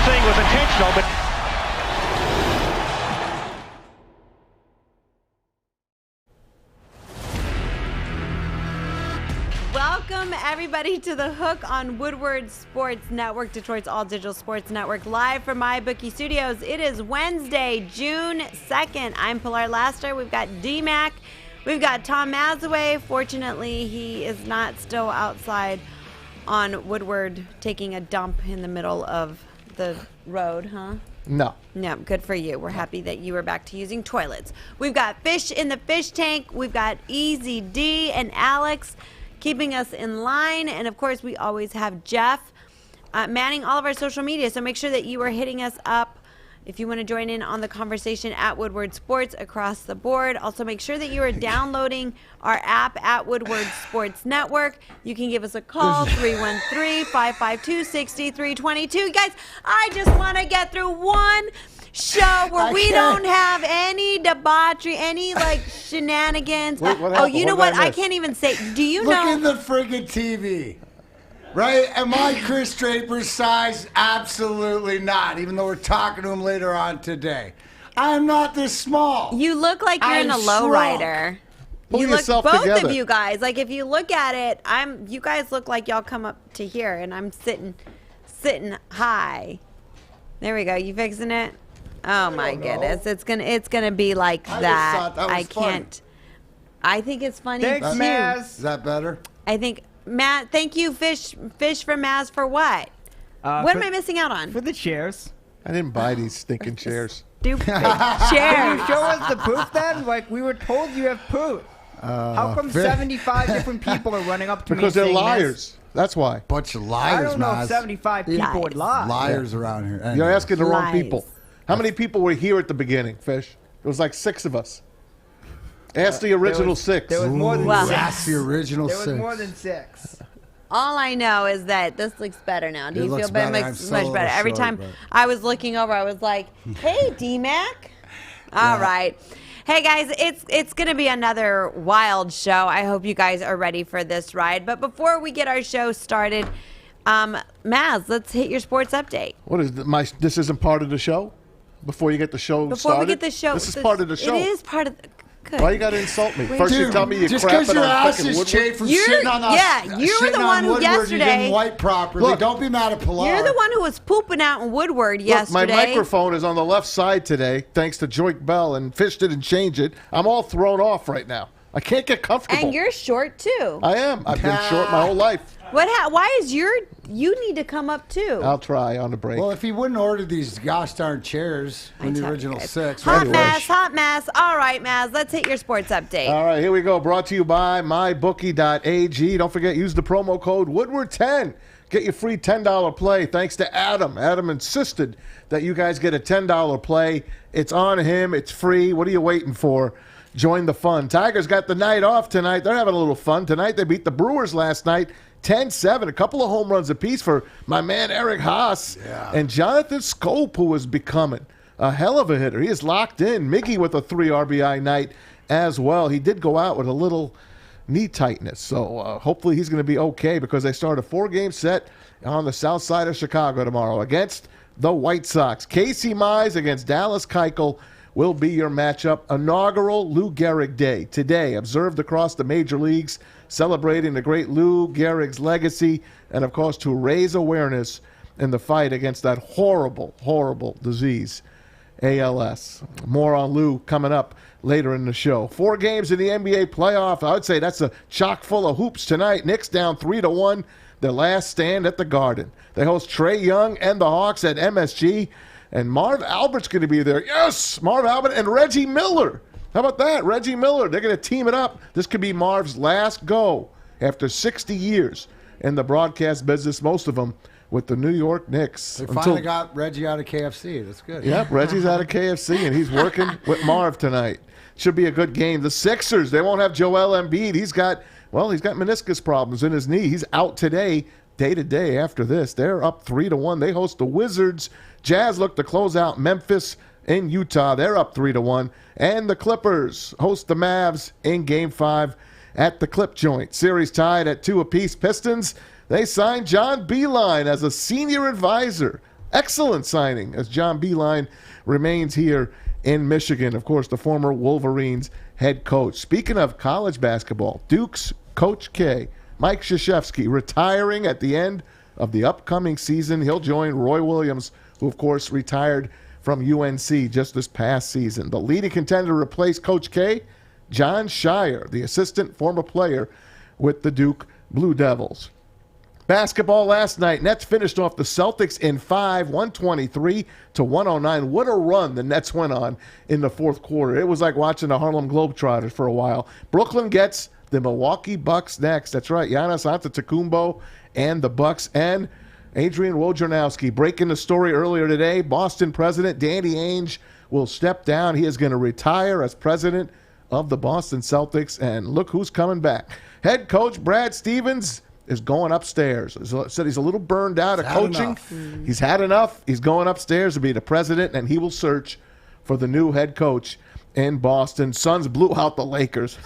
thing was intentional, but... Welcome, everybody, to The Hook on Woodward Sports Network, Detroit's all-digital sports network, live from MyBookie Studios. It is Wednesday, June 2nd. I'm Pilar Lastra. We've got D-Mac. We've got Tom Mazawey. Fortunately, he is not still outside on Woodward taking a dump in the middle of the road, huh? No. No, good for you. We're happy that you are back to using toilets. We've got fish in the fish tank. We've got Eazy D and Alex keeping us in line. And, of course, we always have Jeff manning all of our social media. So make sure that you are hitting us up if you want to join in on the conversation at Woodward Sports across the board. Also, make sure that you are downloading our app at Woodward Sports Network. You can give us a call, 313-552-6322. Guys, I just want to get through one show where we don't have any debauchery, any like shenanigans. Wait, what happened? Oh, you know What did what? I I miss? can't even say. Do you Look know? at the friggin' TV. Right? Am I Kris Draper's size? Absolutely not, even though we're talking to him later on today. I am not this small. You look like you're in a I'm lowrider. Pull You look, yourself both together. of you guys, like if you look at it, you guys look like y'all come up to here, and I'm sitting high. There we go. You fixing it? Oh my goodness, it's gonna be like I just that. thought that was I funny. can't. I think it's funny Thanks, too. Maz. Is that better? I think Matt. Thank you, fish for Maz for what? What am I missing out on? For the chairs. I didn't buy these stinking chairs. Stupid Can chair. you show us the proof then? Like, we were told you have proof. How come 75 different people are running up to me Because they're saying liars. this? That's why. Bunch of I liars, don't know Maz. if 75 people would lie. Liars around here. You're Anyways. asking the wrong Lies. people. How many people were here at the beginning, Fish? It was like 6 of us. Ask the original 6. There was more than Well- six. That's the original There was six. more than 6. All I know is that this looks better now. Do It you feel looks better? better. Much, I'm much so better. Every short, time but- I was looking over, I was like, "Hey, D-Mac." All right. Hey guys, it's going to be another wild show. I hope you guys are ready for this ride. But before we get our show started, Maz, let's hit your sports update. What is this isn't part of the show? Before you get the show Before started? we get the show, This is part of the show. It is part of the. Good. Why you got to insult me? Wait. First you Dude, tell me you're just crapping because your on ass fucking is Woodward. chafed from You're- shitting on us. yeah, you were the shitting one on who Woodward, You yesterday- didn't wipe properly. Look. Don't be mad at Pilar. You're the one who was pooping out in Woodward Look, yesterday. my microphone is on the left side today, thanks to Joik Bell, and Fish didn't change it. I'm all thrown off right now. I can't get comfortable. And you're short too. I am. I've been short my whole life. Why is you need to come up too? I'll try on the break. Well, if he wouldn't order these gosh darn chairs I in the tell you original guys. 6. Hot Anyway. mess. All right, Maz, let's hit your sports update. All right, here we go. Brought to you by mybookie.ag. Don't forget, use the promo code Woodward10. Get your free $10 play thanks to Adam. Adam insisted that you guys get a $10 play. It's on him. It's free. What are you waiting for? Join the fun. Tigers got the night off tonight. They're having a little fun tonight. They beat the Brewers last night 10-7. A couple of home runs apiece for my man Eric Haas. Yeah. And Jonathan Scope, who is becoming a hell of a hitter. He is locked in. Miggy with a 3 RBI night as well. He did go out with a little knee tightness. So hopefully he's going to be okay because they start a 4-game set on the south side of Chicago tomorrow against the White Sox. Casey Mize against Dallas Keuchel will be your matchup. Inaugural Lou Gehrig Day today, observed across the major leagues, celebrating the great Lou Gehrig's legacy and, of course, to raise awareness in the fight against that horrible, horrible disease, ALS. More on Lou coming up later in the show. 4 games in the NBA playoff. I would say that's a chock full of hoops tonight. Knicks down 3-1. Their last stand at the Garden. They host Trae Young and the Hawks at MSG. And Marv Albert's going to be there. Yes, Marv Albert and Reggie Miller. How about that? Reggie Miller. They're going to team it up. This could be Marv's last go after 60 years in the broadcast business, most of them with the New York Knicks. They finally got Reggie out of KFC. That's good. Yep, Reggie's out of KFC, and he's working with Marv tonight. Should be a good game. The Sixers, they won't have Joel Embiid. He's got meniscus problems in his knee. He's out today, day to day after this. They're up 3-1. They host the Wizards. Jazz look to close out Memphis in Utah. They're up 3-1. And the Clippers host the Mavs in Game 5 at the Clip Joint. Series tied at 2 apiece. Pistons, they signed John Beilein as a senior advisor excellent signing as John Beilein remains here in Michigan. Of course, the former Wolverines head coach. Speaking of college basketball, Duke's Coach K, Mike Krzyzewski, retiring at the end of the upcoming season. He'll join Roy Williams, who, of course, retired from UNC just this past season. The leading contender to replace Coach K, John Shire, the assistant former player with the Duke Blue Devils. Basketball last night, Nets finished off the Celtics in 5, 123-109. What a run the Nets went on in the fourth quarter. It was like watching the Harlem Globetrotters for a while. Brooklyn gets the Milwaukee Bucks next. That's right, Giannis Antetokounmpo and the Bucks, and Adrian Wojnarowski breaking the story earlier today. Boston president Danny Ainge will step down. He is going to retire as president of the Boston Celtics, and look who's coming back. Head coach Brad Stevens is going upstairs. Said he's a little burned out of coaching. He's had enough. He's going upstairs to be the president, and he will search for the new head coach in Boston. Suns blew out the Lakers.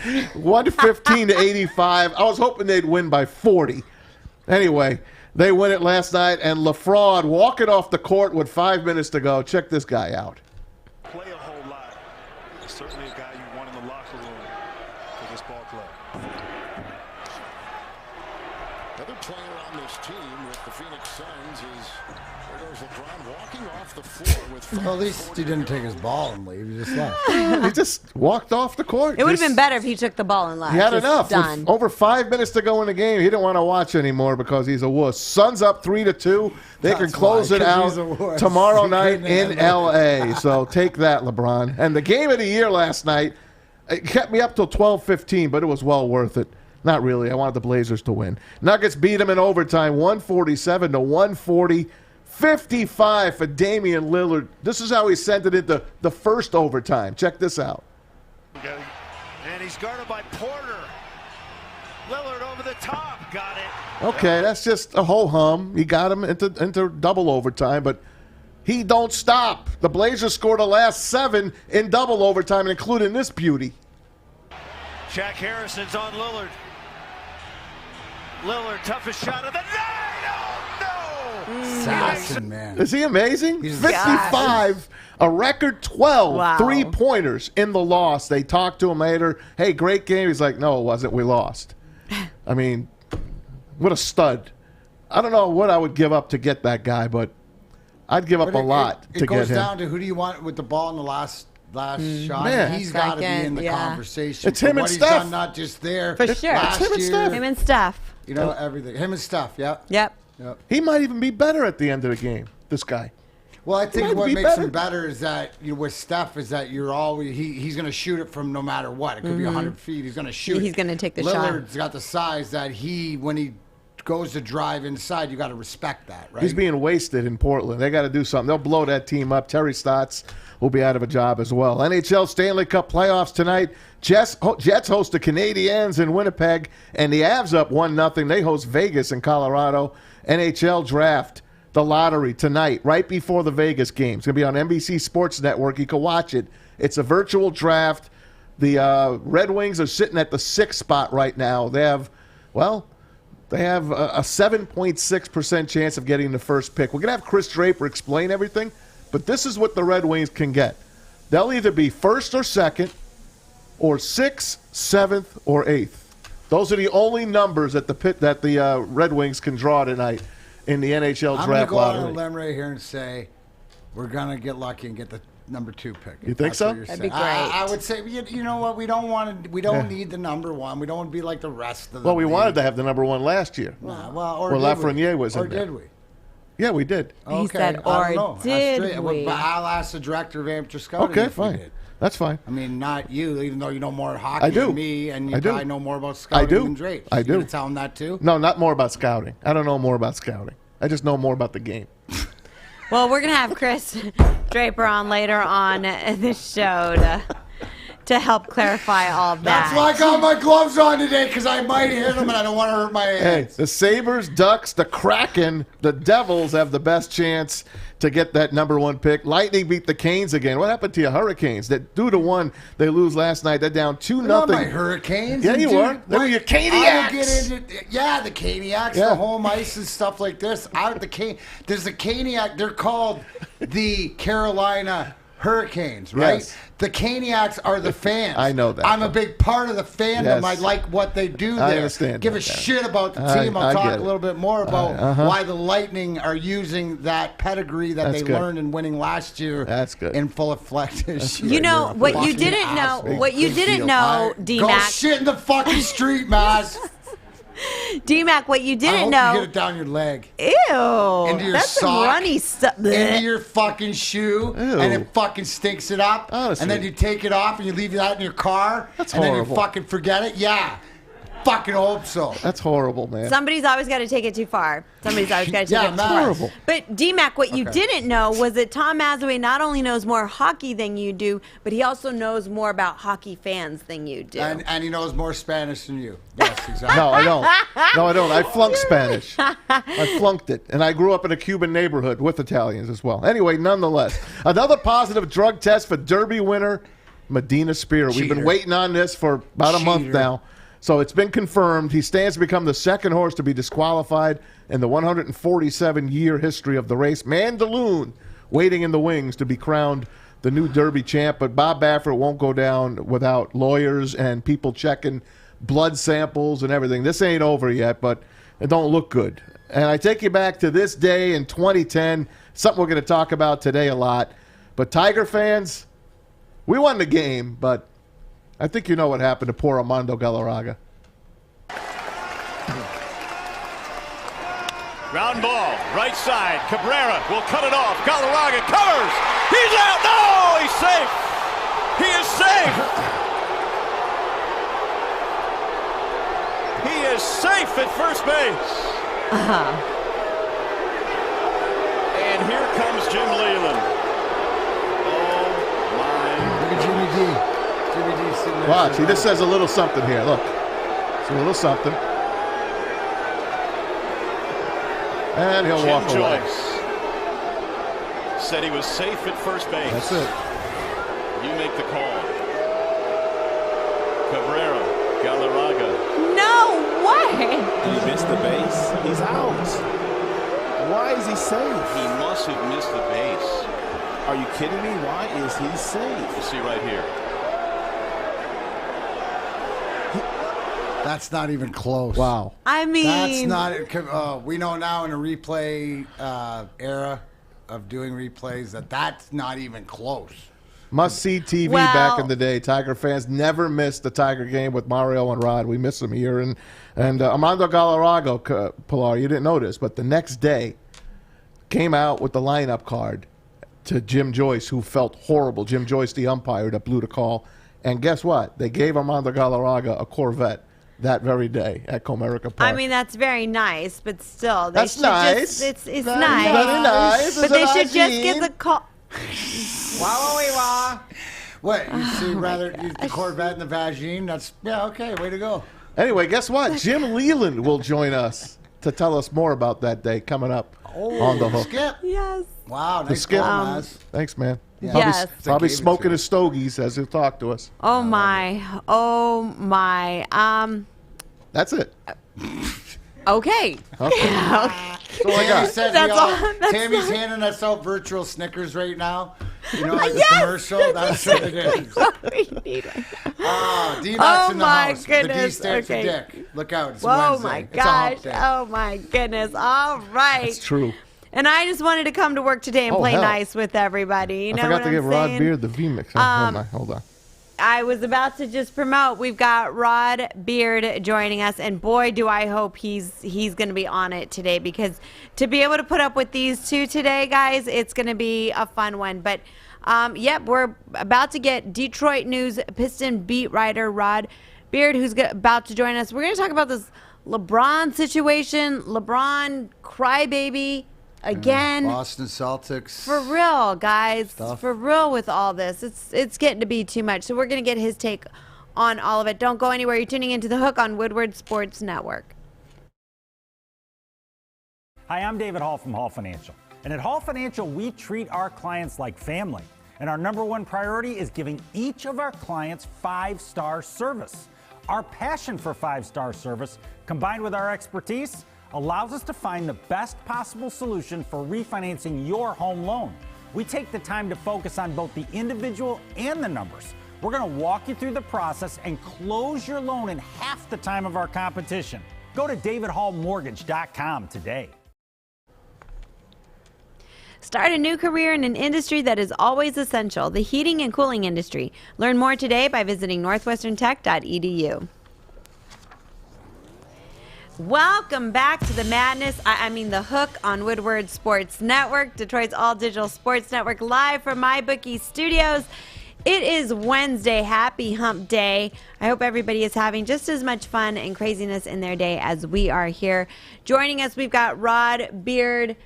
115-85. I was hoping they'd win by 40. Anyway, they win it last night, and LaFraud walking off the court with 5 minutes to go. Check this guy out. Play a whole lot. Certainly a guy you want in the locker room for this ball club. Another player on this team with the Phoenix Suns is, there goes LeBron walking off the floor with Well, at least he didn't take his ball and leave. He just left. He just walked off the court. It would have been better if he took the ball and left. He had Just enough. Done. With over 5 minutes to go in the game, he didn't want to watch anymore because he's a wuss. Suns up 3-2. They can That's close why, it 'cause out he's a wuss. tomorrow He night couldn't in handle L.A. So take that, LeBron. And the game of the year last night, it kept me up till 12:15, but it was well worth it. Not really. I wanted the Blazers to win. Nuggets beat them in overtime, 147-140. 55 for Damian Lillard. This is how he sent it into the first overtime. Check this out. And he's guarded by Porter. Lillard over the top. Got it. Okay, that's just a ho-hum. He got him into double overtime, but he don't stop. The Blazers scored the last 7 in double overtime, including this beauty. Jack Harrison's on Lillard. Lillard, toughest shot of the night. Oh, no! Assassin, man. Is he amazing? He's 55, a record 12 Wow. three-pointers in the loss. They talked to him later. Hey, great game. He's like, no, it wasn't. We lost. I mean, what a stud. I don't know what I would give up to get that guy, but I'd give up But a lot to it get goes him. down to who do you want with the ball in the last shot. Man. He's got to be in the Second, conversation. It's him for and what Steph. He's done, not just there. For sure. Last It's him and year, Steph. Him and Steph. You know, everything. Him and Steph, yeah. Yep. Yep. He might even be better at the end of the game, this guy. Well, I might think what be makes better. him better is that with Steph is that you're always he's going to shoot it from no matter what. It could be 100 feet. He's going to shoot. He's gonna take the shot. Lillard's got the size that when he goes to drive inside, you got to respect that, right? He's being wasted in Portland. They got to do something. They'll blow that team up. Terry Stotts will be out of a job as well. NHL Stanley Cup playoffs tonight. Jets host the Canadiens in Winnipeg, and the Avs up 1-0. They host Vegas in Colorado. NHL draft, the lottery tonight, right before the Vegas game. It's going to be on NBC Sports Network. You can watch it. It's a virtual draft. The Red Wings are sitting at the 6th spot right now. They have a 7.6% chance of getting the first pick. We're going to have Kris Draper explain everything, but this is what the Red Wings can get. They'll either be first or second, or 6th, 7th, or 8th. Those are the only numbers that the Red Wings can draw tonight in the NHL I'm draft going to go out on lottery. a limb right here and say we're going to get lucky and get the number 2 pick. You think That's so? what you're That'd be saying. I great. would say, you know what? We don't need the number 1. We don't want to be like the rest of the Well, we league. wanted to have the number 1 last year. Well, Or did Lafreniere we? was in Or there. did we? Yeah, we did. He said, I or don't know. did That's straight. we? But I'll ask the director of amateur scouting. Okay, if we fine. did. That's fine. I mean, not you, even though you know more hockey I do. than me, and you I do. probably know more about scouting do. than Drake. I You do. gonna tell him that too? No, not more about scouting. I don't know more about scouting. I just know more about the game. Well, we're going to have Kris Draper on later on this show to to help clarify all of that. That's why I got my gloves on today, because I might hit them and I don't want to hurt my Hey, hands. the Sabres, Ducks, the Kraken, the Devils have the best chance to get that number 1 pick. Lightning beat the Canes again. What happened to your Hurricanes? That 2-1 they lose last night. They're down 2-0. Not my Hurricanes. Yeah, you were. They were your Caniacs. The Caniacs, Yeah. the home ice and stuff like this. There's the Caniac. They're called the Carolina Hurricanes, right? Yes. The Caniacs are the fans. I know that. I'm a big part of the fandom. Yes. I like what they do there. I understand Give that, a Darren. shit about the team. I I'll get talk it. a little bit more about why the Lightning are using that pedigree that That's they good. learned in winning last year. That's good. In full effect this year. You know what you Fucking didn't know. asshole. What you Big didn't deal. know, Go D-Mac. shit in the fucking street, Maz. D-Mac, what you I didn't hope know. you get it down your leg. Ew. Into your That's some sock, runny stuff. Into your fucking shoe, Ew. and it fucking stinks it up. Honestly. And then you take it off and you leave that in your car. That's and horrible. then you fucking forget it. Yeah. Fucking hope so. That's horrible, man. Somebody's always got to take it too far. Somebody's always got to take Yeah, it too Maz. far. Horrible. But D-Mac, what you didn't know was that Tom Mazawey not only knows more hockey than you do, but he also knows more about hockey fans than you do. And he knows more Spanish than you. Yes, exactly. No, I don't. No, I don't. I flunked Spanish. I flunked it. And I grew up in a Cuban neighborhood with Italians as well. Anyway, nonetheless, another positive drug test for Derby winner Medina Spear. We've been Cheater. waiting on this for about a month Cheater. now. So it's been confirmed. He stands to become the second horse to be disqualified in the 147-year history of the race. Mandaloon waiting in the wings to be crowned the new Derby champ. But Bob Baffert won't go down without lawyers and people checking blood samples and everything. This ain't over yet, but it don't look good. And I take you back to this day in 2010, something we're going to talk about today a lot. But Tiger fans, we won the game, but I think you know what happened to poor Armando Galarraga. Ground ball, right side. Cabrera will cut it off. Galarraga covers. He's out. No, he's safe. He is safe. He is safe at first base. And here comes Jim Leyland. Oh, my. Look at Jimmy D. Jimmy D sitting there. Watch, he just says a little something here. Look, it's a little something. And he'll Jim walk away. Joyce said he was safe at first base. That's it. You make the call. Cabrera, Galarraga. No way. He missed the base. He's out. Why is he safe? He must have missed the base. Are you kidding me? Why is he safe? You see right here. That's not even close. Wow. I mean, That's not. We know now in a replay era of doing replays that's not even close. Must-see TV Well- back in the day. Tiger fans never missed the Tiger game with Mario and Rod. We miss them here. And Armando Galarraga, Pilar, you didn't know this, but the next day came out with the lineup card to Jim Joyce, who felt horrible. Jim Joyce, the umpire that blew the call. And guess what? They gave Armando Galarraga a Corvette that very day at Comerica Park. I mean, that's very nice, but still, they That's should nice. It's Very nice. Very nice. But they should just get the call. Wah. What, you see rather the Corvette and the Vagine? That's, yeah, okay, way to go. Anyway, guess what? Jim Leyland will join us to tell us more about that day coming up on the hook. Skip. Yes. Wow, nice skip. call, Maz. Thanks, man. Yeah. Yes. Probably They gave it smoking to his stogies as he'll talk to us. Oh my. Oh my. That's it. Okay. Okay. That's all I Tammy got. said That's we all, all- that's Tammy's all. handing us out virtual Snickers right now. You know, like Yes! the commercial. That's what it is. We need one. D-Mac's Oh in the my house. The D goodness, stands okay. for Dick. Look out, it's Whoa, Wednesday. my It's a hump gosh. day. Oh my goodness. All right. That's true. And I just wanted to come to work today and Oh, play hell. nice with everybody. You know I forgot what to I'm give Rod saying? Beard the V-Mix. Hold on. I was about to just promote. We've got Rod Beard joining us, and boy, do I hope he's going to be on it today, because to be able to put up with these two today, guys, it's going to be a fun one. But yep, we're about to get Detroit News Piston beat writer Rod Beard, who's about to join us. We're going to talk about this LeBron situation, LeBron crybaby again. Boston Celtics. For real, guys. Stuff. For real with all this. It's getting to be too much. So we're going to get his take on all of it. Don't go anywhere. You're tuning into The Hook on Woodward Sports Network. Hi, I'm David Hall from Hall Financial. And at Hall Financial, we treat our clients like family. And our number one priority is giving each of our clients 5-star service. Our passion for 5-star service, combined with our expertise, allows us to find the best possible solution for refinancing your home loan. We take the time to focus on both the individual and the numbers. We're going to walk you through the process and close your loan in half the time of our competition. Go to davidhallmortgage.com today. Start a new career in an industry that is always essential, the heating and cooling industry. Learn more today by visiting northwesterntech.edu. Welcome back to the madness. I mean the Hook on Woodward Sports Network, Detroit's all-digital sports network, live from MyBookie Studios. It is Wednesday. Happy Hump Day. I hope everybody is having just as much fun and craziness in their day as we are here. Joining us, we've got Rod Beard.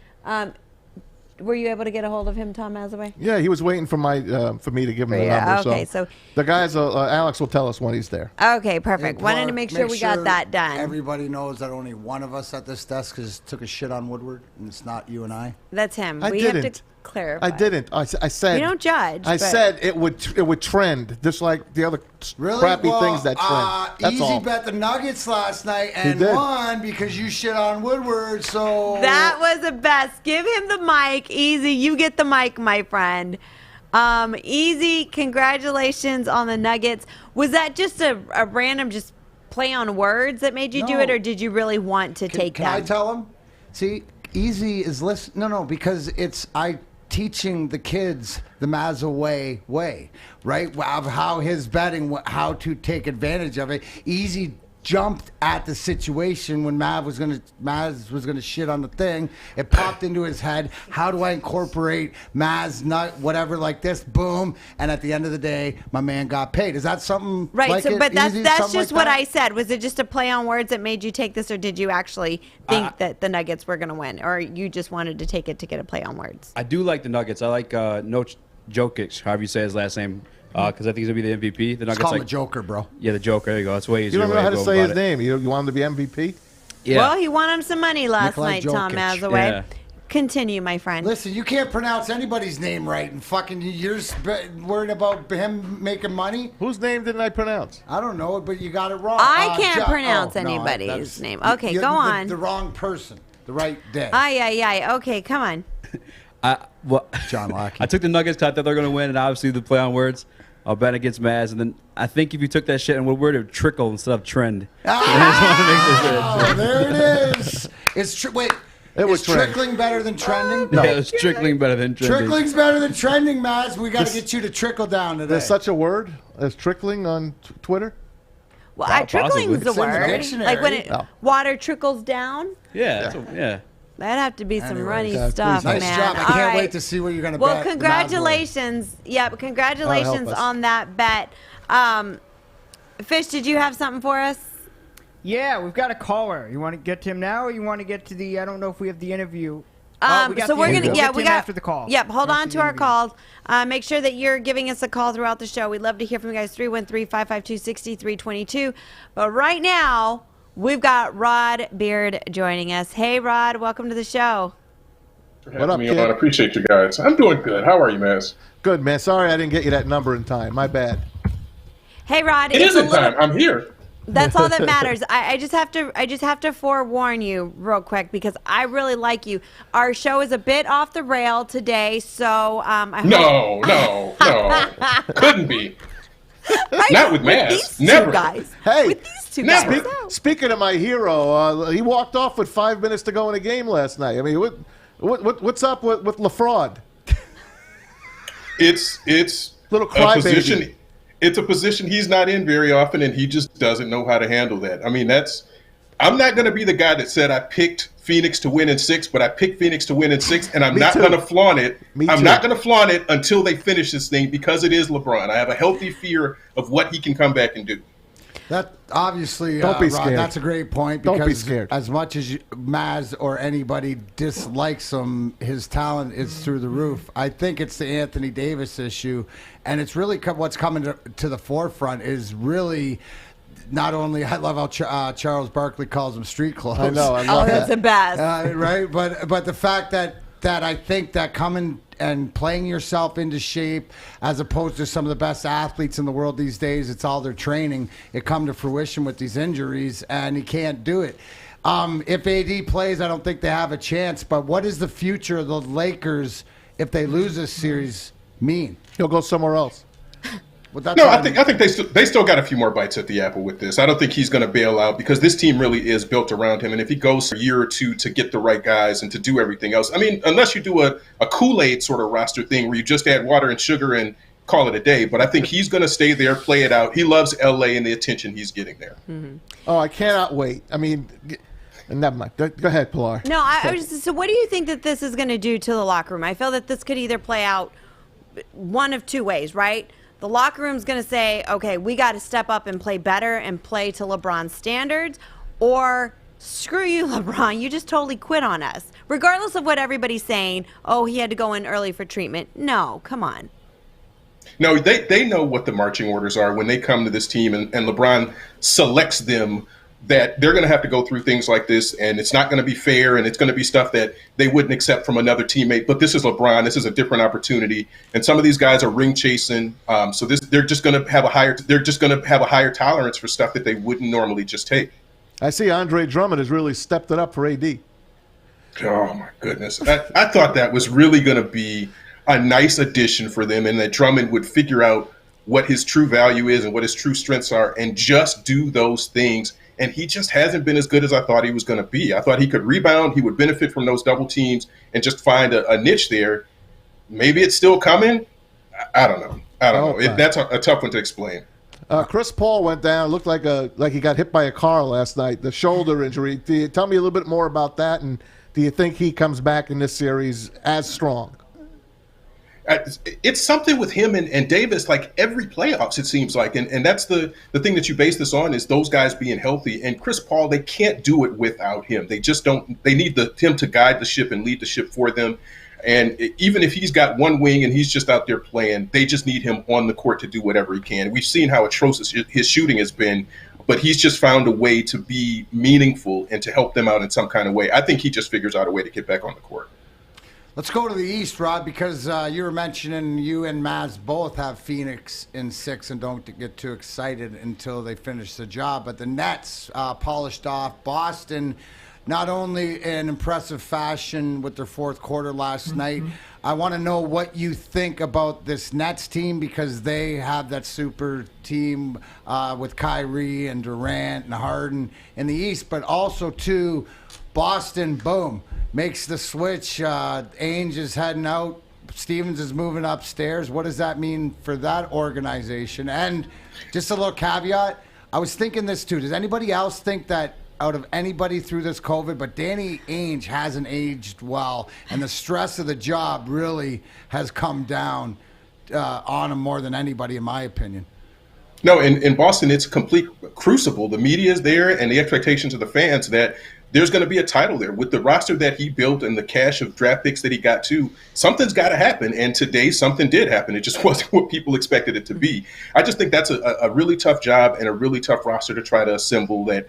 Were you able to get a hold of him, Tom Mazawey? Yeah, he was waiting for for me to give him the number. Okay, so the guys, Alex will tell us when he's there. Okay, perfect. Wanted to make sure we got that done. Everybody knows that only one of us at this desk took a shit on Woodward, and it's not you and I. That's him. I we didn't. have to clarify. I didn't. I said we don't judge. I said it would trend, just like the other crappy things that trend. That's Eazy all. bet the Nuggets last night and won because you shit on Woodward. So that was the best. Give him the mic, Eazy. You get the mic, my friend. Eazy, congratulations on the Nuggets. Was that just a random just play on words that made you do it, or did you really want to take that? Can I tell him? See, Eazy is listening. No, because I teaching the kids the Mazawey way, right? Of how his betting, how to take advantage of it. Eazy jumped at the situation when Maz was gonna shit on the thing. It popped into his head. How do I incorporate Maz nut whatever like this? Boom! And at the end of the day, my man got paid. Is that something right? like So, but that's something just like what that? I said. Was it just a play on words that made you take this, or did you actually think that the Nuggets were going to win, or you just wanted to take it to get a play on words? I do like the Nuggets. I like Jokic, however you say his last name. Because I think he's going to be the MVP. The Nuggets, call him the Joker, bro. Yeah, the Joker. There you go. That's way easier. You don't know how to say his it. name. You want him to be MVP? Yeah. Well, he won him some money last Nikolai night, Tom Jokic. Mazawey. Yeah. Continue, my friend. Listen, you can't pronounce anybody's name right, and fucking you're worried about him making money. Whose name didn't I pronounce? I don't know, but you got it wrong. I can't pronounce anybody's name. Okay, go on. The wrong person, the right day. Aye. Okay, come on. John Locke. I took the Nuggets because I thought they were going to win, and obviously the play on words. I'll bet against Maz, and then I think if you took that shit and Woodward, it would trickle instead of trend. Oh, there it is. It was trickling better than trending? No. Yeah, it was trickling better than trending. Trickling's better than trending, Maz. We got to get you to trickle down today. There's such a word as trickling on Twitter? Well, trickling's the word. Like when water trickles down? Yeah. Yeah. That'd have to be some runny that's stuff, nice man. job. I All can't right. wait to see what you're going to bet. Well, congratulations. Yep, congratulations us. on that bet. Fish, did you have something for us? Yeah, we've got a caller. You want to get to him now, or you want to get to the? I don't know if we have the interview. So we're gonna, we got after the call. Yep, hold on to our calls. Make sure that you're giving us a call throughout the show. We'd love to hear from you guys. 313-552-6322. But right now, we've got Rod Beard joining us. Hey, Rod, welcome to the show. What up, kid? I appreciate you guys. I'm doing good. How are you, Maz? Good, man. Sorry I didn't get you that number in time. My bad. Hey, Rod. It isn't time. I'm here. That's all that matters. I just have to forewarn you real quick because I really like you. Our show is a bit off the rail today, so No. Couldn't be. Not with Maz. Never. Guys. Hey, with these two guys. Speaking of my hero, he walked off with 5 minutes to go in a game last night. I mean, what's up with LaFraud? It's little a position. crybaby. It's a position he's not in very often, and he just doesn't know how to handle that. I mean, I'm not going to be the guy that said I picked Phoenix to win in 6, but I picked Phoenix to win in 6, and I'm not going to flaunt it. I'm not going to flaunt it until they finish this thing because it is LeBron. I have a healthy fear of what he can come back and do. That obviously, Don't be Rod, scared. that's a great point. Because Don't be scared. As much as Maz or anybody dislikes him, his talent is through the roof. I think it's the Anthony Davis issue, and it's really what's coming to the forefront is really. Not only I love how Charles Barkley calls them street clothes. I know. I love that's that. the best. Right, but the fact that I think that coming and playing yourself into shape, as opposed to some of the best athletes in the world these days, it's all their training. It come to fruition with these injuries, and he can't do it. If AD plays, I don't think they have a chance. But what is the future of the Lakers if they lose this series mean? He'll go somewhere else. No, I think they still got a few more bites at the apple with this. I don't think he's going to bail out because this team really is built around him. And if he goes for a year or two to get the right guys and to do everything else, I mean, unless you do a Kool-Aid sort of roster thing where you just add water and sugar and call it a day. But I think he's going to stay there, play it out. He loves L.A. and the attention he's getting there. Mm-hmm. Oh, I cannot wait. I mean, never mind. Go ahead, Pilar. No, I was just, so what do you think that this is going to do to the locker room? I feel that this could either play out one of two ways, right? The locker room's going to say, okay, we got to step up and play better and play to LeBron's standards, or screw you, LeBron, you just totally quit on us. Regardless of what everybody's saying, oh, he had to go in early for treatment. No, come on. No, they know what the marching orders are when they come to this team and LeBron selects them, that they're going to have to go through things like this, and it's not going to be fair, and it's going to be stuff that they wouldn't accept from another teammate. But this is LeBron. This is a different opportunity, and some of these guys are ring chasing. So they're just going to have a higher tolerance for stuff that they wouldn't normally just take. I see Andre Drummond has really stepped it up for AD. Oh my goodness! I thought that was really going to be a nice addition for them, and that Drummond would figure out what his true value is and what his true strengths are, and just do those things. And he just hasn't been as good as I thought he was going to be. I thought he could rebound. He would benefit from those double teams and just find a niche there. Maybe it's still coming. I don't know. That's a tough one to explain. Chris Paul went down. Looked like he got hit by a car last night. The shoulder injury. Tell me a little bit more about that. And do you think he comes back in this series as strong? It's something with him and Davis, like every playoffs, it seems like. And that's the thing that you base this on, is those guys being healthy. And Chris Paul, they can't do it without him. They just don't. They need him to guide the ship and lead the ship for them. And even if he's got one wing and he's just out there playing, they just need him on the court to do whatever he can. We've seen how atrocious his shooting has been, but he's just found a way to be meaningful and to help them out in some kind of way. I think he just figures out a way to get back on the court. Let's go to the East, Rod, because you were mentioning you and Maz both have Phoenix in 6 and don't get too excited until they finish the job. But the Nets polished off Boston, not only in impressive fashion with their fourth quarter last night. I want to know what you think about this Nets team, because they have that super team with Kyrie and Durant and Harden in the East, but also, too, Boston, boom, makes the switch. Ainge is heading out. Stevens is moving upstairs. What does that mean for that organization? And just a little caveat, I was thinking this too. Does anybody else think that out of anybody through this COVID, but Danny Ainge hasn't aged well, and the stress of the job really has come down on him more than anybody, in my opinion? No, in Boston, it's a complete crucible. The media is there, and the expectations of the fans that there's going to be a title there. With the roster that he built and the cash of draft picks that he got too, something's got to happen. And today something did happen. It just wasn't what people expected it to be. I just think that's a really tough job and a really tough roster to try to assemble, that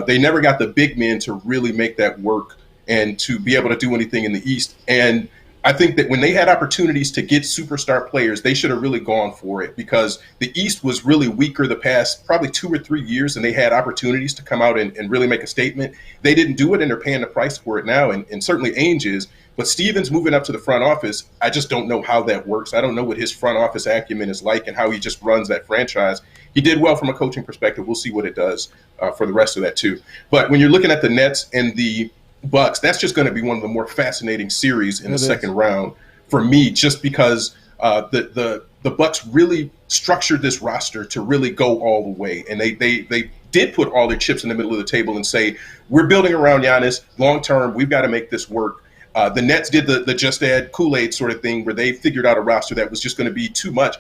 they never got the big men to really make that work and to be able to do anything in the East. And I think that when they had opportunities to get superstar players, they should have really gone for it, because the East was really weaker the past probably 2 or 3 years, and they had opportunities to come out and really make a statement. They didn't do it, and they're paying the price for it now, and certainly Ainge is. But Stevens moving up to the front office, I just don't know how that works. I don't know what his front office acumen is like and how he just runs that franchise. He did well from a coaching perspective. We'll see what it does for the rest of that too. But when you're looking at the Nets and the Bucks, that's just going to be one of the more fascinating series in the second round for me, just because the Bucks really structured this roster to really go all the way, and they did put all their chips in the middle of the table and say, we're building around Giannis long term. We've got to make this work. The Nets did the just add Kool-Aid sort of thing, where they figured out a roster that was just going to be too much.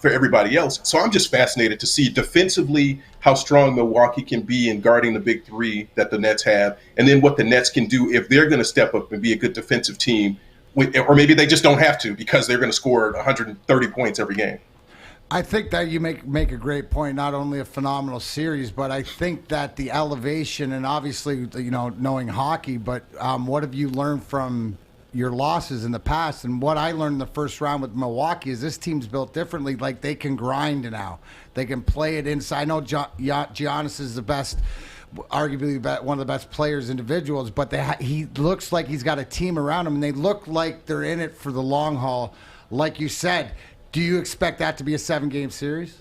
for everybody else. So I'm just fascinated to see defensively how strong Milwaukee can be in guarding the big three that the Nets have, and then what the Nets can do if they're going to step up and be a good defensive team, or maybe they just don't have to because they're going to score 130 points every game. I think that you make a great point. Not only a phenomenal series, but I think that the elevation and obviously, knowing hockey. But what have you learned from your losses in the past? And what I learned in the first round with Milwaukee is this team's built differently. Like, they can grind now. They can play it inside. I know Giannis is the best, arguably one of the best players, individuals, but he looks like he's got a team around him, and they look like they're in it for the long haul. Like you said, do you expect that to be a 7-game series?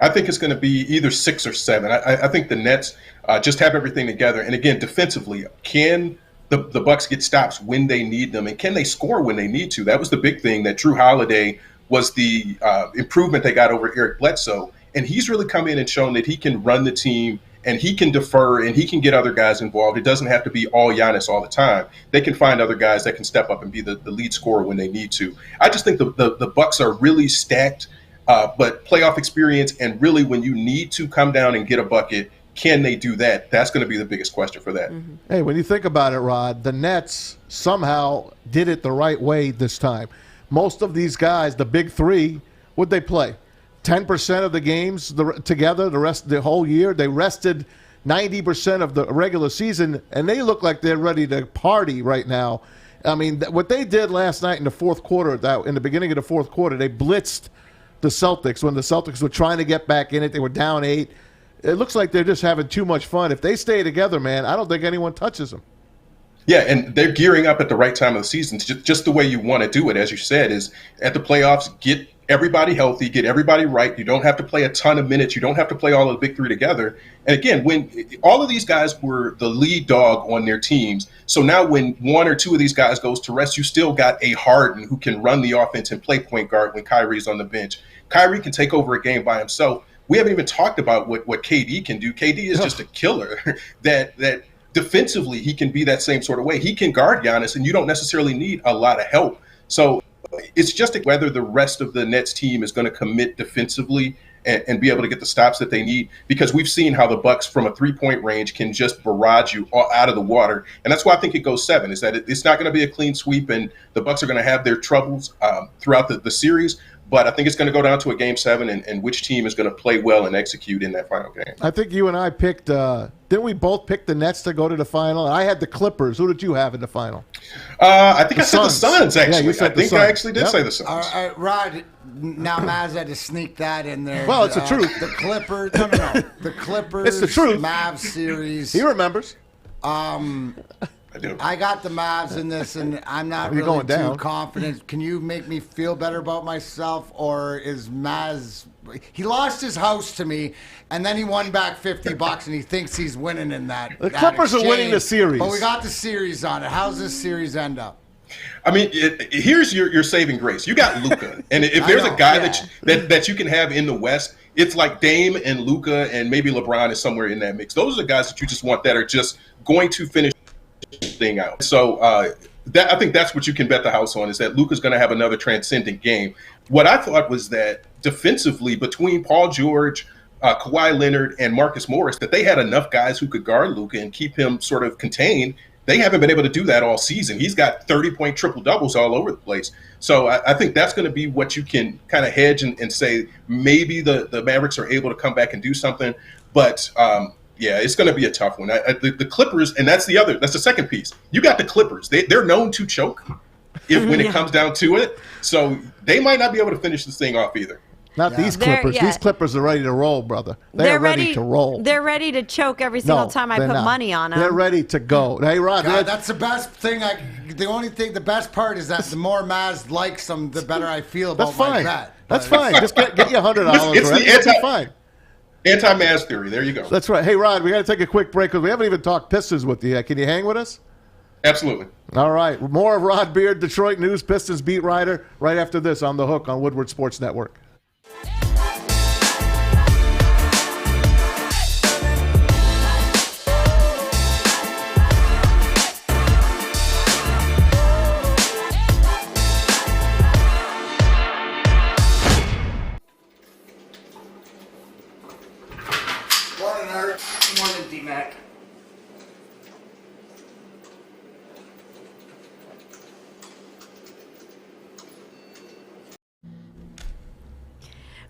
I think it's going to be either 6 or 7. I think the Nets just have everything together. And again, defensively, can the Bucks get stops when they need them, and can they score when they need to? That was the big thing, that Drew Holiday was the improvement they got over Eric Bledsoe. And he's really come in and shown that he can run the team, and he can defer, and he can get other guys involved. It doesn't have to be all Giannis all the time. They can find other guys that can step up and be the lead scorer when they need to. I just think the Bucks are really stacked, but playoff experience, and really when you need to come down and get a bucket, can they do that? That's going to be the biggest question for that. Mm-hmm. Hey, when you think about it, Rod, the Nets somehow did it the right way this time. Most of these guys, the big three, would they play 10% of the games together the whole year? They rested 90% of the regular season, and they look like they're ready to party right now. I mean, what they did last night in the fourth quarter, in the beginning of the fourth quarter, they blitzed the Celtics when the Celtics were trying to get back in it. They were down 8. It looks like they're just having too much fun. If they stay together, man, I don't think anyone touches them. Yeah, and they're gearing up at the right time of the season. Just the way you want to do it, as you said, is at the playoffs, get everybody healthy, get everybody right. You don't have to play a ton of minutes. You don't have to play all of the big three together. And again, when all of these guys were the lead dog on their teams, so now when one or two of these guys goes to rest, you still got a Harden who can run the offense and play point guard when Kyrie's on the bench. Kyrie can take over a game by himself. We haven't even talked about what KD can do. KD is just a killer that defensively he can be that same sort of way. He can guard Giannis, and you don't necessarily need a lot of help. So it's just whether the rest of the Nets team is going to commit defensively and be able to get the stops that they need, because we've seen how the Bucks from a 3-point range can just barrage you all out of the water. And that's why I think it goes 7, is that it's not going to be a clean sweep, and the Bucks are going to have their troubles throughout the series. But I think it's going to go down to a Game 7 and which team is going to play well and execute in that final game. I think you and I picked didn't we both pick the Nets to go to the final? I had the Clippers. Who did you have in the final? I think I said the Suns, actually. Yeah, you said I think I actually did say the Suns. All right, Rod, now Maz had to sneak that in there. Well, it's the truth. The Clippers. No. The Clippers. It's the truth. Mavs series. He remembers. I do. I got the Mavs in this, and I'm not really going too down. confident. Can you make me feel better about myself, or is Maz? He lost his house to me, and then he won back $50, and he thinks he's winning in that. The Clippers are winning the series. But we got the series on it. How's this series end up? I mean, here's your saving grace. You got Luka, and if there's a guy that you can have in the West, it's like Dame and Luka, and maybe LeBron is somewhere in that mix. Those are the guys that you just want that are just going to finish thing out. So I think that's what you can bet the house on, is that Luka's going to have another transcendent game. What I thought was that defensively, between Paul George, Kawhi Leonard, and Marcus Morris, that they had enough guys who could guard Luka and keep him sort of contained. They haven't been able to do that all season. He's got 30-point triple-doubles all over the place. So I think that's going to be what you can kind of hedge and say maybe the Mavericks are able to come back and do something. But yeah, it's going to be a tough one. The Clippers, and that's the second piece. You got the Clippers. They're known to choke when it comes down to it. So they might not be able to finish this thing off either. Not these Clippers. These Clippers are ready to roll, brother. They're ready to roll. They're ready to choke every single time I put money on them. They're ready to go. Hey, Rod. God, that's the best thing. The best part is that the more Maz likes them, the better I feel about my bet. That's fine. Just get you $100. It's the fine. Anti-Maz theory. There you go. That's right. Hey, Rod, we got to take a quick break because we haven't even talked Pistons with you yet. Can you hang with us? Absolutely. All right. More of Rod Beard, Detroit News Pistons beat writer, right after this on The Hook on Woodward Sports Network.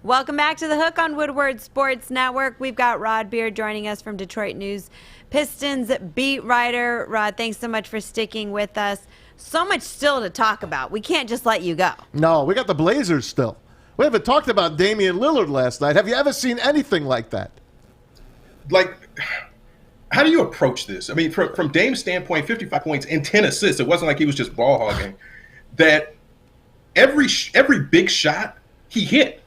Welcome back to The Hook on Woodward Sports Network. We've got Rod Beard joining us from Detroit News Pistons beat writer. Rod, thanks so much for sticking with us. So much still to talk about. We can't just let you go. No, we got the Blazers still. We haven't talked about Damian Lillard last night. Have you ever seen anything like that? Like, how do you approach this? I mean, from Dame's standpoint, 55 points and 10 assists. It wasn't like he was just ball hogging. That every big shot he hit.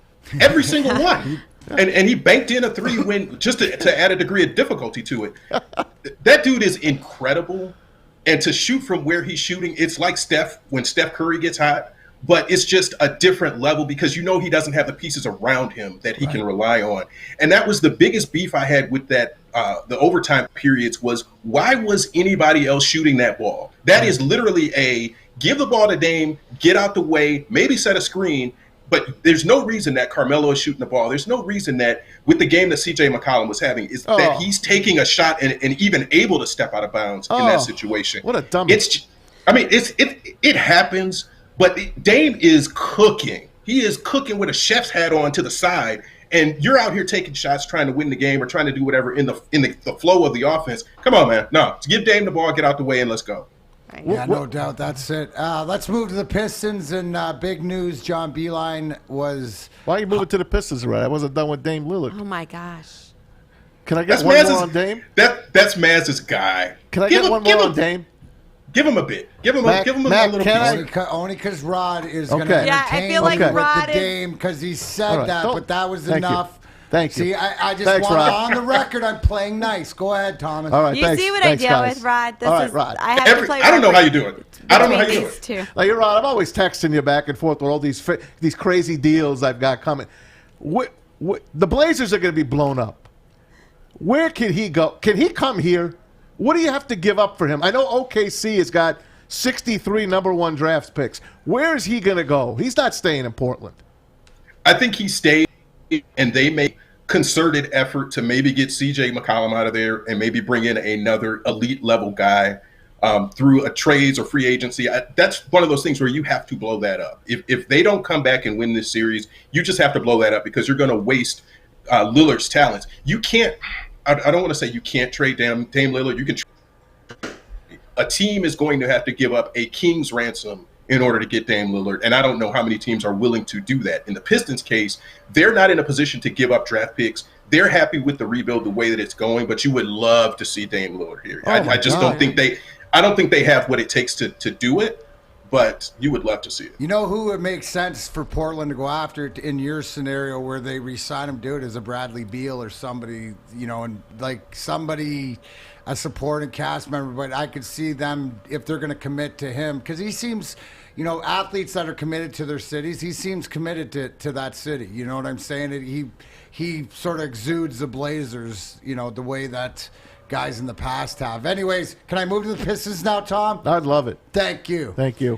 Every single one. And he banked in a 3 just to add a degree of difficulty to it. That dude is incredible. And to shoot from where he's shooting, it's like when Steph Curry gets hot. But it's just a different level because he doesn't have the pieces around him that he can rely on. And that was the biggest beef I had with that, the overtime periods was, why was anybody else shooting that ball? That is literally give the ball to Dame, get out the way, maybe set a screen. But there's no reason that Carmelo is shooting the ball. There's no reason that with the game that C.J. McCollum was having is that he's taking a shot and even able to step out of bounds in that situation. What a dumb. It happens, but Dame is cooking. He is cooking with a chef's hat on to the side, and you're out here taking shots trying to win the game or trying to do whatever in the flow of the offense. Come on, man. No, give Dame the ball, get out the way, and let's go. Yeah, no doubt. That's it. Let's move to the Pistons. And big news, John Beilein was... Why are you moving to the Pistons, right? I wasn't done with Dame Lillard. Oh, my gosh. Can I get one more on Dame? That's Maz's guy. Can I get one more on Dame? Give him a bit. Give him a little piece. Only because Rod is going to entertain I feel like Rod with the Dame because he said that, but that was enough. Thank you. See, I just want on the record I'm playing nice. Go ahead, Thomas. All right, you see what I deal with, Rod? Rod. I have to play I don't know how you do it. I don't know how you do it. Like, Rod, I'm always texting you back and forth with all these crazy deals I've got coming. The Blazers are going to be blown up. Where can he go? Can he come here? What do you have to give up for him? I know OKC has got 63 number 1 draft picks. Where is he going to go? He's not staying in Portland. I think he stays, and they make concerted effort to maybe get C.J. McCollum out of there and maybe bring in another elite level guy through a trades or free agency. That's one of those things where you have to blow that up. If they don't come back and win this series, you just have to blow that up because you're going to waste Lillard's talents. You can't. I don't want to say you can't trade Dame Lillard. You can. A team is going to have to give up a king's ransom in order to get Dame Lillard. And I don't know how many teams are willing to do that. In the Pistons case, they're not in a position to give up draft picks. They're happy with the rebuild the way that it's going, but you would love to see Dame Lillard here. I just don't think they have what it takes to do it, but you would love to see it. You know who it makes sense for Portland to go after in your scenario where they re-sign him, do it as a Bradley Beal or somebody, and like somebody, a supporting cast member, but I could see them if they're going to commit to him because he seems, athletes that are committed to their cities, he seems committed to that city. You know what I'm saying? He sort of exudes the Blazers, the way that guys in the past have. Anyways, can I move to the Pistons now, Tom? I'd love it. Thank you. Thank you.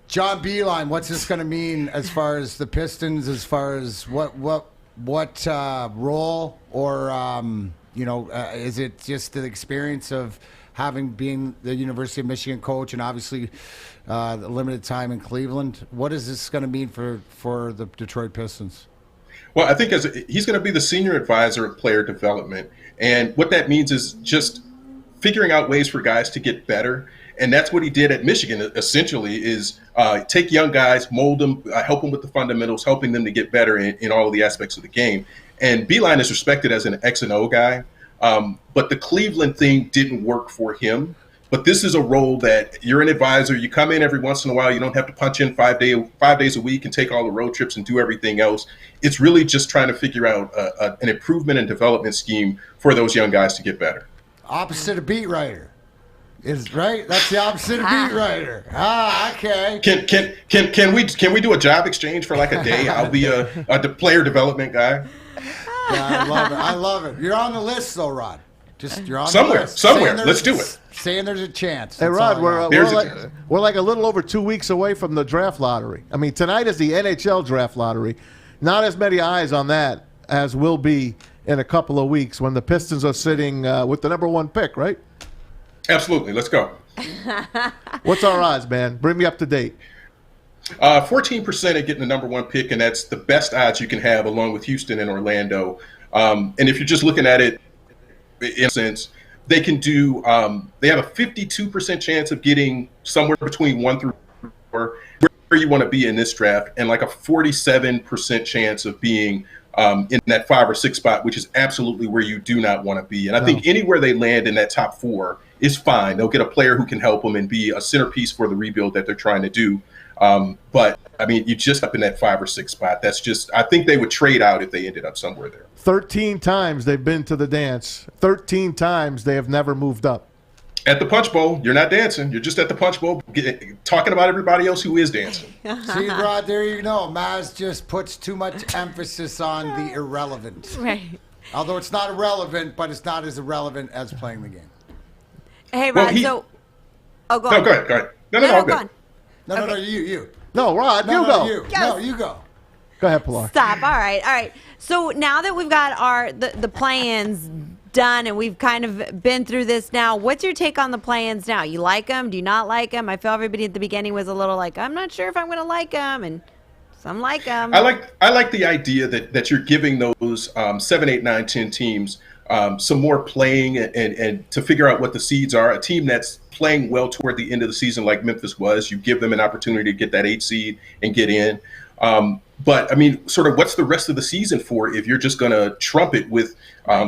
John Beilein, what's this going to mean as far as the Pistons, as far as what role or, is it just the experience of being the University of Michigan coach and obviously the limited time in Cleveland? What is this going to mean for the Detroit Pistons? Well, I think he's going to be the senior advisor of player development. And what that means is just figuring out ways for guys to get better. And that's what he did at Michigan, essentially, is take young guys, mold them, help them with the fundamentals, helping them to get better in all of the aspects of the game. And Beilein is respected as an X and O guy. But the Cleveland thing didn't work for him. But this is a role that you're an advisor. You come in every once in a while. You don't have to punch in 5 days a week and take all the road trips and do everything else. It's really just trying to figure out an improvement and development scheme for those young guys to get better. Opposite of beat writer. Is right? That's the opposite of beat writer. Okay. Can we do a job exchange for like a day? I'll be a player development guy. Yeah, I love it. You're on the list though, Rod. You're on somewhere. the list. Somewhere. Let's do it. Saying there's a chance. Hey, Rod, we're like a little over 2 weeks away from the draft lottery. I mean, tonight is the NHL draft lottery. Not as many eyes on that as will be in a couple of weeks when the Pistons are sitting with the number 1 pick, right? Absolutely. Let's go. What's our odds, man? Bring me up to date. 14% at getting the number 1 pick, and that's the best odds you can have, along with Houston and Orlando. And if you're just looking at it in a sense, they can do. They have a 52% chance of getting somewhere between 1 through 4, where you want to be in this draft, and like a 47% chance of being in that 5 or 6 spot, which is absolutely where you do not want to be. And I think anywhere they land in that top 4 is fine. They'll get a player who can help them and be a centerpiece for the rebuild that they're trying to do. But I mean, you just up in that 5 or 6 spot. That's just, I think they would trade out if they ended up somewhere there. 13 times they've been to the dance. 13 times they have never moved up. At the Punch Bowl, you're not dancing. You're just at the Punch Bowl talking about everybody else who is dancing. See, Rod, there you know. Maz just puts too much emphasis on the irrelevant. Right. Although it's not irrelevant, but it's not as irrelevant as playing the game. Hey, Rod, go on. Go ahead. No, go on. No, you. No, Rod, you go. No, you go. Go ahead, Pilar. Stop. All right. So now that we've got the plans done and we've kind of been through this now, what's your take on the plans now? You like them? Do you not like them? I feel everybody at the beginning was a little like, I'm not sure if I'm going to like them, and some like them. I like the idea that you're giving those 7, 8, 9, 10 teams some more playing and to figure out what the seeds are. A team that's playing well toward the end of the season, like Memphis was, you give them an opportunity to get that 8 seed and get in. But I mean, sort of, what's the rest of the season for if you're just going to trump it with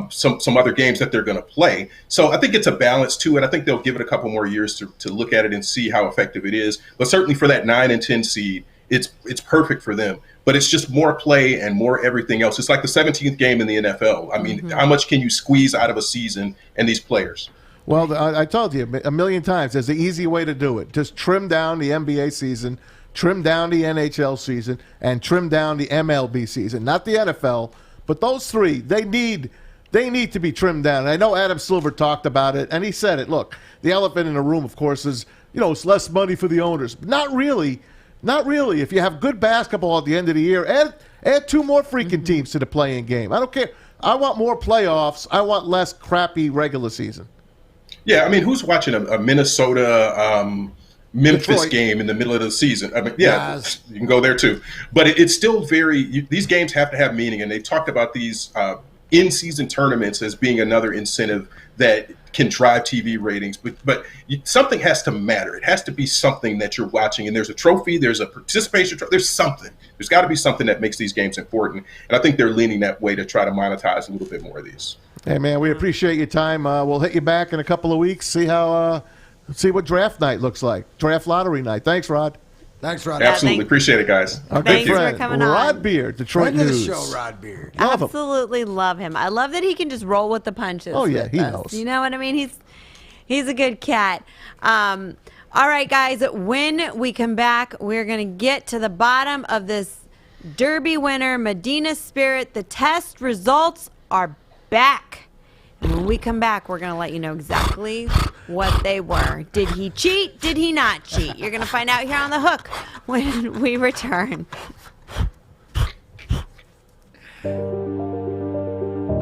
some other games that they're going to play? So I think it's a balance to it. I think they'll give it a couple more years to look at it and see how effective it is. But certainly for that 9 and 10 seed, it's perfect for them. But it's just more play and more everything else. It's like the 17th game in the NFL. I mean, how much can you squeeze out of a season and these players? Well, I told you a million times, there's an easy way to do it. Just trim down the NBA season, trim down the NHL season, and trim down the MLB season. Not the NFL, but those 3, they need to be trimmed down. And I know Adam Silver talked about it, and he said it. Look, the elephant in the room, of course, is, it's less money for the owners. But not really. Not really. If you have good basketball at the end of the year, add 2 more freaking teams to the play-in game. I don't care. I want more playoffs. I want less crappy regular season. Yeah, I mean, who's watching a Minnesota Memphis Detroit game in the middle of the season? I mean, yeah, you can go there too. But it's still these games have to have meaning, and they talked about these in-season tournaments as being another incentive that can drive TV ratings. But something has to matter. It has to be something that you're watching, and there's a trophy, there's a participation trophy, there's something. There's got to be something that makes these games important, and I think they're leaning that way to try to monetize a little bit more of these. Hey, man, we appreciate your time. We'll hit you back in a couple of weeks, see what draft night looks like, draft lottery night. Thanks, Rod. Thanks, Rod. Absolutely. Appreciate it, guys. Our Thanks good for friend, coming on. Rod Beard, Detroit Friend of the News. show, Rod Beard. Love him. Absolutely love him. I love that he can just roll with the punches. Oh, yeah, with he us. knows. You know what I mean? He's a good cat. All right, guys, when we come back, we're going to get to the bottom of this Derby winner, Medina Spirit. The test results are back. And when we come back, we're going to let you know exactly what they were. Did he cheat? Did he not cheat? You're going to find out here on The Hook when we return.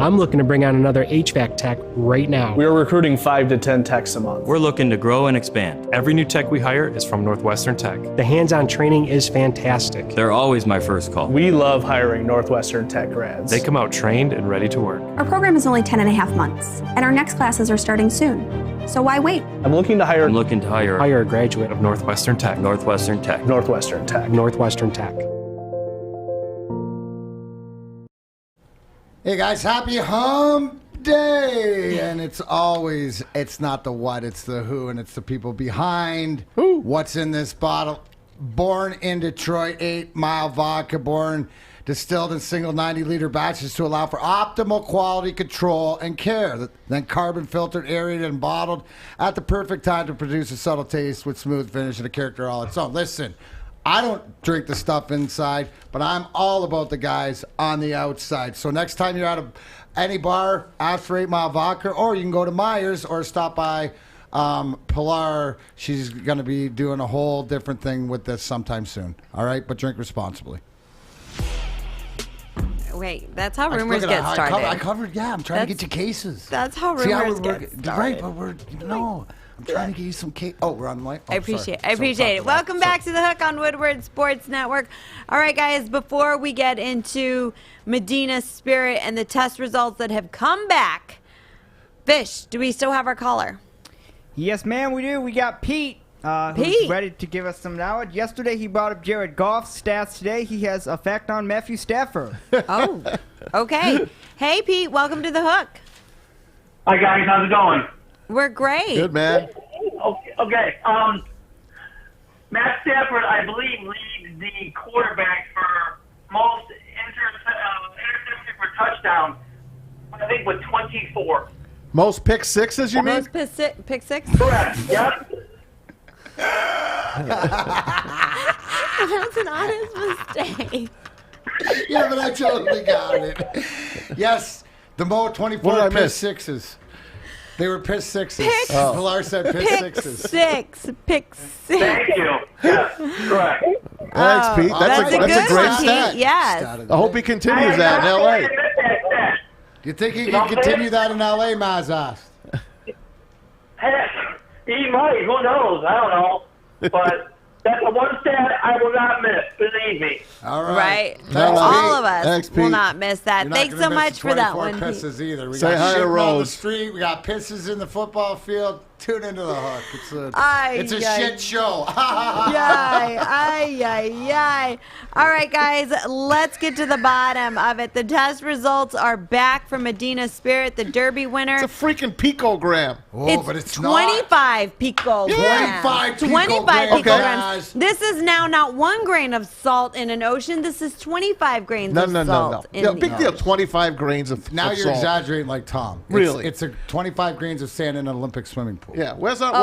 I'm looking to bring on another HVAC tech right now. We are recruiting 5 to 10 techs a month. We're looking to grow and expand. Every new tech we hire is from Northwestern Tech. The hands-on training is fantastic. They're always my first call. We love hiring Northwestern Tech grads. They come out trained and ready to work. Our program is only 10 and a half months, and our next classes are starting soon. So why wait? I'm looking to hire a graduate of Northwestern Tech. Northwestern Tech. Northwestern Tech. Northwestern Tech. Hey guys, happy hump day! And it's not the what, it's the who, and it's the people behind what's in this bottle. Born in Detroit, 8 Mile vodka, distilled in single 90-liter batches to allow for optimal quality control and care. Then carbon filtered, aerated, and bottled at the perfect time to produce a subtle taste with smooth finish and a character all its own. Listen, I don't drink the stuff inside, but I'm all about the guys on the outside. So next time you're at any bar, ask for 8 Mile vodka, or you can go to Myers or stop by Pilar. She's going to be doing a whole different thing with this sometime soon. All right? But drink responsibly. Wait, that's how rumors get started. I covered, I'm trying to get you cases. That's how rumors get started. Right, but I'm trying to get you some cake. Oh, we're on the mic. Oh, I appreciate sorry. it. Welcome back to The Hook on Woodward Sports Network. All right, guys, before we get into Medina Spirit and the test results that have come back, Fish, do we still have our caller? Yes, ma'am, we do. We got Pete. Who's ready to give us some knowledge. Yesterday, he brought up Jared Goff's stats. Today, he has effect on Matthew Stafford. Oh, okay. Hey, Pete, welcome to The Hook. Hi, guys. How's it going? We're great. Good, man. Okay. Matt Stafford, I believe, leads the quarterback for most interception for touchdown, I think, with 24. Most pick sixes, you mean? Most pick six? Correct. Yep. That's an honest mistake. Yeah, but I totally got it. Yes, the Mo 24 pick sixes. They were pick sixes. Pilar said pick sixes. Pick six. Thank you. Yes, correct. Thanks, Pete. That's a great stat. Yes. I hope he continues that in L.A. Do you think he can continue that in L.A., Mazas? He might. Who knows? I don't know. But that's the one stat I will not miss. Believe me. All right. All of us Thanks, will Pete. not miss that. You're not Thanks gonna so miss much the for that 24 one. pisses either. We Say got hi to shit on the Rose. street. We got pisses in the football field. Tune into The Hook. It's a shit show. Yay. All right, guys, let's get to the bottom of it. The test results are back from Medina Spirit, the Derby winner. It's a freaking picogram. Oh, but it's 25 picograms. 25 picograms. This is now not 1 grain of salt in an ocean. This is 25 grains of salt. No. Big deal. 25 grains of Now of you're salt. exaggerating like Tom. Really? It's a 25 grains of sand in an Olympic swimming pool. Yeah. was that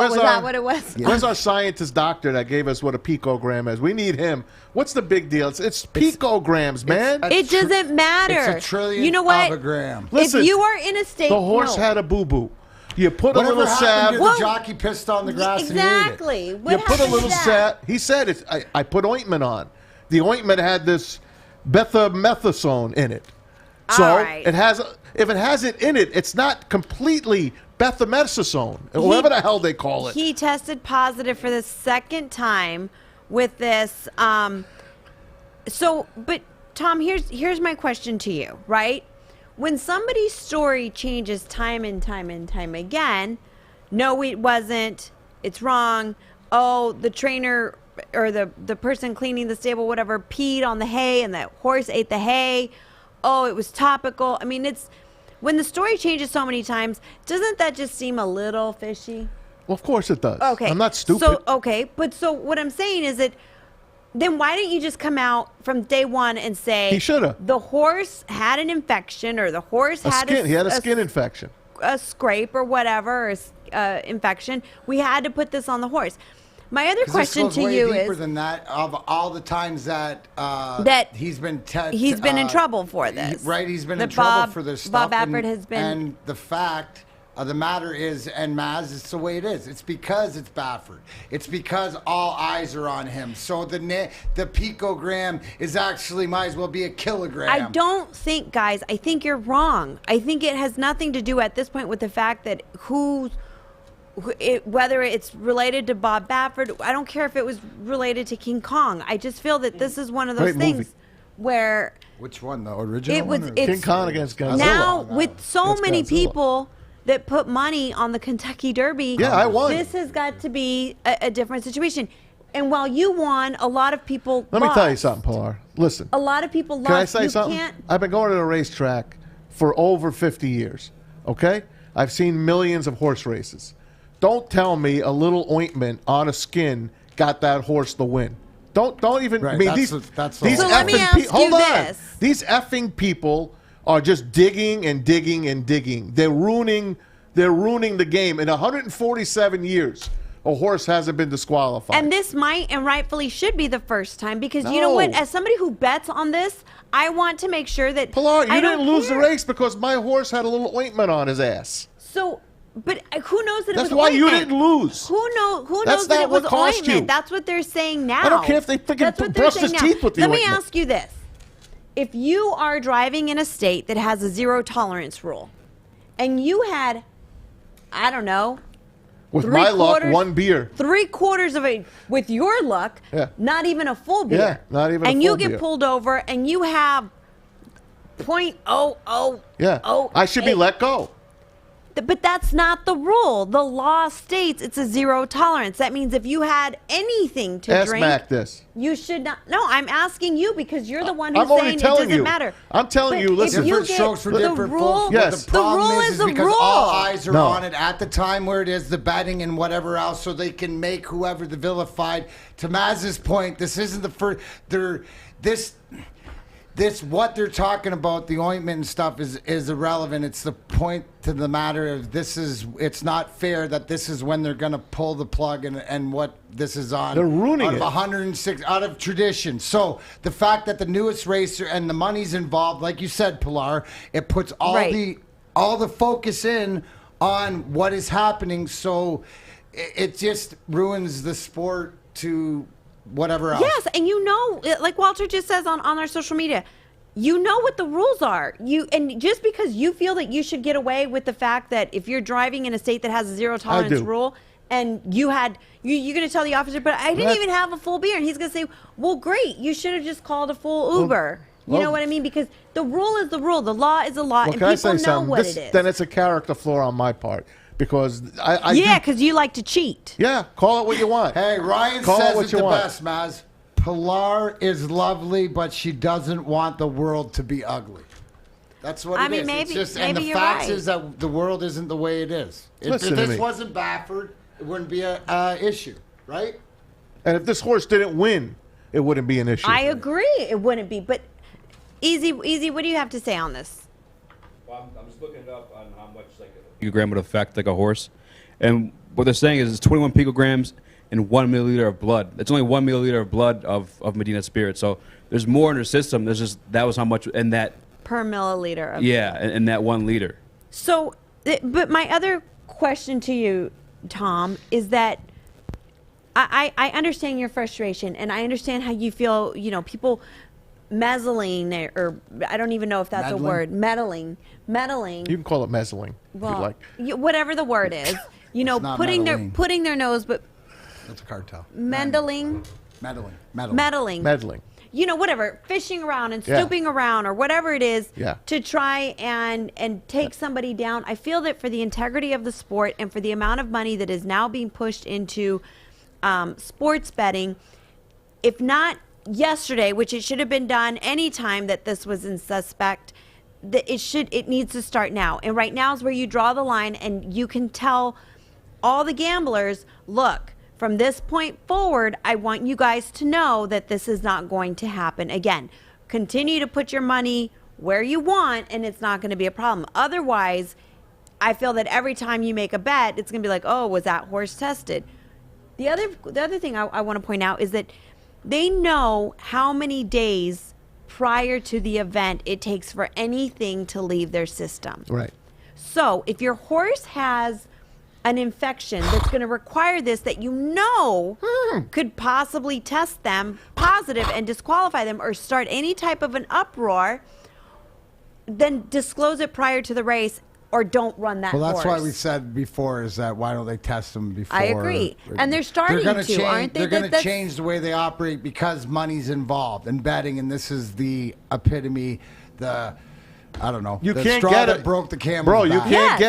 what it was? Where's our scientist doctor that gave us what a picogram is? We need him. What's the big deal? It's picograms, man. It doesn't matter. It's a trillion you know what? of a gram. Listen, if you are in a state, the horse had a boo-boo. You put a little happened salve. to the jockey pissed on the grass exactly. and What You put a little happened to that? salve. He said it. I put ointment on. The ointment had this bethamethasone in it. So All right. it has. If it has it in it, it's not completely bethamethasone, whatever the hell they call it. He tested positive for the second time with this. But Tom, here's my question to you, right? When somebody's story changes time and time and time again, no, it wasn't, it's wrong, oh, the trainer or the person cleaning the stable, whatever, peed on the hay and the horse ate the hay, oh, it was topical. I mean, it's when the story changes so many times, doesn't that just seem a little fishy? Well, of course it does. Okay. I'm not stupid. So what I'm saying is that then why didn't you just come out from day one and say He shoulda. the horse had an infection or the horse he had a skin infection, a scrape or whatever, or infection. We had to put this on the horse. My other question to you deeper is than that of all the times that he's been in trouble for this. Right, he's been That in trouble Bob- for this Bob stuff. Baffert has been- And the fact of the matter is, and Maz, it's the way it is. It's because it's Baffert. It's because all eyes are on him. So the picogram is actually might as well be a kilogram. I don't think, guys, I think you're wrong. I think it has nothing to do at this point with the fact that whether it's related to Bob Baffert, I don't care if it was related to King Kong. I just feel that this is one of those Great things movie. where Which one, the original one? Or? King Kong against Godzilla. now with so That's many Godzilla. people that put money on the Kentucky Derby, Yeah, I won. this has got to be a different situation. And while you won, a lot of people Let lost. me tell you something, Pilar. Listen. A lot of people lost. Can I say you something? Can't, I've been going to the racetrack for over 50 years. Okay? I've seen millions of horse races. Don't tell me a little ointment on a skin got that horse the win. Don't even. Right, I mean, that's these So let me effing ask you hold on. this. These effing people are just digging and digging and digging. They're ruining the game. In 147 years, a horse hasn't been disqualified. And this might and rightfully should be the first time because you know what? No. As somebody who bets on this, I want to make sure that Pilar, you I didn't don't lose the care. race because my horse had a little ointment on his ass. So, but who knows that That's it was why ointment? you didn't lose. Who knows That's that not it was what cost ointment? you. That's what they're saying now. I don't care if they freaking That's what they're brush saying his now. teeth with the Let me ointment. ask you this. If you are driving in a state that has a zero tolerance rule and you had, I don't know, With my luck, 1 beer. 3/4 of it with your luck. Yeah. Not even a full beer. Yeah, not even a and full you get beer. pulled over and you have 0.00. Yeah. I should be let go. But that's not the rule. The law states it's a 0 tolerance. That means if you had anything to Ask drink, Mac this. you should not. No, I'm asking you because you're the one who's I'm only saying it telling doesn't you. matter. I'm telling you, listen. Different strokes for different folks. Yes. The problem rule is is the because rule. all eyes are No. on it at the time where it is the betting and whatever else, so they can make whoever the vilified. To Maz's point, this isn't the first. This what they're talking about, the ointment and stuff, is irrelevant. It's the point to the matter of it's not fair that this is when they're going to pull the plug and what this is on. They're ruining out of it. 106 out of tradition. So the fact that the newest racer and the money's involved, like you said, Pilar, it puts all the focus in on what is happening. So it just ruins the sport to whatever else. Yes, and like Walter just says on our social media, you know what the rules are. And just because you feel that you should get away with the fact that if you're driving in a state that has a 0 tolerance rule, and you're going to tell the officer, but I didn't even have a full beer, and he's going to say, well, great, you should have just called a full Uber. You know what I mean? Because the rule is the rule, the law is the law, and people know what it is. Then it's a character flaw on my part. Because because you like to cheat. Yeah, call it what you want. Hey, Ryan says it the best, Maz. Pilar is lovely, but she doesn't want the world to be ugly. That's what it is. Maybe, it's just, maybe and the you're fact right. is that the world isn't the way it is. If this wasn't Baffert, it wouldn't be an issue, right? And if this horse didn't win, it wouldn't be an issue. I agree, it wouldn't be. But Eazy, what do you have to say on this? Well, I'm just looking it up on how much a picogram would affect like a horse, and what they're saying is it's 21 picograms in 1 milliliter of blood. It's only 1 milliliter of blood of Medina Spirit. So there's more in her system. That was how much in that per milliliter. In that 1 liter. So, but my other question to you, Tom, is that I understand your frustration, and I understand how you feel. People meddling, or I don't even know if that's a word. Meddling. You can call it meddling if you like. Whatever the word is. Putting their nose, but that's a cartel. Meddling. Whatever, fishing around and stooping around or whatever it is to try and take somebody down. I feel that for the integrity of the sport and for the amount of money that is now being pushed into sports betting, if not yesterday, which it should have been done any time that this was in suspect, it needs to start now. And right now is where you draw the line, and you can tell all the gamblers, look, from this point forward, I want you guys to know that this is not going to happen again. Continue to put your money where you want, and it's not going to be a problem. Otherwise, I feel that every time you make a bet, it's going to be like, oh, was that horse tested? The other thing I want to point out is that they know how many days prior to the event it takes for anything to leave their system. Right. So if your horse has an infection that's going to require this, that could possibly test them positive and disqualify them or start any type of an uproar, then disclose it prior to the race or don't run that horse. Well, that's why we said before is that why don't they test them before? I agree. And they're starting to, aren't they? They're going to change the way they operate because money's involved and betting, and this is the epitome, I don't know. You the can't straw get that it, broke the camel's bro. You back.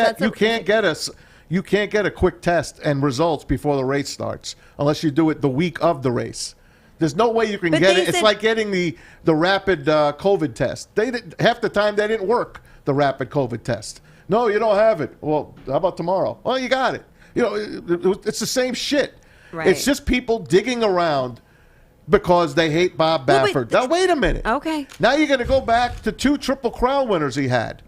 can't get a quick test and results before the race starts unless you do it the week of the race. There's no way you can get it. It's like getting the rapid COVID test. Half the time they didn't work, the rapid COVID test. No, you don't have it. Well, how about tomorrow? Well, you got it. It's the same shit. Right. It's just people digging around because they hate Bob Baffert. Now, wait a minute. Okay. Now you're going to go back to 2 Triple Crown winners he had.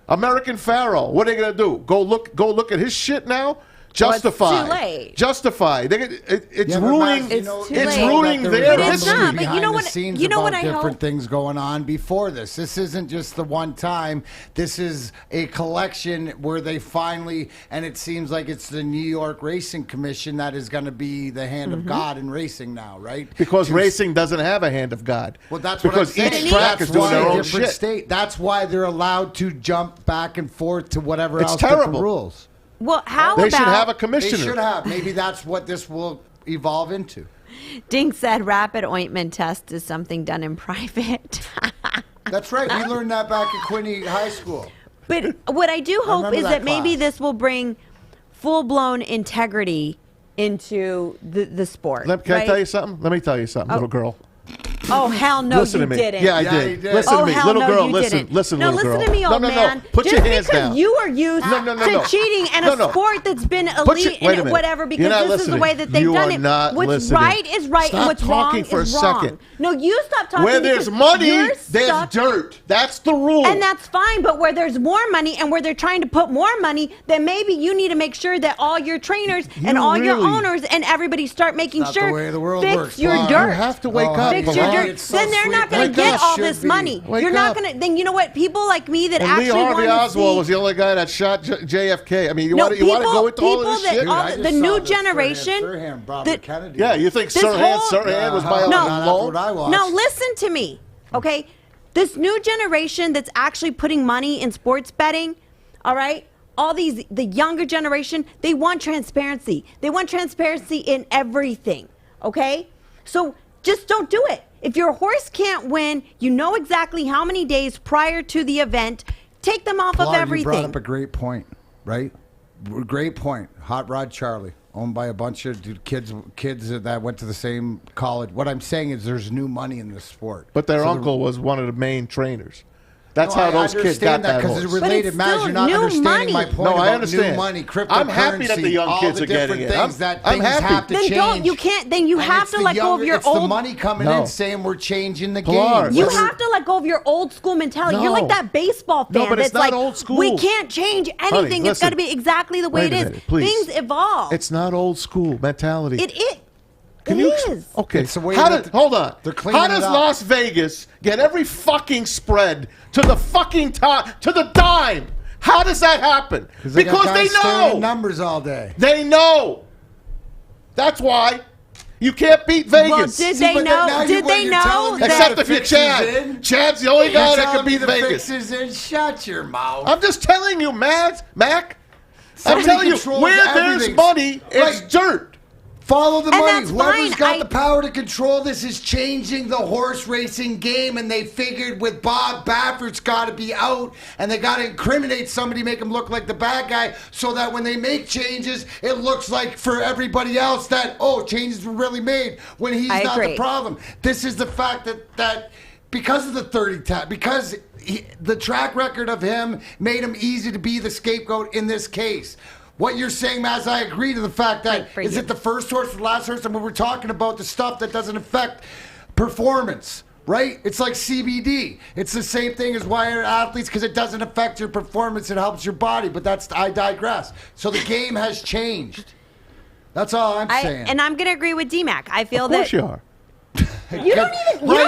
American Pharaoh. What are they going to do? Go look at his shit now? Justify. Well, it's too late. Justify. It's ruining. It's ruining their It's not. But you know what? You know what? I hope different things going on before this. This isn't just the one time. This is a collection where they finally, and it seems like it's the New York Racing Commission that is going to be the hand of God in racing now, right? Because racing doesn't have a hand of God. Well, that's because what I'm saying. each track is doing their own shit. State. That's why they're allowed to jump back and forth to whatever it's else. Terrible. The rules. Well, how They about... should have a commissioner. They should have. Maybe that's what this will evolve into. Dink said rapid ointment test is something done in private. That's right. We learned that back at Quinney High School. But what I do hope is that maybe class. this will bring full-blown integrity into the sport. Can I tell you something? Let me tell you something, little girl. Oh, hell no, Listen you to me. didn't. Yeah, I did. Listen to me. Hell Little no, girl, you listen. didn't. Listen, no, little girl. listen to me, old man. Put your hands Just because down. you are used to cheating in a sport that's been elite and whatever, because this is the way that they've done it. What's right is right and what's wrong is wrong. No, you stop talking. Where there's money, there's dirt. That's the rule. And that's fine, but where there's more money and where they're trying to put more money, then maybe you need to make sure that all your trainers and all your owners and everybody start making sure the way the world fix works, your Pilar. dirt. You have to wake up. Fix your dirt. Then they're not going to get all this money. You're not going to. Then you know what? People like me that actually Lee Harvey want to Oswald see. was the only guy that shot JFK. I mean, you No, want to go into all of this shit? The new generation. Yeah, you think Sirhan was by alone? No, listen to me, okay? This new generation that's actually putting money in sports betting, all right? The younger generation, they want transparency. They want transparency in everything, okay? So just don't do it. If your horse can't win, you know exactly how many days prior to the event, take them off of everything. You brought up a great point, right? Great point. Hot Rod Charlie, owned by a bunch of kids that went to the same college. What I'm saying is there's new money in this sport. But their uncle was one of the main trainers. That's how those kids got that horse. Because it's related, Maz. You're not understanding my point I about understand. new money, cryptocurrency. I'm happy that the young kids are getting it. I'm happy. Have to then change. don't. You can't. Then you have to let go of your it's old. the money coming in saying we're changing the Pilar, game. You have to let go of your old school mentality. You're like that baseball fan but it's that's not like, old school. we can't change anything. Honey, it's got to be exactly the way Wait it a is. minute, please. Things evolve. It's not old school mentality. It is. Can it you? is. Okay. It's the way Hold on. they're cleaning How it does up. Las Vegas get every fucking spread to the fucking top, to the dime? How does that happen? Because Because got they guys staring at know. numbers all day. They know. That's why you can't beat Well, Vegas. did they know? Did they know? Except if you're Chad. Chad's the only guy that can beat Vegas. Fixes in. Shut your mouth. I'm just telling you, Mac. I'm Somebody telling you, controls where there's everything. money, it's dirt. Follow the And money. that's Whoever's fine. got the power to control this is changing the horse racing game, and they figured with Bob Baffert's got to be out, and they got to incriminate somebody, make him look like the bad guy, so that when they make changes, it looks like for everybody else that, changes were really made when he's not the problem. This is the fact that because of the 30 tap, because the track record of him made him easy to be the scapegoat in this case. What you're saying, Maz, I agree to the fact that is it the first horse or the last horse? And when we're talking about the stuff that doesn't affect performance, right? It's like CBD. It's the same thing as why you're athletes, because it doesn't affect your performance. It helps your body. But I digress. So the game has changed. That's all I'm saying. And I'm going to agree with DMAC. I feel Of course you are. You don't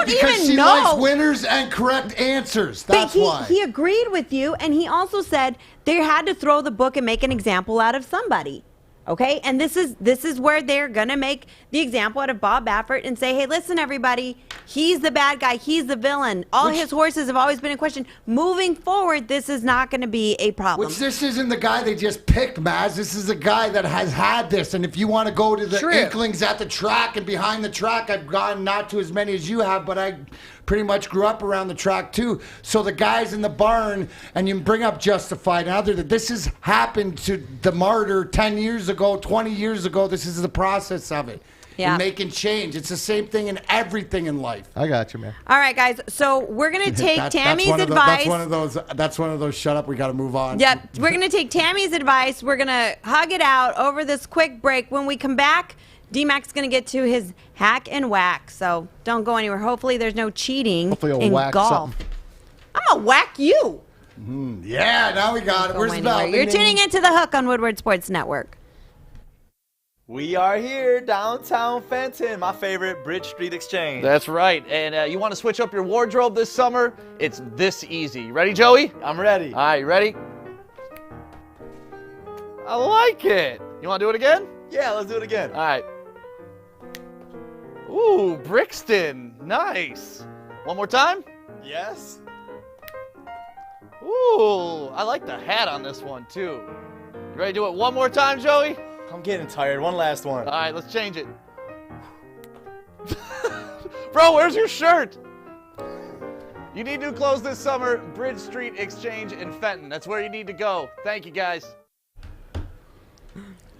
because even she know. likes winners and correct answers. That's why. He agreed with you, and he also said they had to throw the book and make an example out of somebody. Okay, and this is where they're gonna make the example out of Bob Baffert and say, hey, listen, everybody, he's the bad guy, he's the villain. All his horses have always been in question. Moving forward, this is not going to be a problem. Which this isn't the guy they just picked, Maz. This is a guy that has had this. And if you want to go to the Inklings at the track and behind the track, I've gone not to as many as you have, but I pretty much grew up around the track too. So the guys in the barn, and you bring up Justified and other, that this has happened to the Martyr 10 years ago, 20 years ago. This is the process of it. Yeah. And making change. It's the same thing in everything in life. I got you, man. All right, guys. So we're gonna take Tammy's advice. That's one of those. Shut up. We got to move on. Yep. We're gonna take Tammy's advice. We're gonna hug it out over this quick break. When we come back, D-Mac's gonna get to his hack and whack. So don't go anywhere. Hopefully, there's no cheating in whack golf. something. I'm gonna whack you. Yeah. Now we got it. Where's the bell? You're tuning into The Hook on Woodward Sports Network. We are here, downtown Fenton, my favorite Bridge Street Exchange. That's right. And you want to switch up your wardrobe this summer? It's this easy. Ready, Joey? I'm ready. All right, you ready? I like it. You want to do it again? Yeah, let's do it again. All right. Ooh, Brixton. Nice. One more time? Yes. Ooh, I like the hat on this one, too. Ready to do it one more time, Joey? I'm getting tired. One last one. All right, let's change it. Bro, where's your shirt? You need new clothes this summer. Bridge Street Exchange in Fenton. That's where you need to go. Thank you, guys.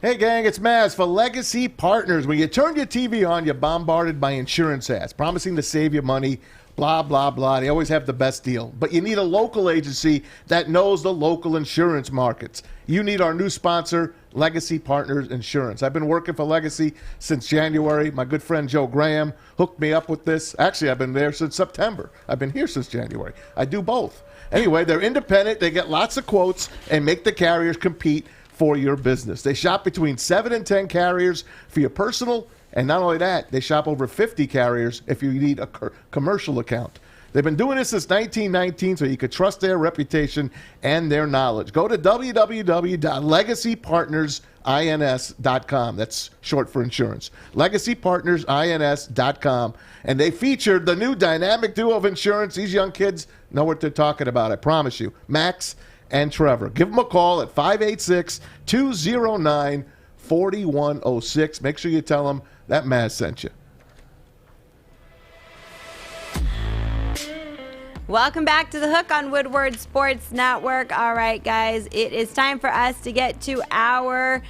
Hey, gang, it's Maz for Legacy Partners. When you turn your TV on, you're bombarded by insurance ads promising to save you money, blah, blah, blah. They always have the best deal. But you need a local agency that knows the local insurance markets. You need our new sponsor, Legacy Partners Insurance. I've been working for Legacy since January. My good friend Joe Graham hooked me up with this. Actually, I've been there since September. I've been here since January. I do both. Anyway, they're independent. They get lots of quotes and make the carriers compete for your business. They shop between 7 and 10 carriers for your personal, and not only that, they shop over 50 carriers if you need a commercial account. They've been doing this since 1919, so you can trust their reputation and their knowledge. Go to www.legacypartnersins.com. That's short for insurance. Legacypartnersins.com. And they featured the new dynamic duo of insurance. These young kids know what they're talking about, I promise you. Max and Trevor. Give them a call at 586-209-4106. Make sure you tell them that Maz sent you. Welcome back to The Hook on Woodward Sports Network. All right, guys, it is time for us to get to our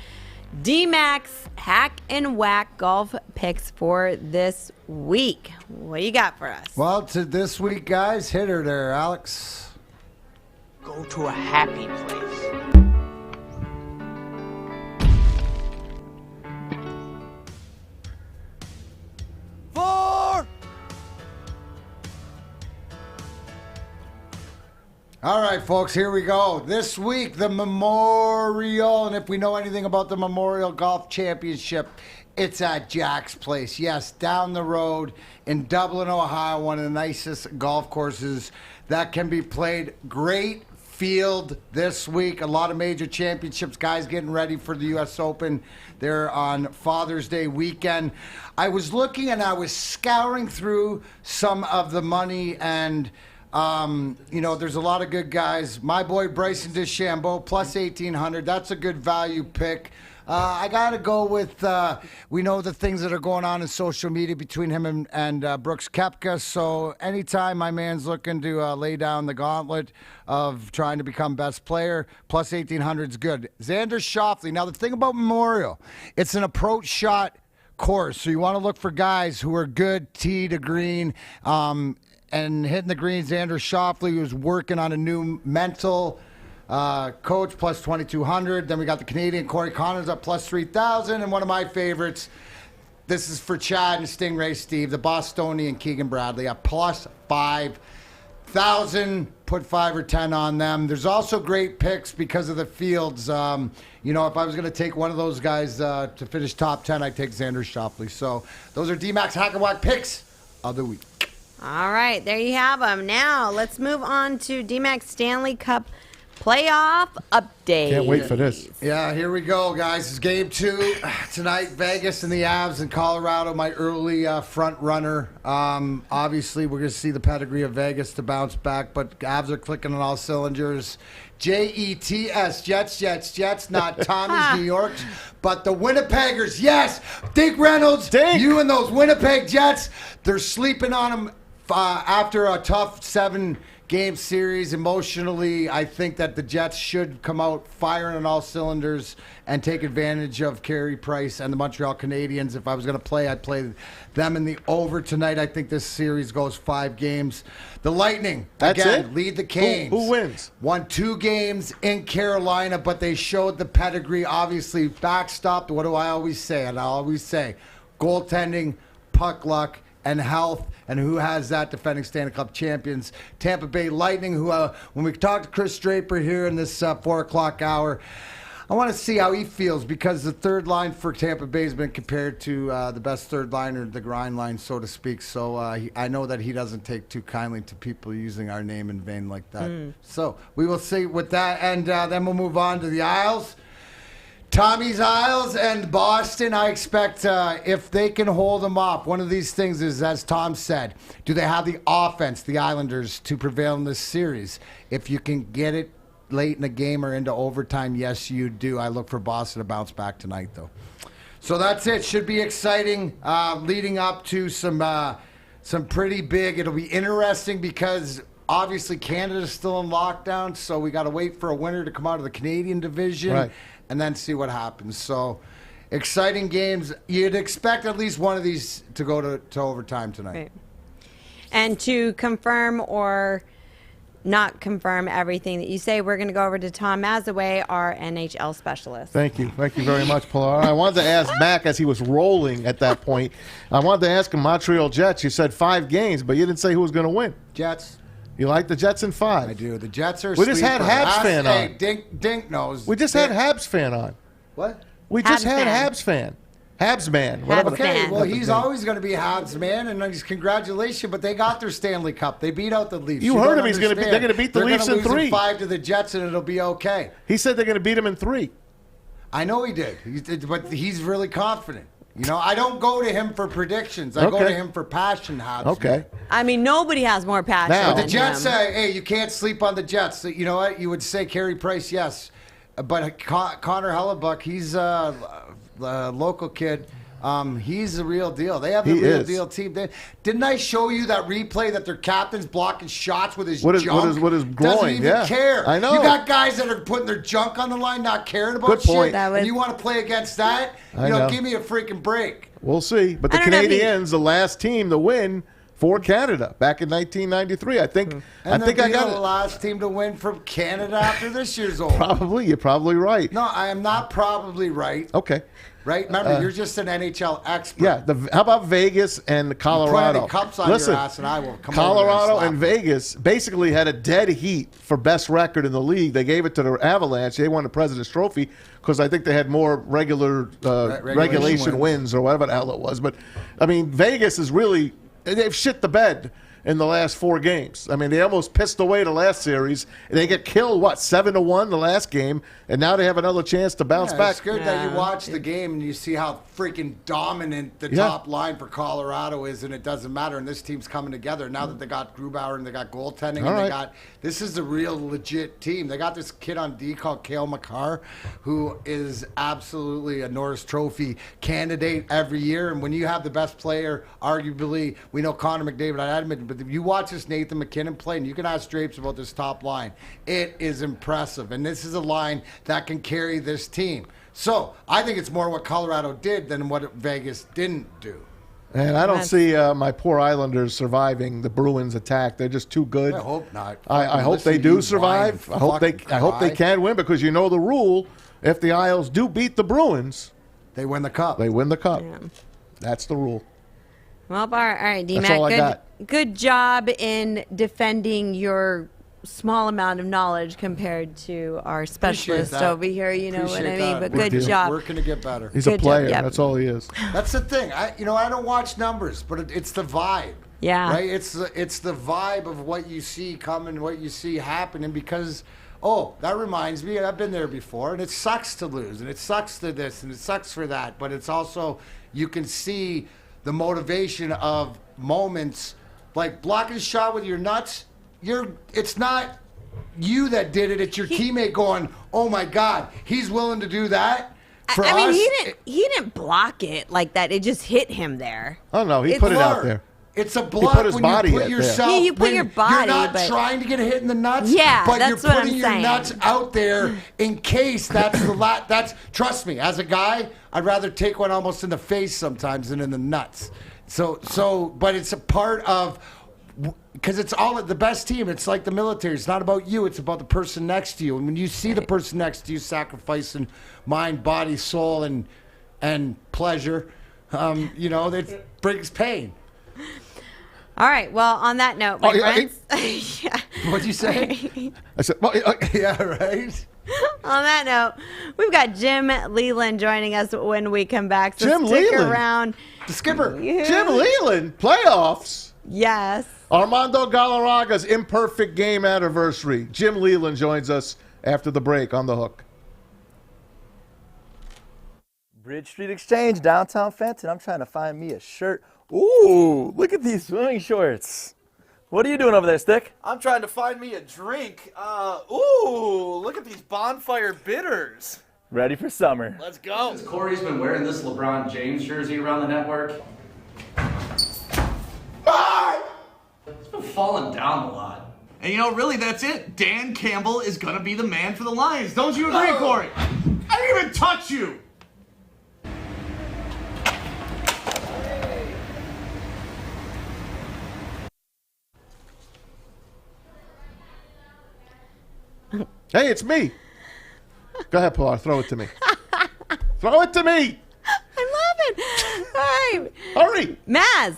D-Max Hack and Whack golf picks for this week. What do you got for us? Well, to this week, guys, hit her there, Alex. Go to a happy place. All right, folks, here we go. This week, the Memorial, and if we know anything about the Memorial Golf Championship, it's at Jack's Place. Yes, down the road in Dublin, Ohio, one of the nicest golf courses that can be played. Great field this week. A lot of major championships, guys getting ready for the U.S. Open. They're on Father's Day weekend. I was looking and I was scouring through some of the money and there's a lot of good guys. My boy Bryson DeChambeau, plus 1,800. That's a good value pick. I got to go with, we know the things that are going on in social media between him and Brooks Koepka. So anytime my man's looking to lay down the gauntlet of trying to become best player, plus 1,800 is good. Xander Schauffele. Now, the thing about Memorial, it's an approach shot course. So you want to look for guys who are good tee to green, and hitting the greens. Xander Schauffele, who's working on a new mental coach, plus 2,200. Then we got the Canadian Corey Connors up plus 3,000. And one of my favorites, this is for Chad and Stingray Steve, the Bostonian Keegan Bradley up plus 5,000. Put 5 or 10 on them. There's also great picks because of the fields. If I was going to take one of those guys to finish top 10, I'd take Xander Schauffele. So those are D-Max Hack and Whack picks of the week. All right, there you have them. Now, let's move on to D-Max Stanley Cup playoff update. Can't wait for this. Yeah, here we go, guys. It's game 2 tonight. Vegas and the Avs in Colorado, my early front runner. Obviously, we're going to see the pedigree of Vegas to bounce back, but Avs are clicking on all cylinders. Jets, Jets, not Tommy's New York's, but the Winnipeggers, yes. Dink Reynolds, you and those Winnipeg Jets, they're sleeping on them after a tough 7-game series. Emotionally, I think that the Jets should come out firing on all cylinders and take advantage of Carey Price and the Montreal Canadiens. If I was going to play, I'd play them in the over tonight. I think this series goes 5 games. The Lightning, again, lead the Canes. Who wins? Won 2 games in Carolina, but they showed the pedigree, obviously backstopped. What do I always say? And I always say, goaltending, puck luck, and health, and who has that? Defending Stanley Cup champions, Tampa Bay Lightning, who, when we talk to Kris Draper here in this 4 o'clock hour, I want to see how he feels, because the third line for Tampa Bay has been compared to the best third liner, the grind line, so to speak. So I know that he doesn't take too kindly to people using our name in vain like that. So we will see with that, and then we'll move on to the Isles. Tommy's Isles and Boston, I expect if they can hold them off, one of these things is, as Tom said, do they have the offense, the Islanders, to prevail in this series? If you can get it late in the game or into overtime, yes, you do. I look for Boston to bounce back tonight, though. So that's it. Should be exciting leading up to some pretty big. It'll be interesting because obviously Canada's still in lockdown, so we got to wait for a winner to come out of the Canadian division and then see what happens. So exciting games. You'd expect at least one of these to go to overtime tonight. Right. And to confirm or not confirm everything that you say, we're going to go over to Tom Mazawey, our NHL specialist. Thank you very much, Pilar. I wanted to ask Mac as he was rolling at that point. I wanted to ask him Montreal Jets. You said 5 games, but you didn't say who was going to win. Jets. You like the Jets in 5? I do. The Jets are. We just had Habs fan on. Hey, Dink knows. We just had Habs fan on. What? We just had Habs fan. Habs man. Whatever. Okay, well, he's always going to be Habs man, and congratulations, but they got their Stanley Cup. They beat out the Leafs. You heard him. They're going to beat the Leafs in 3. They're going to lose in 5 to the Jets, and it'll be okay. He said they're going to beat him in 3. I know he did, but he's really confident. You know, I don't go to him for predictions. I go to him for passion, Habs. Okay. I mean, nobody has more passion But than the Jets him. say, hey, you can't sleep on the Jets. So, you know what? You would say Carey Price, yes. But Connor Hellebuck, he's a local kid. He's the real deal. They have the real deal team. Didn't I show you that replay that their captain's blocking shots with his junk? What is groin? Doesn't even care. I know. You got guys that are putting their junk on the line, not caring about Good point. shit. And you want to play against that? I know. Give me a freaking break. We'll see. But the Canadiens, the last team to win for Canada back in 1993. I think I got the last team to win from Canada after this year's over. Probably. You're probably right. No, I am not probably right. Okay. Right? Remember, you're just an NHL expert. Yeah. How about Vegas and Colorado? You put any cups on your ass and I will come Colorado over and Vegas basically had a dead heat for best record in the league. They gave it to the Avalanche. They won the President's Trophy because I think they had more regulation wins or whatever the hell it was. But, I mean, Vegas is really – they've shit the bed in the last 4 games. I mean, they almost pissed away the last series. They get killed, 7-1 the last game, and now they have another chance to bounce back. It's good that you watch the game and you see how freaking dominant the top line for Colorado is, and it doesn't matter. And this team's coming together now that they got Grubauer and they got goaltending, this is a real legit team. They got this kid on D called Cale Makar, who is absolutely a Norris Trophy candidate every year. And when you have the best player, arguably, we know Connor McDavid at Edmonton, but if you watch this Nathan McKinnon play, and you can ask Drapes about this top line, it is impressive. And this is a line that can carry this team. So I think it's more what Colorado did than what Vegas didn't do. And I don't see my poor Islanders surviving the Bruins attack. They're just too good. I hope not. I hope they do survive. I hope they can win because you know the rule. If the Isles do beat the Bruins, they win the cup. They win the cup. Yeah. That's the rule. Well, all right, That's all I D-Mac, got. good job in defending your small amount of knowledge compared to our specialist over here. You know what I mean? But good job. We're going to get better. He's a player. That's all he is. That's the thing. I don't watch numbers, but it's the vibe. Yeah. Right? It's the vibe of what you see coming, what you see happening because, that reminds me, I've been there before, and it sucks to lose, and it sucks to this, and it sucks for that, but it's also, you can see the motivation of moments like blocking a shot with your nuts. It's not you that did it. It's your teammate going, "Oh my God, he's willing to do that." I mean, he didn't block it like that. It just hit him there. Oh no, he put it out there. It's a block when you put yourself. You put your body. You're not trying to get hit in the nuts. Yeah, but that's you're what putting I'm your saying. nuts out there in case that's the lot. That's trust me. As a guy, I'd rather take one almost in the face sometimes than in the nuts. But it's a part of. Because it's all the best team. It's like the military. It's not about you. It's about the person next to you. And when you see the person next to you sacrificing mind, body, soul, and pleasure, that brings pain. All right. Well, on that note, my friends. Yeah. What'd you say? I said, yeah, right. On that note, we've got Jim Leyland joining us when we come back. So Jim stick Leyland. around. The skipper. Yeah. Jim Leyland, playoffs. Yes. Armando Galarraga's imperfect game anniversary. Jim Leyland joins us after the break on The Hook. Bridge Street Exchange, downtown Fenton. I'm trying to find me a shirt. Ooh, look at these swimming shorts. What are you doing over there, Stick? I'm trying to find me a drink. Ooh, look at these bonfire bitters. Ready for summer. Let's go. Corey's been wearing this LeBron James jersey around the network. It's been falling down a lot. And you know, really, that's it. Dan Campbell is going to be the man for the Lions. Don't you agree, Corey? I didn't even touch you. Hey, it's me. Go ahead, Pilar. Throw it to me. Throw it to me. I love it. All right. Hurry. Maz,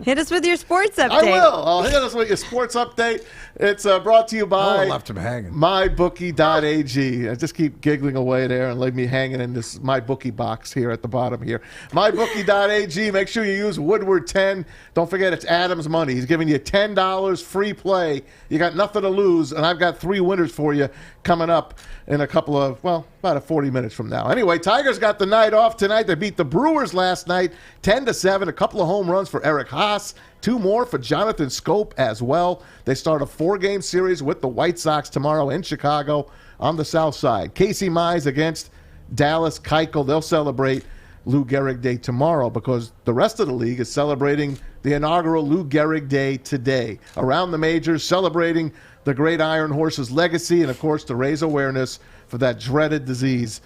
hit us with your sports update. I will. I'll hit us with your sports update. It's brought to you by left him hanging. MyBookie.ag. I just keep giggling away there and leave me hanging in this MyBookie box here at the bottom here. MyBookie.ag. Make sure you use Woodward 10. Don't forget, it's Adam's money. He's giving you $10 free play. You got nothing to lose, and I've got 3 winners for you coming up in a couple of, about 40 minutes from now. Anyway, Tigers got the night off tonight. They beat the Brewers last night, 10-7. A couple of home runs for Eric Haas. 2 more for Jonathan Scope as well. They start a 4-game series with the White Sox tomorrow in Chicago on the south side. Casey Mize against Dallas Keuchel. They'll celebrate Lou Gehrig Day tomorrow because the rest of the league is celebrating the inaugural Lou Gehrig Day today. Around the majors, celebrating the great Iron Horse's legacy and, of course, to raise awareness for that dreaded disease,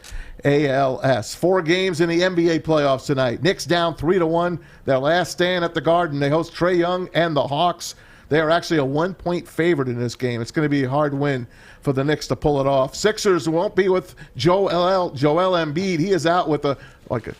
ALS. 4 games in the NBA playoffs tonight. Knicks down 3-1. Their last stand at the Garden. They host Trae Young and the Hawks. They are actually a 1-point favorite in this game. It's going to be a hard win for the Knicks to pull it off. Sixers won't be with Joel Embiid. He is out with a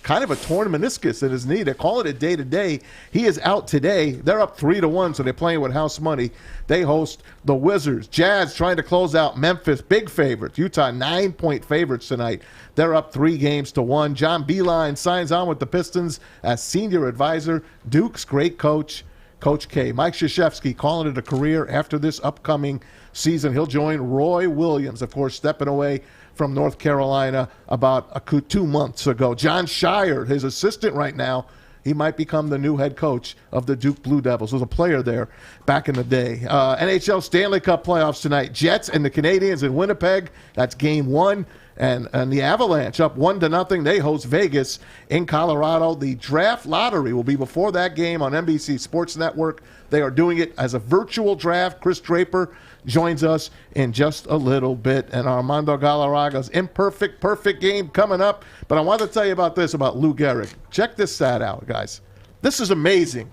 kind of a torn meniscus in his knee. They're calling it day-to-day. He is out today. They're up 3-1, so they're playing with house money. They host the Wizards. Jazz trying to close out Memphis. Big favorites. Utah 9-point favorites tonight. They're up 3-1. John Beilein signs on with the Pistons as senior advisor. Duke's great coach, Coach K. Mike Krzyzewski calling it a career after this upcoming season. He'll join Roy Williams, of course, stepping away from North Carolina about 2 months ago. John Shire, his assistant right now, he might become the new head coach of the Duke Blue Devils. Was a player there back in the day. NHL Stanley Cup playoffs tonight. Jets and the Canadiens in Winnipeg. That's game 1. And the Avalanche up 1-0. They host Vegas in Colorado. The draft lottery will be before that game on NBC Sports Network. They are doing it as a virtual draft. Kris Draper joins us in just a little bit. And Armando Galarraga's Imperfect Perfect game coming up. But I want to tell you about this, about Lou Gehrig. Check this stat out, guys. This is amazing.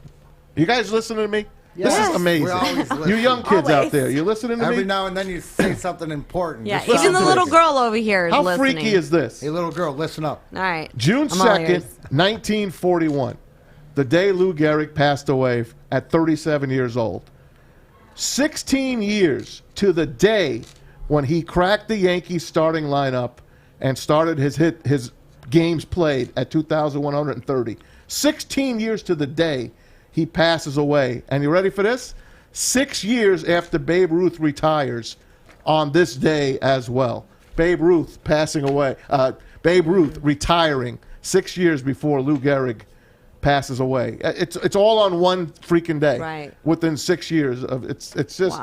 You guys listening to me? Yes. This is amazing. We always listen. You young kids out there, you listening to me? Every now and then you say something important. Yeah, even the little girl over here is How listening. freaky is this? Hey, little girl, listen up. All right. June I'm all 2nd, ears. 1941, the day Lou Gehrig passed away at 37 years old. 16 years to the day when he cracked the Yankees starting lineup and started his games played at 2,130. 16 years to the day he passes away. And you ready for this? 6 years after Babe Ruth retires on this day as well. Babe Ruth passing away. Babe Ruth retiring 6 years before Lou Gehrig passes away. It's all on one freaking day. Right. Within 6 years of it's just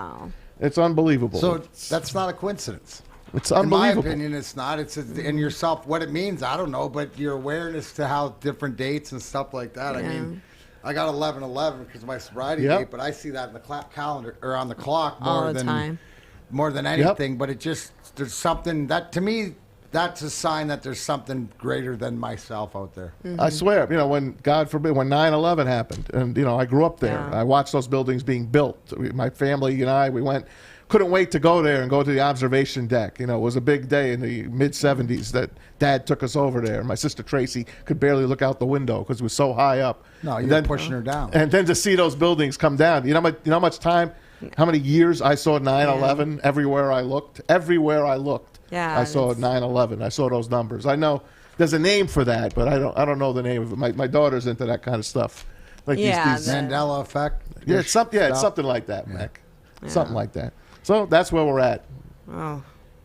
it's unbelievable. So that's not a coincidence. It's unbelievable. In my opinion, it's not. It's in yourself. What it means, I don't know, but your awareness to how different dates and stuff like that. Yeah. I mean, I got 11/11 because of my sobriety date, but I see that in the calendar or on the clock more than anything. But it just there's something that to me that's a sign that there's something greater than myself out there. Mm-hmm. I swear, when God forbid, when 9/11 happened, and I grew up there, I watched those buildings being built. My family and I, we went. Couldn't wait to go there and go to the observation deck. It was a big day in the mid-'70s that Dad took us over there. My sister Tracy could barely look out the window because it was so high up. No, you're pushing her down. And then to see those buildings come down. You know how much time, how many years I saw 9/11 everywhere I looked? Everywhere I looked, I saw 9/11. I saw those numbers. I know there's a name for that, but I don't know the name of it. My daughter's into that kind of stuff. Like these Mandela effect. Yeah, it's something like that, Mac. Something like that. So that's where we're at. Oh,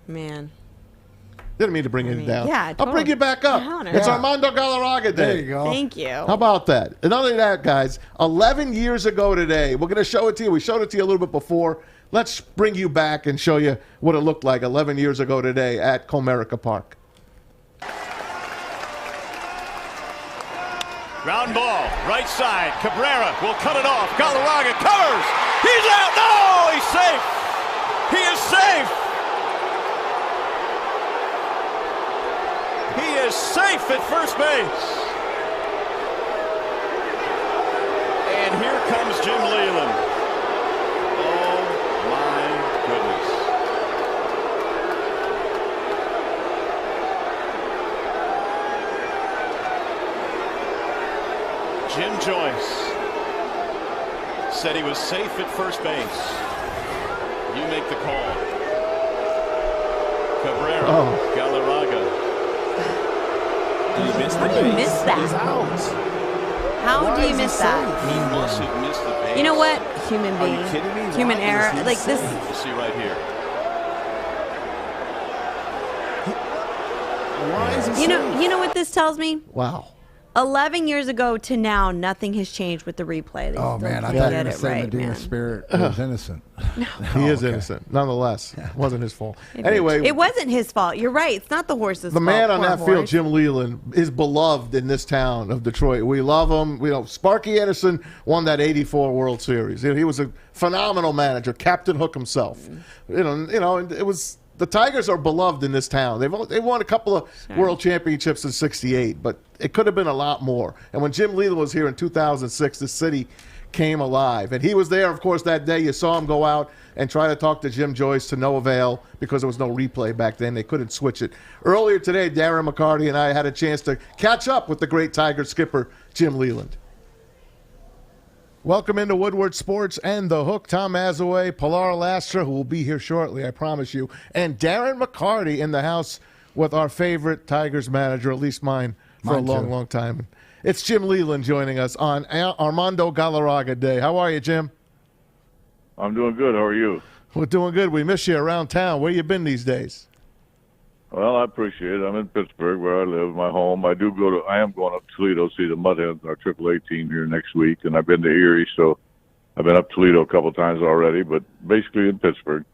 man. Didn't mean to bring it down. yeah, I'll bring totally. you back up. Downer. It's Yeah. Armando Galarraga Day. There you go. Thank you. How about that? And not only that, guys, 11 years ago today, we're going to show it to you. We showed it to you a little bit before. Let's bring you back and show you what it looked like 11 years ago today at Comerica Park. Ground ball, right side. Cabrera will cut it off. Galarraga covers. He's out. No, he's safe. He is safe. He is safe at first base. And here comes Jim Leyland. Oh, my goodness. Jim Joyce said he was safe at first base. You make the call. Cabrera, Galarraga. How do you miss that? He's out. How Why do you is he miss that? safe? He must have missed the base. You know what? Human Are you being. kidding me? Human Why error. is he Like this. safe? You see right here. Why is he You know safe? what this tells me? Wow. 11 years ago to now, nothing has changed with the replay. They Oh still man, I can't thought you were get going to it say right, Medina man. Spirit was innocent. He is innocent, nonetheless. It wasn't his fault. Maybe. Anyway, It wasn't his fault. You're right. It's not the horse's the fault. man on Poor that horse. field, Jim Leyland, is beloved in this town of Detroit. We love him. Sparky Anderson won that '84 World Series. He was a phenomenal manager, Captain Hook himself. And it was. The Tigers are beloved in this town. They won a couple of world championships in '68, but it could have been a lot more. And when Jim Leyland was here in 2006, the city came alive. And he was there, of course, that day. You saw him go out and try to talk to Jim Joyce to no avail because there was no replay back then. They couldn't switch it. Earlier today, Darren McCarty and I had a chance to catch up with the great Tiger skipper, Jim Leyland. Welcome into Woodward Sports and The Hook. Tom Mazawey, Pilar Lastra, who will be here shortly, I promise you, and Darren McCarty in the house with our favorite Tigers manager, at least mine, for a long, long time. It's Jim Leyland joining us on Armando Galarraga Day. How are you, Jim? I'm doing good. How are you? We're doing good. We miss you around town. Where you been these days? Well, I appreciate it. I'm in Pittsburgh, where I live, my home. I am going up to Toledo to see the Mudhens, our AAA team, here next week. And I've been to Erie, so I've been up to Toledo a couple times already, but basically in Pittsburgh.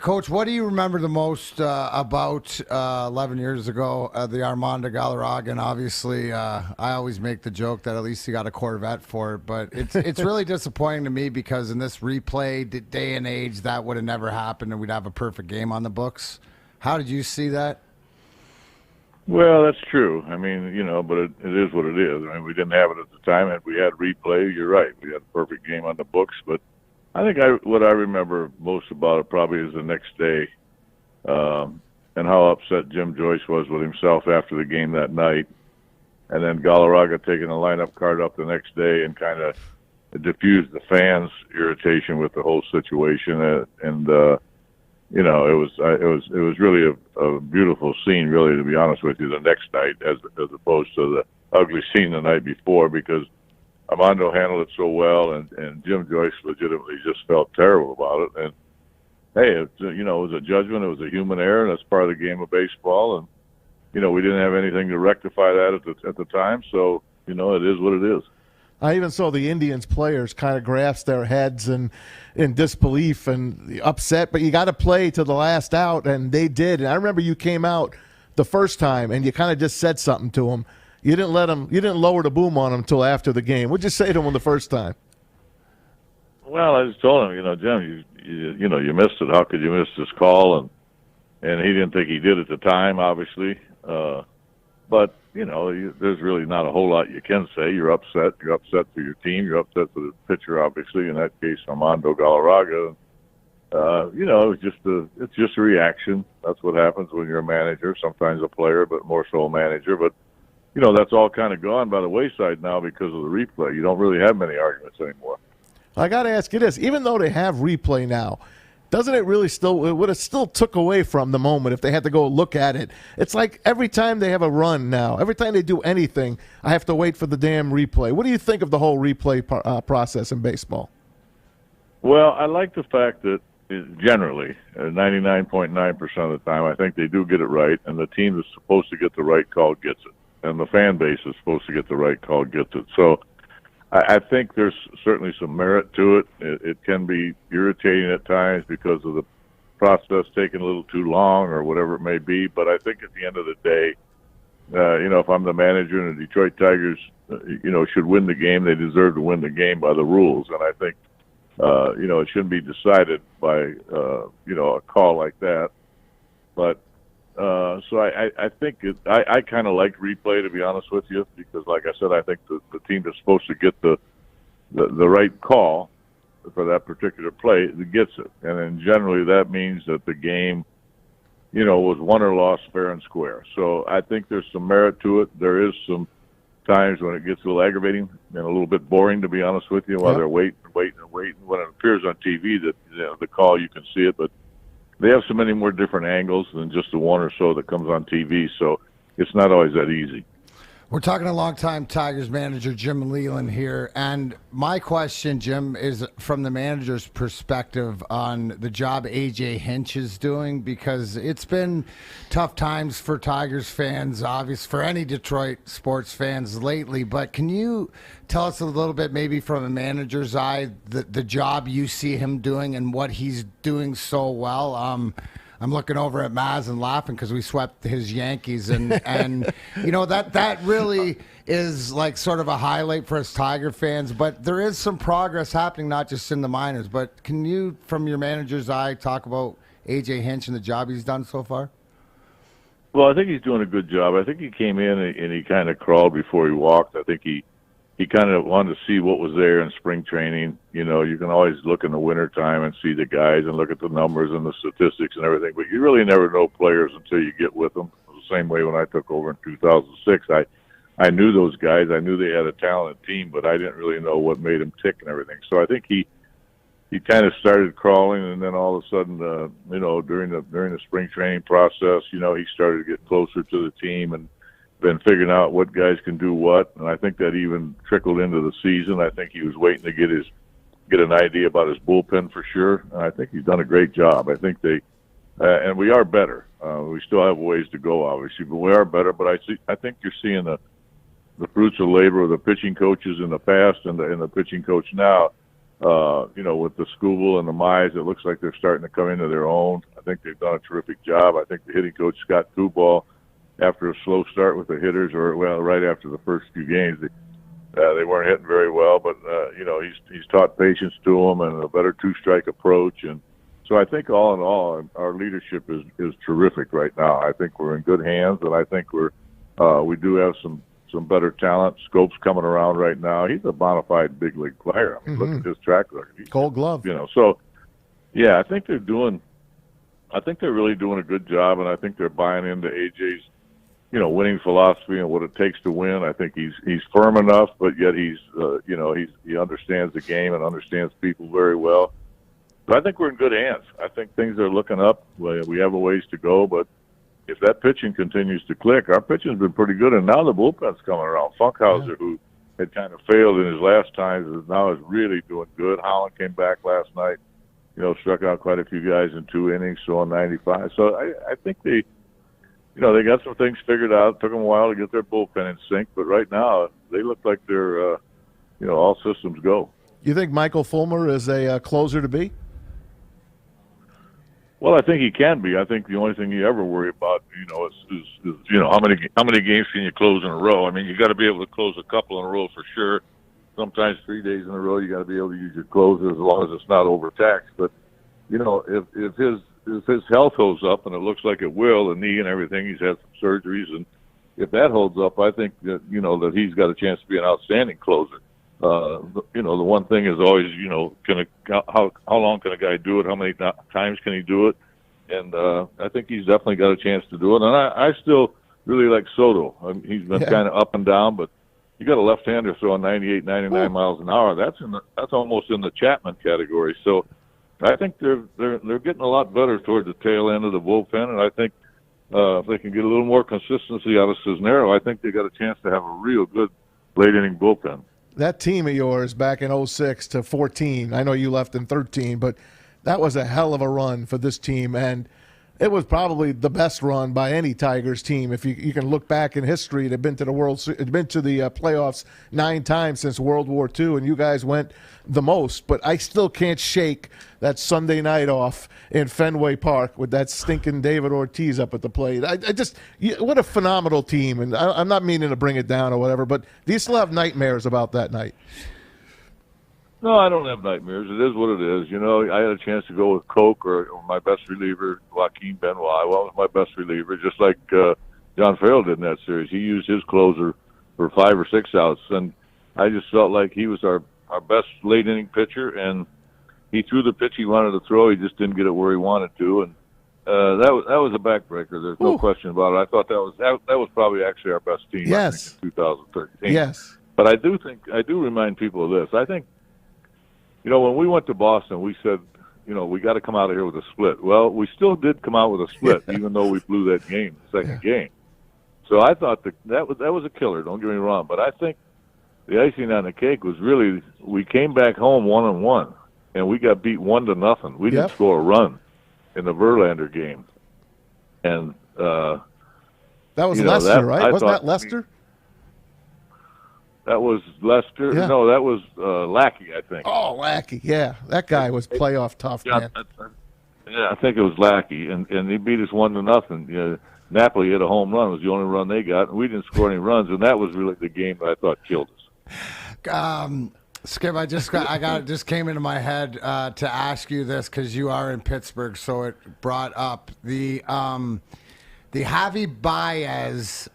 Coach, what do you remember the most about 11 years ago, the Armando Galarraga? And obviously, I always make the joke that at least he got a Corvette for it, but it's really disappointing to me because in this replay day and age, that would have never happened, and we'd have a perfect game on the books. How did you see that? Well, that's true. I mean, but it is what it is. I mean, we didn't have it at the time, and we had replay. You're right. We had a perfect game on the books, but I think what I remember most about it probably is the next day, and how upset Jim Joyce was with himself after the game that night, and then Galarraga taking the lineup card up the next day and kind of diffused the fans' irritation with the whole situation, it was really a beautiful scene, really, to be honest with you, the next night as opposed to the ugly scene the night before, because Armando handled it so well, and Jim Joyce legitimately just felt terrible about it. And hey, it was a judgment, it was a human error, and that's part of the game of baseball. And we didn't have anything to rectify that at the time, so it is what it is. I even saw the Indians players kind of grasp their heads in disbelief and upset, but you got to play to the last out, and they did. And I remember you came out the first time, and you kind of just said something to them. You didn't lower the boom on them until after the game. What'd you say to him the first time? Well, I just told him, Jim, you missed it. How could you miss this call? And he didn't think he did at the time, obviously. But there's really not a whole lot you can say. You're upset. You're upset for your team. You're upset for the pitcher, obviously. In that case, Armando Galarraga. It's just a reaction. That's what happens when you're a manager. Sometimes a player, but more so a manager. But that's all kind of gone by the wayside now because of the replay. You don't really have many arguments anymore. I got to ask you this: even though they have replay now, doesn't it really would have still took away from the moment if they had to go look at it? It's like every time they have a run now, every time they do anything, I have to wait for the damn replay. What do you think of the whole replay process in baseball? Well, I like the fact that, generally, 99.9% of the time, I think they do get it right, and the team that's supposed to get the right call gets it, and the fan base is supposed to get the right call gets it. So I think there's certainly some merit to it. It can be irritating at times because of the process taking a little too long or whatever it may be, but I think at the end of the day, if I'm the manager and the Detroit Tigers, should win the game, they deserve to win the game by the rules, and I think it shouldn't be decided by, a call like that. But so I think I kind of like replay, to be honest with you, because, like I said, I think the team that's supposed to get the right call for that particular play gets it. And then generally that means that the game, was won or lost fair and square. So I think there's some merit to it. There is some times when it gets a little aggravating and a little bit boring, to be honest with you, while they're waiting. When it appears on TV that the call, you can see it, but they have so many more different angles than just the one or so that comes on TV, so it's not always that easy. We're talking a long-time Tigers manager, Jim Leyland, here. And my question, Jim, is from the manager's perspective on the job A.J. Hinch is doing, because it's been tough times for Tigers fans, obviously, for any Detroit sports fans lately. But can you tell us a little bit, maybe from a manager's eye, the job you see him doing and what he's doing so well? I'm looking over at Maz and laughing because we swept his Yankees, and that really is like sort of a highlight for us Tiger fans. But there is some progress happening, not just in the minors. But can you, from your manager's eye, talk about A.J. Hinch and the job he's done so far? Well, I think he's doing a good job. I think he came in and he kind of crawled before he walked. I think he kind of wanted to see what was there in spring training. You can always look in the wintertime and see the guys and look at the numbers and the statistics and everything, but you really never know players until you get with them. It was the same way when I took over in 2006. I knew those guys. I knew they had a talented team, but I didn't really know what made them tick and everything. So I think he kind of started crawling, and then all of a sudden, during the spring training process, he started to get closer to the team and been figuring out what guys can do what, and I think that even trickled into the season. I think he was waiting to get an idea about his bullpen for sure, and I think he's done a great job. I think and we are better. We still have ways to go, obviously, but we are better. But I think you're seeing the fruits of labor of the pitching coaches in the past and the pitching coach now. With the Scooble and the Mize, it looks like they're starting to come into their own. I think they've done a terrific job. I think the hitting coach, Scott Kubal, after a slow start with the hitters, right after the first few games, they weren't hitting very well. But he's taught patience to them and a better two-strike approach, and so I think all in all, our leadership is terrific right now. I think we're in good hands, and I think we do have some better talent. Scope's coming around right now. He's a bona fide big league player. I mean, look at his track record. Gold glove. So yeah, I think they're really doing a good job, and I think they're buying into AJ's winning philosophy and what it takes to win. I think he's firm enough, but yet he understands the game and understands people very well. So I think we're in good hands. I think things are looking up. We have a ways to go, but if that pitching continues to click, our pitching's been pretty good, and now the bullpen's coming around. Funkhauser, who had kind of failed in his last times, is really doing good. Holland came back last night, struck out quite a few guys in 2 innings, so on 95. So I think they got some things figured out. It took them a while to get their bullpen in sync, but right now they look like they're, all systems go. You think Michael Fulmer is a closer to be? Well, I think he can be. I think the only thing you ever worry about, is how many games can you close in a row? I mean, you got to be able to close a couple in a row for sure. Sometimes 3 days in a row, you got to be able to use your closers as long as it's not overtaxed. But if his health holds up, and it looks like it will, the knee and everything, he's had some surgeries, and if that holds up, I think that that he's got a chance to be an outstanding closer. The one thing is always, how long can a guy do it? How many times can he do it? And I think he's definitely got a chance to do it. And I still really like Soto. He's been kind of up and down, but you got a left-hander throwing 98, 99 miles an hour. That's almost in the Chapman category. So I think they're getting a lot better toward the tail end of the bullpen, and I think if they can get a little more consistency out of Cisnero, I think they got a chance to have a real good late-inning bullpen. That team of yours back in 06 to 14, I know you left in 13, but That was a hell of a run for this team, and it was probably the best run by any Tigers team. If you can look back in history, they've been to the playoffs 9 times since World War II, and you guys went the most. But I still can't shake that Sunday night off in Fenway Park with that stinking David Ortiz up at the plate. What a phenomenal team. And I'm not meaning to bring it down or whatever, but do you still have nightmares about that night? No, I don't have nightmares. It is what it is. I had a chance to go with Coke or my best reliever, Joaquin Benoit. Well, my best reliever, just like John Farrell did in that series. He used his closer for 5 or 6 outs, and I just felt like he was our best late-inning pitcher, and he threw the pitch he wanted to throw. He just didn't get it where he wanted to, and that was a backbreaker. There's no question about it. I thought that was probably actually our best team. Yes. I think, in 2013. Yes. But I do remind people of this. I think, when we went to Boston, we said, we got to come out of here with a split. Well, we still did come out with a split, even though we blew that game, the second game. So I thought that was a killer. Don't get me wrong, but I think the icing on the cake was really we came back home 1-1, and we got beat 1-0. We didn't score a run in the Verlander game, and that was Lester, right? Wasn't that Lester? That was Lester. Yeah. No, that was Lackey, I think. Oh, Lackey, yeah. That guy was playoff tough, man. Yeah, I think it was Lackey, and he beat us 1-0. Napoli hit a home run. It was the only run they got, and we didn't score any runs, and that was really the game that I thought killed us. Skip, I just came into my head to ask you this because you are in Pittsburgh, so it brought up the Javi Baez,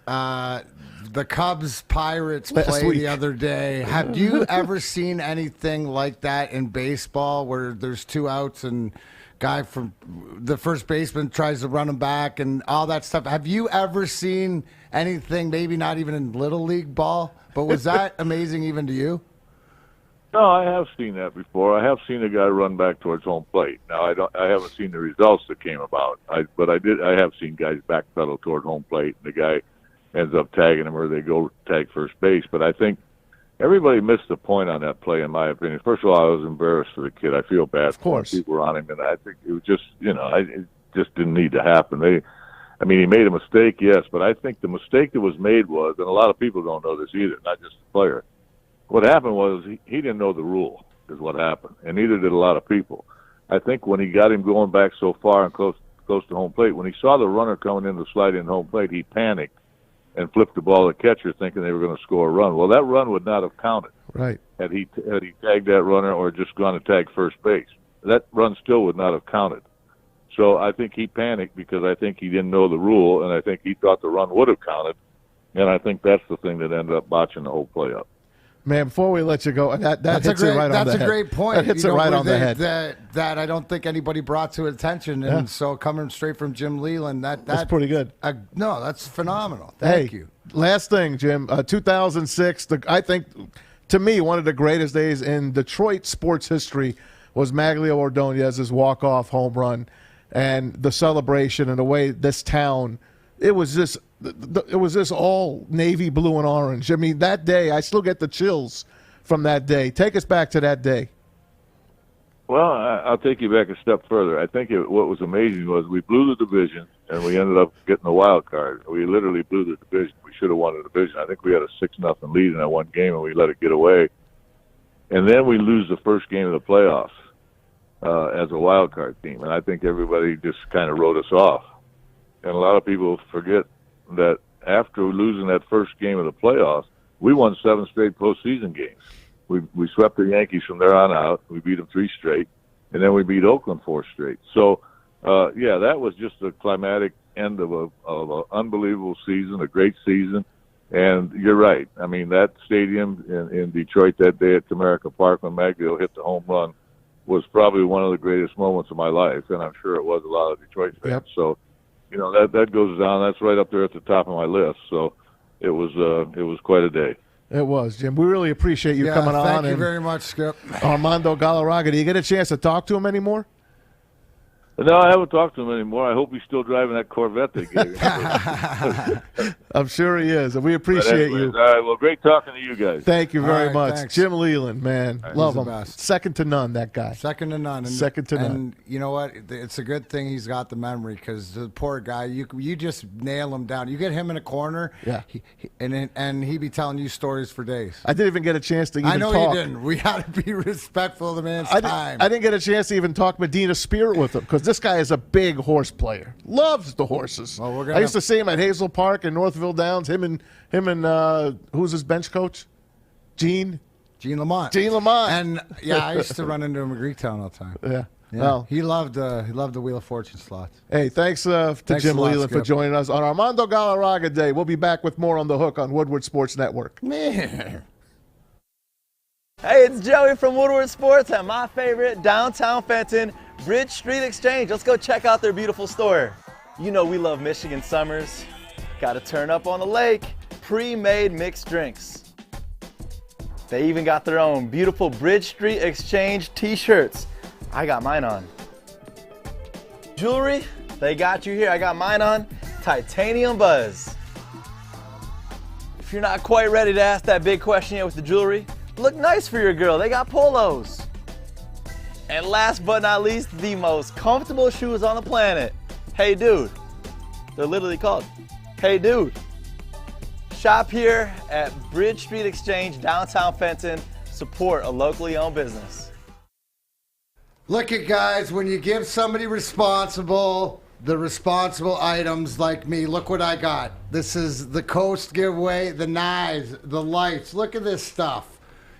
the Cubs-Pirates play the other day. Have you ever seen anything like that in baseball where there's 2 outs and guy from the first baseman tries to run him back and all that stuff? Have you ever seen anything, maybe not even in Little League ball, but was that amazing even to you? No, I have seen that before. I have seen a guy run back towards home plate. Now, I haven't seen the results that came about. But I have seen guys backpedal toward home plate, and the guy ends up tagging him, or they go tag first base. But I think everybody missed the point on that play, in my opinion. First of all, I was embarrassed for the kid. I feel bad. Of course, people were on him, and I think it was just, it just didn't need to happen. He made a mistake, yes, but I think the mistake that was made was, and a lot of people don't know this either, not just the player. What happened was he didn't know the rule, is what happened, and neither did a lot of people. I think when he got him going back so far and close to home plate, when he saw the runner coming in to slide in home plate, he panicked and flipped the ball to the catcher thinking they were going to score a run. Well, that run would not have counted. Right. Had he tagged that runner or just gone to tag first base. That run still would not have counted. So I think he panicked because I think he didn't know the rule, and I think he thought the run would have counted, and I think that's the thing that ended up botching the whole play up. Man, before we let you go, that hits it right on the head. That's a great point. That hits it right on the head. That I don't think anybody brought to attention. And so coming straight from Jim Leyland, that's pretty good. No, that's phenomenal. Thank you. Last thing, Jim. 2006, I think, to me, one of the greatest days in Detroit sports history was Maglio Ordonez's walk-off home run and the celebration and the way this town, it was just all navy blue and orange. I mean, that day, I still get the chills from that day. Take us back to that day. Well, I'll take you back a step further. I think what was amazing was we blew the division, and we ended up getting the wild card. We literally blew the division. We should have won the division. I think we had a 6-0 lead in that one game, and we let it get away. And then we lose the first game of the playoffs as a wild card team, and I think everybody just kind of wrote us off. And a lot of people forget that after losing that first game of the playoffs, we won 7 straight postseason games. We swept the Yankees from there on out. We beat them 3 straight, and then we beat Oakland 4 straight. So, that was just a climatic end of an unbelievable season, a great season. And you're right. I mean, that stadium in Detroit that day at Comerica Park when Maglio hit the home run was probably one of the greatest moments of my life, and I'm sure it was a lot of Detroit fans. Yep. So, that goes down. That's right up there at the top of my list. So it was quite a day. It was, Jim. We really appreciate you coming on. Thank you very much, Skip. Armando Galarraga, do you get a chance to talk to him anymore? No, I haven't talked to him anymore. I hope he's still driving that Corvette they gave him. I'm sure he is, and we appreciate you. All right, well, great talking to you guys. Thank you very right, much. thanks. Jim Leyland, man. Love He's him. the best. Second to none, that guy. Second to none. And you know what? It's a good thing he's got the memory, because the poor guy, you just nail him down. You get him in a corner, yeah, and he'd be telling you stories for days. I didn't even get a chance to even talk. I know you didn't. We had to be respectful of the man's time. I didn't get a chance to even talk Medina Spirit with him, because this guy is a big horse player. Loves the horses. Well, I used to see him at Hazel Park in Northville Downs. Him and who's his bench coach? Gene Lamont. And yeah, I used to run into him at Greektown all the time. Yeah. Well, he loved the Wheel of Fortune slots. Hey, thanks to Jim Leyland for joining us on Armando Galarraga Day. We'll be back with more on The Hook on Woodward Sports Network. Man. Hey, it's Joey from Woodward Sports at my favorite downtown Fenton, Bridge Street Exchange. Let's go check out their beautiful store. You know we love Michigan summers. Got to turn up on the lake. Pre-made mixed drinks. They even got their own beautiful Bridge Street Exchange t-shirts. I got mine on. Jewelry, they got you here. I got mine on. Titanium Buzz. If you're not quite ready to ask that big question yet with the jewelry, look nice for your girl. They got polos. And last but not least, the most comfortable shoes on the planet. Hey Dude. They're literally called Hey Dude. Shop here at Bridge Street Exchange, downtown Fenton. Support a locally owned business. Look at guys, when you give somebody the responsible items like me, look what I got. This is the Coast giveaway, the knives, the lights. Look at this stuff.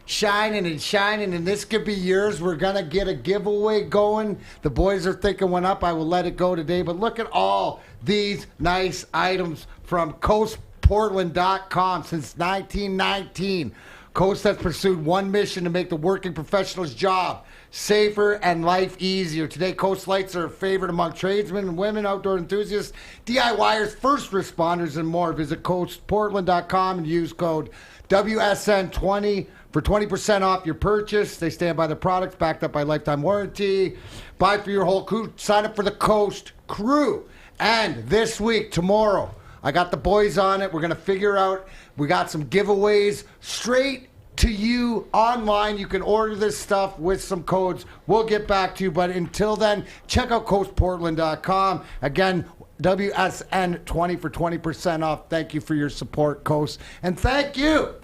Shining and shining, and this could be yours. We're going to get a giveaway going. The boys are thinking one up. I will let it go today, but look at all these nice items from CoastPortland.com since 1919. Coast has pursued one mission to make the working professional's job safer and life easier. Today, Coast lights are a favorite among tradesmen and women, outdoor enthusiasts, DIYers, first responders, and more. Visit CoastPortland.com and use code WSN20 for 20% off your purchase. They stand by the products, backed up by lifetime warranty. Buy for your whole crew. Sign up for the Coast Crew. And this week, tomorrow, I got the boys on it. We're going to figure out, we got some giveaways straight to you online. You can order this stuff with some codes. We'll get back to you. But until then, check out CoastPortland.com. Again, WSN20 for 20% off. Thank you for your support, Coast. And thank you.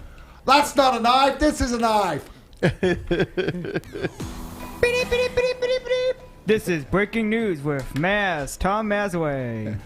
That's not a knife. This is a knife. This is breaking news with Tom Mazawey.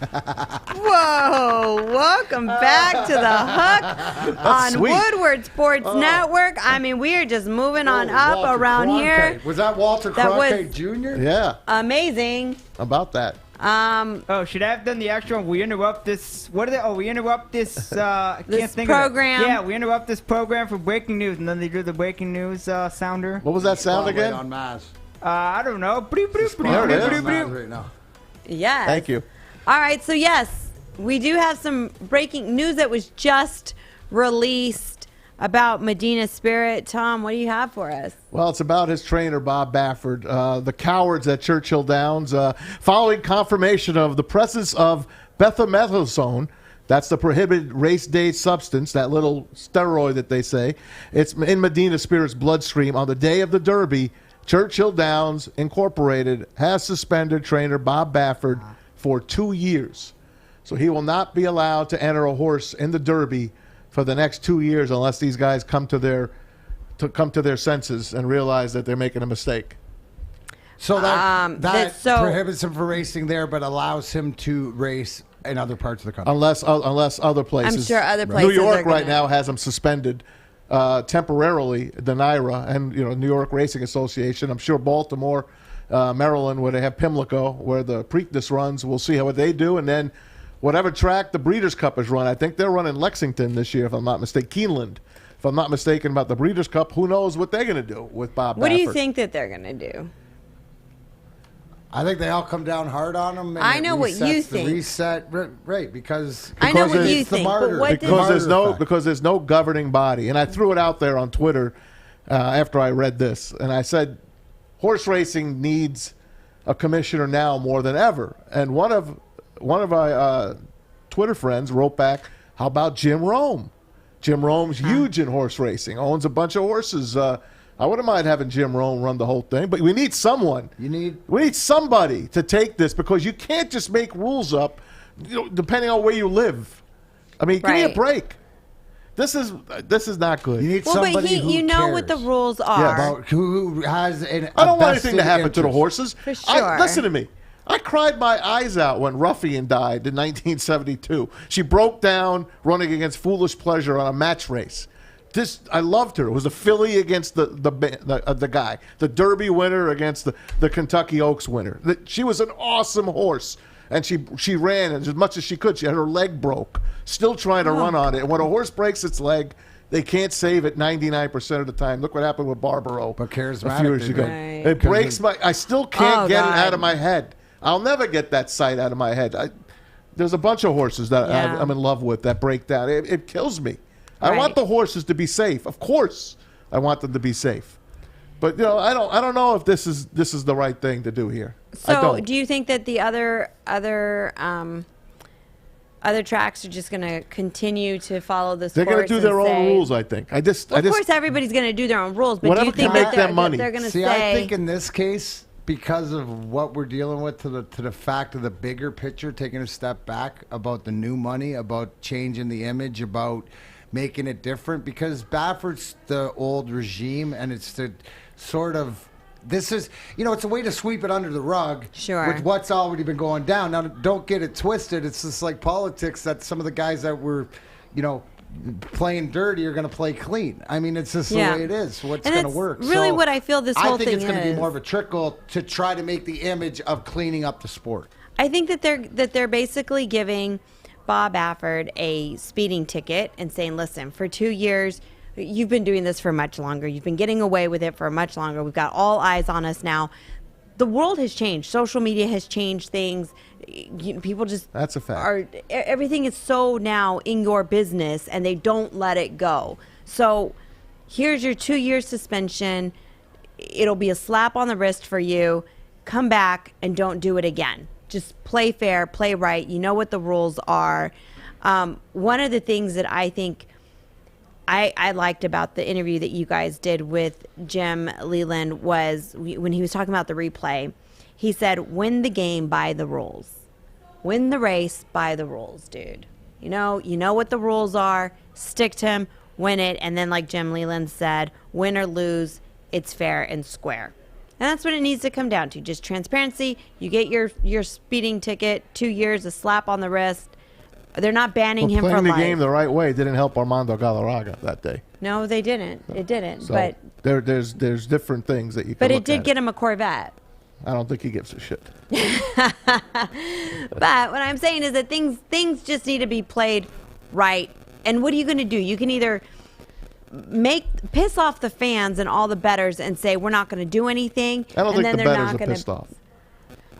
Whoa, welcome back to The Hook on sweet. Woodward Sports Network. I mean, we are just moving on up Walter around Cronkite. here. Was that Walter That Cronkite was Jr.? Yeah. Amazing. About that. Oh, should I have done the actual? We interrupt this. What is it? Oh, we interrupt this. I can't This think program. Of it. Yeah, we interrupt this program for breaking news, and then they do the breaking news sounder. What was that sound again? On Maz. I don't know. Bloop, bloop, bloop, There it bloop, is. bloop, bloop. Right now. Yes. Thank you. All right, so yes, we do have some breaking news that was just released about Medina Spirit. Tom, what do you have for us? Well, it's about his trainer, Bob Baffert. The cowards at Churchill Downs, following confirmation of the presence of bethomethazone, that's the prohibited race day substance, that little steroid that they say. It's in Medina Spirit's bloodstream on the day of the Derby. Churchill Downs Incorporated has suspended trainer Bob Baffert for 2 years. So he will not be allowed to enter a horse in the Derby for the next 2 years unless these guys come to their senses and realize that they're making a mistake. So that so- prohibits him from racing there, but allows him to race in other parts of the country. Unless other places. I'm sure other places New York are right gonna- now has him suspended temporarily, the NYRA and New York Racing Association. I'm sure Baltimore, Maryland, where they have Pimlico, where the Preakness runs, we'll see how they do. And then whatever track the Breeders' Cup is run, I think they're running Lexington this year, if I'm not mistaken. Keeneland, if I'm not mistaken about the Breeders' Cup. Who knows what they're going to do with Bob What do you Baffert. think that they're going to do? I think they all come down hard on him. And I know what you resets the think. Reset, right? Because I know what you it's the think, but martyr. what because there's no governing body. And I threw it out there on Twitter after I read this, and I said horse racing needs a commissioner now more than ever. And one of our Twitter friends wrote back, how about Jim Rome? Jim Rome's huge in horse racing, owns a bunch of horses. I wouldn't mind having Jim Rome run the whole thing, but we need someone. We need somebody to take this, because you can't just make rules up, depending on where you live. I mean, give me a break. This is not good. You need somebody who you know cares. what the rules are. About who has an I don't want anything to happen to the horses. For sure. Listen to me. I cried my eyes out when Ruffian died in 1972. She broke down running against Foolish Pleasure on a match race. I loved her. It was a filly against the guy, the Derby winner against the Kentucky Oaks winner. She was an awesome horse, and she ran as much as she could. She had her leg broke, still trying to run on it. And when a horse breaks its leg, they can't save it 99% of the time. Look what happened with Barbaro a few years ago. Right. It breaks I still can't get it out of my head. I'll never get that sight out of my head. There's a bunch of horses that I'm in love with that break down. It kills me. I want the horses to be safe. Of course, I want them to be safe. But I don't know if this is the right thing to do here. So, do you think that the other tracks are just going to continue to follow this? They're going to do their own rules, I think. Of course, everybody's going to do their own rules. But do you think that they're going to say? I think in this case, because of what we're dealing with, to the fact of the bigger picture, taking a step back about the new money, about changing the image, about making it different, because Bafford's the old regime, and it's the sort of, this is, it's a way to sweep it under the rug with what's already been going down. Now, don't get it twisted. It's just like politics, that some of the guys that were, playing dirty are going to play clean. I mean, it's just the way it is. What's going to work? Really, what I feel this whole thing is. I think it's going to be more of a trickle to try to make the image of cleaning up the sport. I think that they're basically giving Bob Baffert a speeding ticket and saying, listen, for 2 years, you've been doing this for much longer. You've been getting away with it for much longer. We've got all eyes on us now. The world has changed. Social media has changed things. People just that's a fact. Everything is so now in your business, and they don't let it go. So here's your 2-year suspension. It'll be a slap on the wrist for you. Come back and don't do it again. Just play fair, play right. You know what the rules are. One of the things that I think I liked about the interview that you guys did with Jim Leyland was when he was talking about the replay. He said, win the game by the rules. Win the race by the rules, dude. You know what the rules are. Stick to them, win it. And then like Jim Leyland said, win or lose, it's fair and square. And that's what it needs to come down to. Just transparency. You get your speeding ticket, 2 years, a slap on the wrist. They're not banning him from life. Playing the game the right way didn't help Armando Galarraga that day. No, they didn't. It didn't. So but there's different things that you can But look it did at. get him a Corvette. I don't think he gives a shit. But what I'm saying is that things just need to be played right. And what are you going to do? You can either piss off the fans and all the bettors and say we're not going to do anything. I don't and think then the they're bettors not are gonna, pissed off.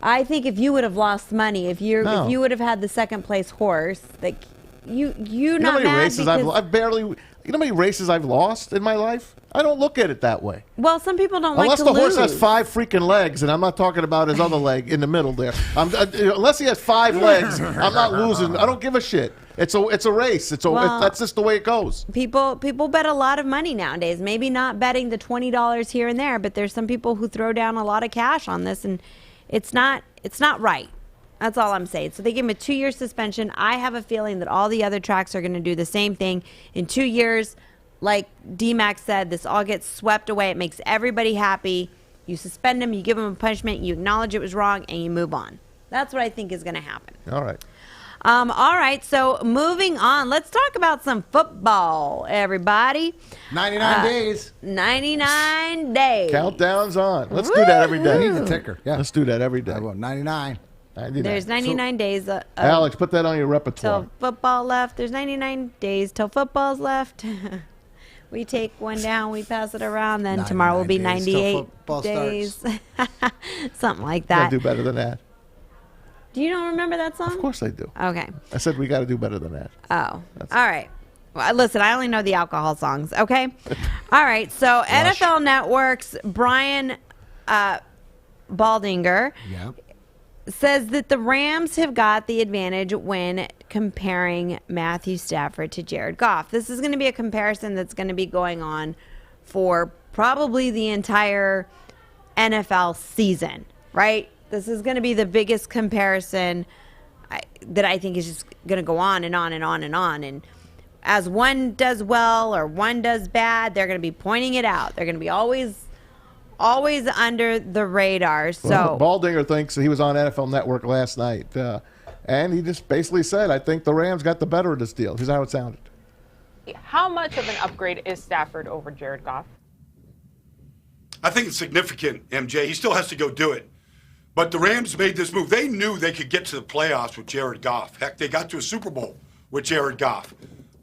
I think if you would have lost money, if you would have had the second place horse, like you're not mad races because I've barely. You know how many races I've lost in my life? I don't look at it that way. Well, some people don't Unless like to the horse lose. has 5 freaking legs, and I'm not talking about his other leg in the middle there. Unless he has 5 legs, I'm not losing. I don't give a shit. It's a race. That's just the way it goes. People bet a lot of money nowadays. Maybe not betting the $20 here and there, but there's some people who throw down a lot of cash on this, and it's not right. That's all I'm saying. So they give him a 2-year suspension. I have a feeling that all the other tracks are going to do the same thing. In 2 years, like D-Max said, this all gets swept away. It makes everybody happy. You suspend him, you give him a punishment, you acknowledge it was wrong, and you move on. That's what I think is going to happen. All right. All right, so moving on. Let's talk about some football, everybody. 99 days. 99 days. Countdown's on. Let's do that every day. I need the ticker. Yeah. Let's do that every day. I will. 99. There's 99 days. Alex, put that on your repertoire. Till football left. There's 99 days till football's left. We take one down, we pass it around, then tomorrow will be 98 days. Something like that. Gotta do better than that. Do you don't remember that song? Of course I do. Okay. I said we got to do better than that. Oh, all right. Well, listen, I only know the alcohol songs, okay? All right, so NFL Network's Brian Baldinger Yep. says that the Rams have got the advantage when comparing Matthew Stafford to Jared Goff. This is going to be a comparison that's going to be going on for probably the entire NFL season, right? This is going to be the biggest comparison that I think is just going to go on and on and on and on. And as one does well or one does bad, they're going to be pointing it out. They're going to be always under the radar. So Baldinger thinks he was on NFL Network last night, and he just basically said, I think the Rams got the better of this deal. Here's how it sounded. How much of an upgrade is Stafford over Jared Goff? I think it's significant, MJ. He still has to go do it. But the Rams made this move. They knew they could get to the playoffs with Jared Goff. Heck, they got to a Super Bowl with Jared Goff.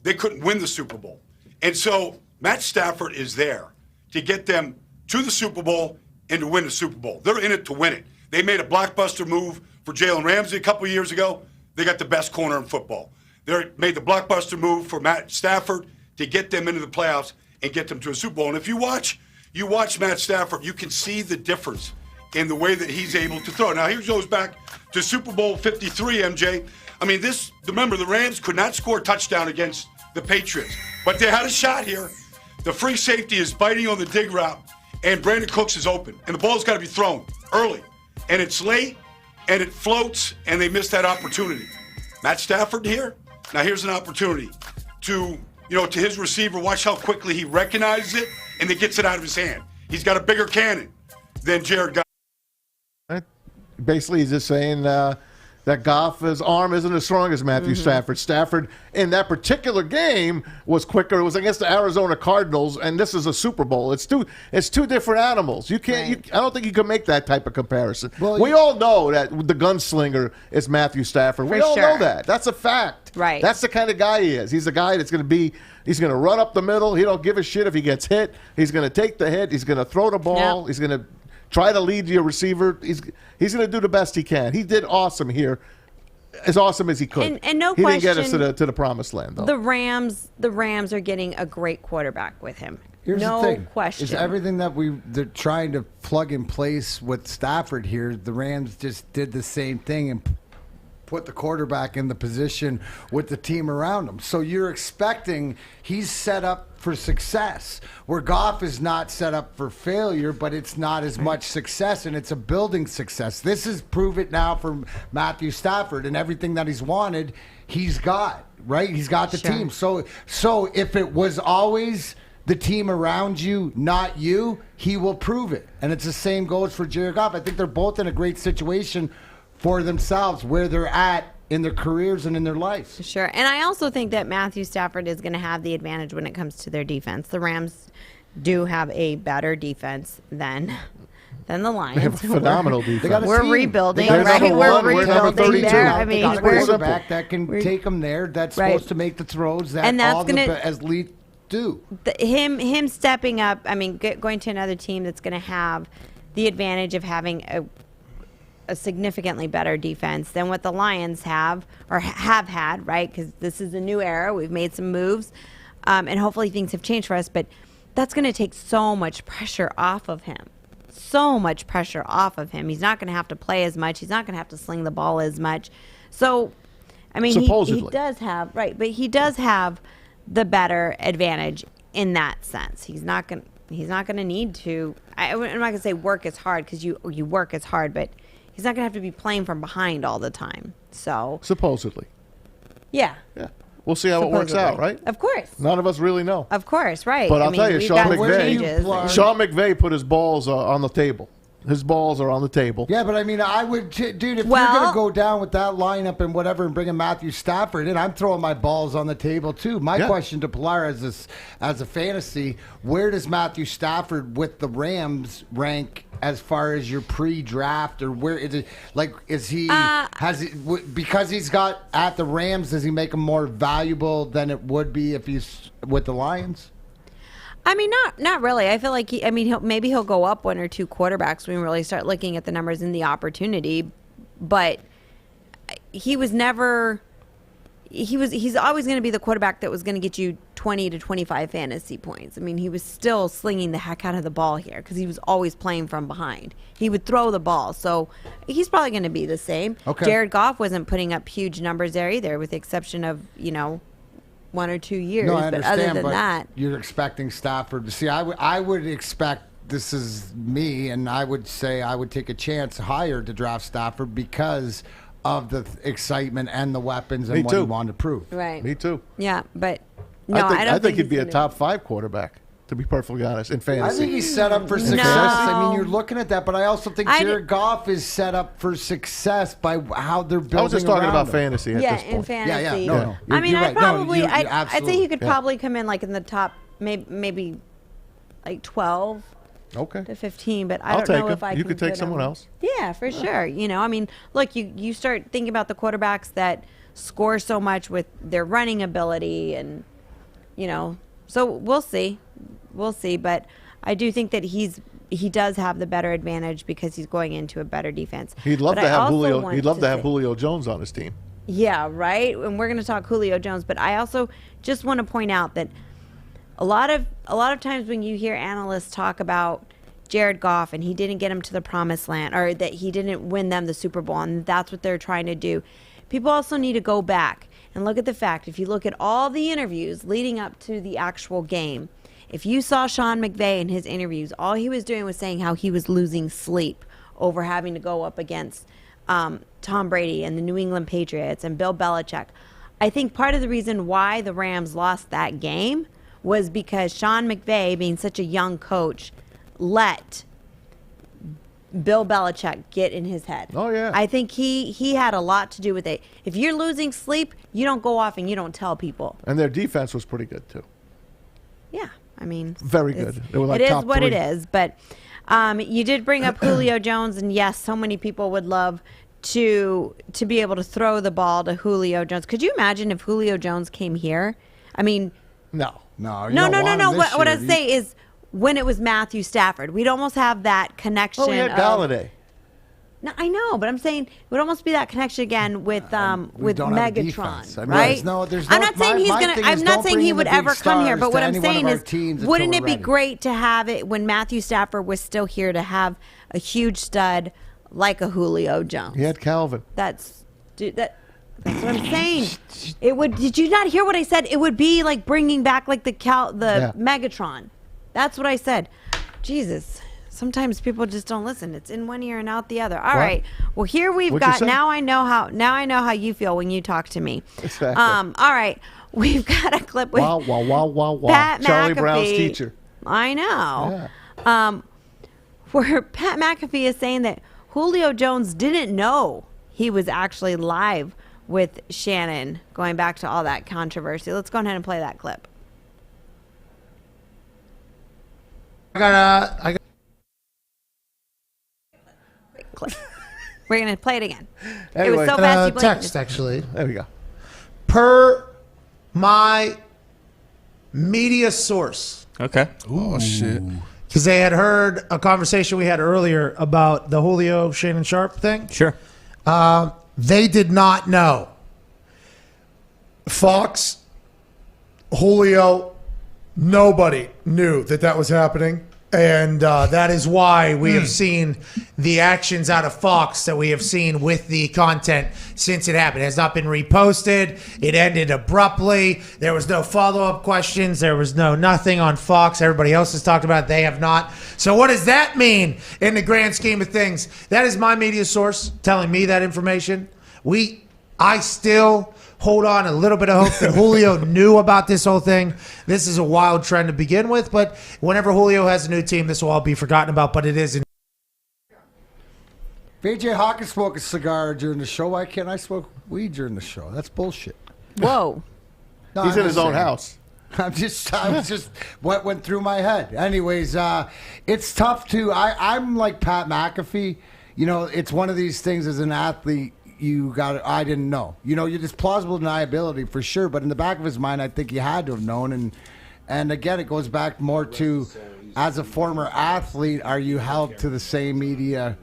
They couldn't win the Super Bowl. And so Matt Stafford is there to get them to the Super Bowl and to win the Super Bowl. They're in it to win it. They made a blockbuster move for Jalen Ramsey a couple of years ago. They got the best corner in football. They made the blockbuster move for Matt Stafford to get them into the playoffs and get them to a Super Bowl. And if you watch Matt Stafford, you can see the difference in the way that he's able to throw. Now, here goes back to Super Bowl 53, MJ. I mean, remember, the Rams could not score a touchdown against the Patriots, but they had a shot here. The free safety is biting on the dig route, and Brandon Cooks is open, and the ball's got to be thrown early, and it's late, and it floats, and they missed that opportunity. Matt Stafford here, now here's an opportunity to his receiver, watch how quickly he recognizes it, and then gets it out of his hand. He's got a bigger cannon than Jared Goff. Basically, he's just saying that Goff's arm isn't as strong as Matthew Stafford. Stafford, in that particular game, was quicker. It was against the Arizona Cardinals, and this is a Super Bowl. It's two different animals. You can't. I don't think you can make that type of comparison. Well, we all know that the gunslinger is Matthew Stafford. We all know that. That's a fact. Right. That's the kind of guy he is. He's a guy that's going to be. He's going to run up the middle. He don't give a shit if he gets hit. He's going to take the hit. He's going to throw the ball. Yep. He's going to try to lead your receiver. He's going to do the best he can. He did awesome here, as awesome as he could. And no he question, didn't get us to the promised land, though. The Rams are getting a great quarterback with him. Here's no the thing. question. Is everything that they're trying to plug in place with Stafford here, the Rams just did the same thing and put the quarterback in the position with the team around him. So you're expecting he's set up for success, where Goff is not set up for failure, but it's not as much success, and it's a building success. This is prove it now for Matthew Stafford, and everything that he's wanted, he's got, right? He's got the team. So if it was always the team around you, not you, he will prove it. And it's the same goes for Jared Goff. I think they're both in a great situation for themselves, where they're at in their careers and in their lives. Sure. And I also think that Matthew Stafford is going to have the advantage when it comes to their defense. The Rams do have a better defense than the Lions. They have a phenomenal defense. We're rebuilding, They're right? number We're one. We're number rebuilding 32. there. I mean, got a we're quarterback that can take them there. That's supposed to make the throws that and that's all the athletes do. Him stepping up, I mean, going to another team that's going to have the advantage of having a significantly better defense than what the Lions have or have had, right? Because this is a new era. We've made some moves, and hopefully things have changed for us. But that's going to take so much pressure off of him. So much pressure off of him. He's not going to have to play as much. He's not going to have to sling the ball as much. So, I mean, he does have, right, but he does have the better advantage in that sense. He's not going to need to, I'm not going to say work as hard, because you work as hard, but he's not going to have to be playing from behind all the time. So supposedly. Yeah. We'll see how it works out, right? Of course. None of us really know. Of course, right. But I'll tell you, Sean McVay put his balls on the table. His balls are on the table. Yeah, but I mean, I would, dude, if you're going to go down with that lineup and whatever and bring in Matthew Stafford in, I'm throwing my balls on the table too. My question to Pilar as a fantasy, where does Matthew Stafford with the Rams rank as far as your pre-draft, or where is it? Like, is he because he's got at the Rams, does he make him more valuable than it would be if he's with the Lions? I mean, not really. I feel like maybe he'll go up one or two quarterbacks when we really start looking at the numbers and the opportunity. But he was never he's always going to be the quarterback that was going to get you 20 to 25 fantasy points. I mean, he was still slinging the heck out of the ball here because he was always playing from behind. He would throw the ball, so he's probably going to be the same. Okay. Jared Goff wasn't putting up huge numbers there either, with the exception of 1 or 2 years. No, I but understand, other than but that, you're expecting Stafford to see. I would expect, this is me, and I would say I would take a chance higher to draft Stafford because of the excitement and the weapons and Me what too. he wanted to prove. right? Me too. Yeah, but no, I think he'd he's be a gonna- top 5 quarterback, to be perfectly honest, in fantasy. I think he's set up for success. I mean, you're looking at that, but I also think Jared Goff is set up for success by how they're building. I was just talking around about him. fantasy at this point. in fantasy. Yeah. No. I mean, You're I'd right. No, probably, you're I'd say absolutely. he could probably come in like in the top, maybe like 12 Okay. to 15, but I I'll don't take know him. if I You can could take put someone him- else. Yeah, for sure. I mean, look, you start thinking about the quarterbacks that score so much with their running ability, and so we'll see, but I do think that he does have the better advantage because he's going into a better defense. He'd love But to I have also Julio. want He'd love to have say- Julio Jones on his team. Yeah, right. And we're going to talk Julio Jones, but I also just want to point out that a lot of times when you hear analysts talk about Jared Goff and he didn't get him to the promised land, or that he didn't win them the Super Bowl, and that's what they're trying to do, people also need to go back and look at the fact, if you look at all the interviews leading up to the actual game, if you saw Sean McVay in his interviews, all he was doing was saying how he was losing sleep over having to go up against Tom Brady and the New England Patriots and Bill Belichick. I think part of the reason why the Rams lost that game was because Sean McVay, being such a young coach, let Bill Belichick get in his head. Oh, yeah. I think he had a lot to do with it. If you're losing sleep, you don't go off and you don't tell people. And their defense was pretty good, too. Yeah, I mean, Very good. They were like it is top what 3. it is. But you did bring up Julio Jones, and yes, so many people would love to be able to throw the ball to Julio Jones. Could you imagine if Julio Jones came here? I mean, No. No. no. What I say is, when it was Matthew Stafford, we'd almost have that connection. Oh, we had Galladay. No, I know, but I'm saying it would almost be that connection again with We don't have a Megatron, defense. I mean, right? there's no- I'm not saying he's my gonna. thing I'm is not don't saying bring he in would the big ever come here. stars But what to I'm any one saying of our is, teams until wouldn't we're it be ready. great to have it when Matthew Stafford was still here to have a huge stud like a Julio Jones? He had Calvin. That's what I'm saying. It would. Did you not hear what I said? It would be like bringing back like the Yeah. Megatron. That's what I said. Jesus. Sometimes people just don't listen. It's in one ear and out the other. All right. Well, here we've What'd you got. say? Now I know how you feel when you talk to me. Exactly. All right. We've got a clip with Wow, wow, wow, wow, wow. Pat Charlie McAfee. Brown's teacher. I know. Where Pat McAfee is saying that Julio Jones didn't know he was actually live with Shannon, going back to all that controversy. Let's go ahead and play that clip. I got We're going to play it again. Anyway, it was so fast. You blinked. text actually. There we go. Per my media source, Okay. Oh, shit. because they had heard a conversation we had earlier about the Julio Shannon Sharp thing. Sure. They did not know. Fox, Julio, nobody knew that was happening. And that is why we have seen the actions out of Fox that we have seen with the content since it happened. It has not been reposted. It ended abruptly. There was no follow-up questions. There was nothing on Fox. Everybody else has talked about it. They have not. So what does that mean in the grand scheme of things? That is my media source telling me that information. I still hold on a little bit of hope that Julio knew about this whole thing. This is a wild trend to begin with, but whenever Julio has a new team, this will all be forgotten about, but it is. AJ Hawkins smoked a cigar during the show. Why can't I smoke weed during the show? That's bullshit. Whoa. No, He's I'm in his just own saying. house. I was just what went through my head. Anyways, it's tough to. I'm like Pat McAfee. You know, it's one of these things as an athlete. I didn't know. You know, it's plausible deniability for sure, but in the back of his mind, I think he had to have known. And again, it goes back more to, as a former athlete, are you held to the same media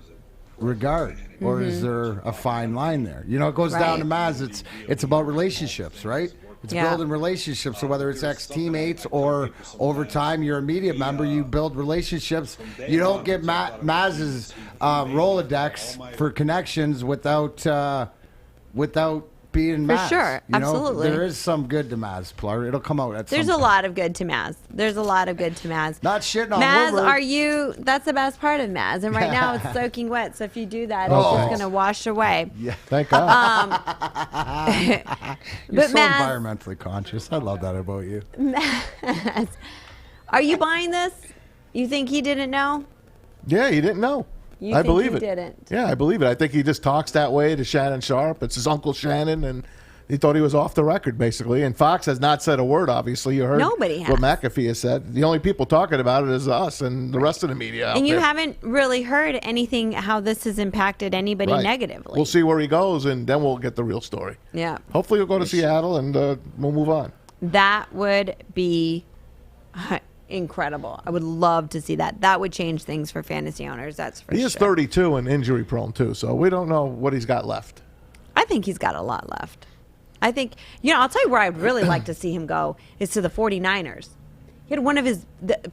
regard, or is there a fine line there? You know, it goes down to Maz. It's about relationships, right? It's building relationships. So whether it's ex-teammates or over time you're a media member, you build relationships. You don't get Maz's Rolodex for connections without being Maz. For sure. You know, Absolutely. there is some good to Maz, Pilar. It'll come out at some There's a point. lot of good to Maz. There's a lot of good to Maz. Not shitting on Maz, Woodward. that's the best part of Maz. And right now it's soaking wet. So if you do that, Oh, it's just thanks. going to wash away. Yeah. Thank God. You're But so Maz- environmentally conscious. I love that about you. Maz, are you buying this? You think he didn't know? Yeah, he didn't know. You I think believe he it. didn't? Yeah, I believe it. I think he just talks that way to Shannon Sharp. It's his Uncle Shannon, and he thought he was off the record, basically. And Fox has not said a word, obviously. You heard Nobody what has. McAfee has said. The only people talking about it is us and the rest of the media out And you there. haven't really heard anything how this has impacted anybody Right. negatively. We'll see where he goes, and then we'll get the real story. Yeah. Hopefully he'll go to Seattle, and we'll move on. That would be incredible. I would love to see that. That would change things for fantasy owners. That's for He sure. is 32 and injury prone, too, so we don't know what he's got left. I think he's got a lot left. I think, I'll tell you where I'd really like to see him go is to the 49ers. He had one of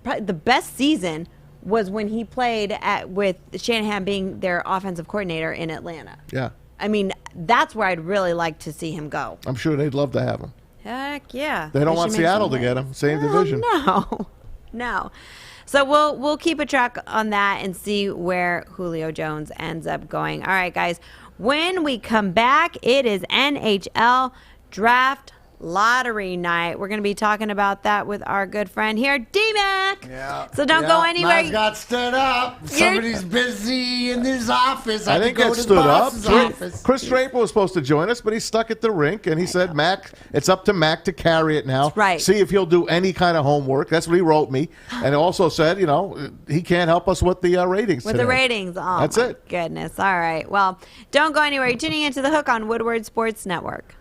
probably the best season was when he played with Shanahan being their offensive coordinator in Atlanta. Yeah. I mean, that's where I'd really like to see him go. I'm sure they'd love to have him. Heck yeah. They don't want should make Seattle some to get him. Same Hell division. No. So we'll keep a track on that and see where Julio Jones ends up going. All right, guys. When we come back, it is NHL Draft Lottery Night. We're going to be talking about that with our good friend here, D-Mac. Yeah. So don't go anywhere. Maz got stood up. Somebody's busy in his office. I had to think go it to the stood up. boss's office. Kris Draper was supposed to join us, but he's stuck at the rink, and he said, Mac, it's up to Mac to carry it now. Right. See if he'll do any kind of homework. That's what he wrote me. And also said, he can't help us with the ratings With today. the ratings. Oh, That's my it. goodness. All right. Well, don't go anywhere. You're tuning into The Hook on Woodward Sports Network.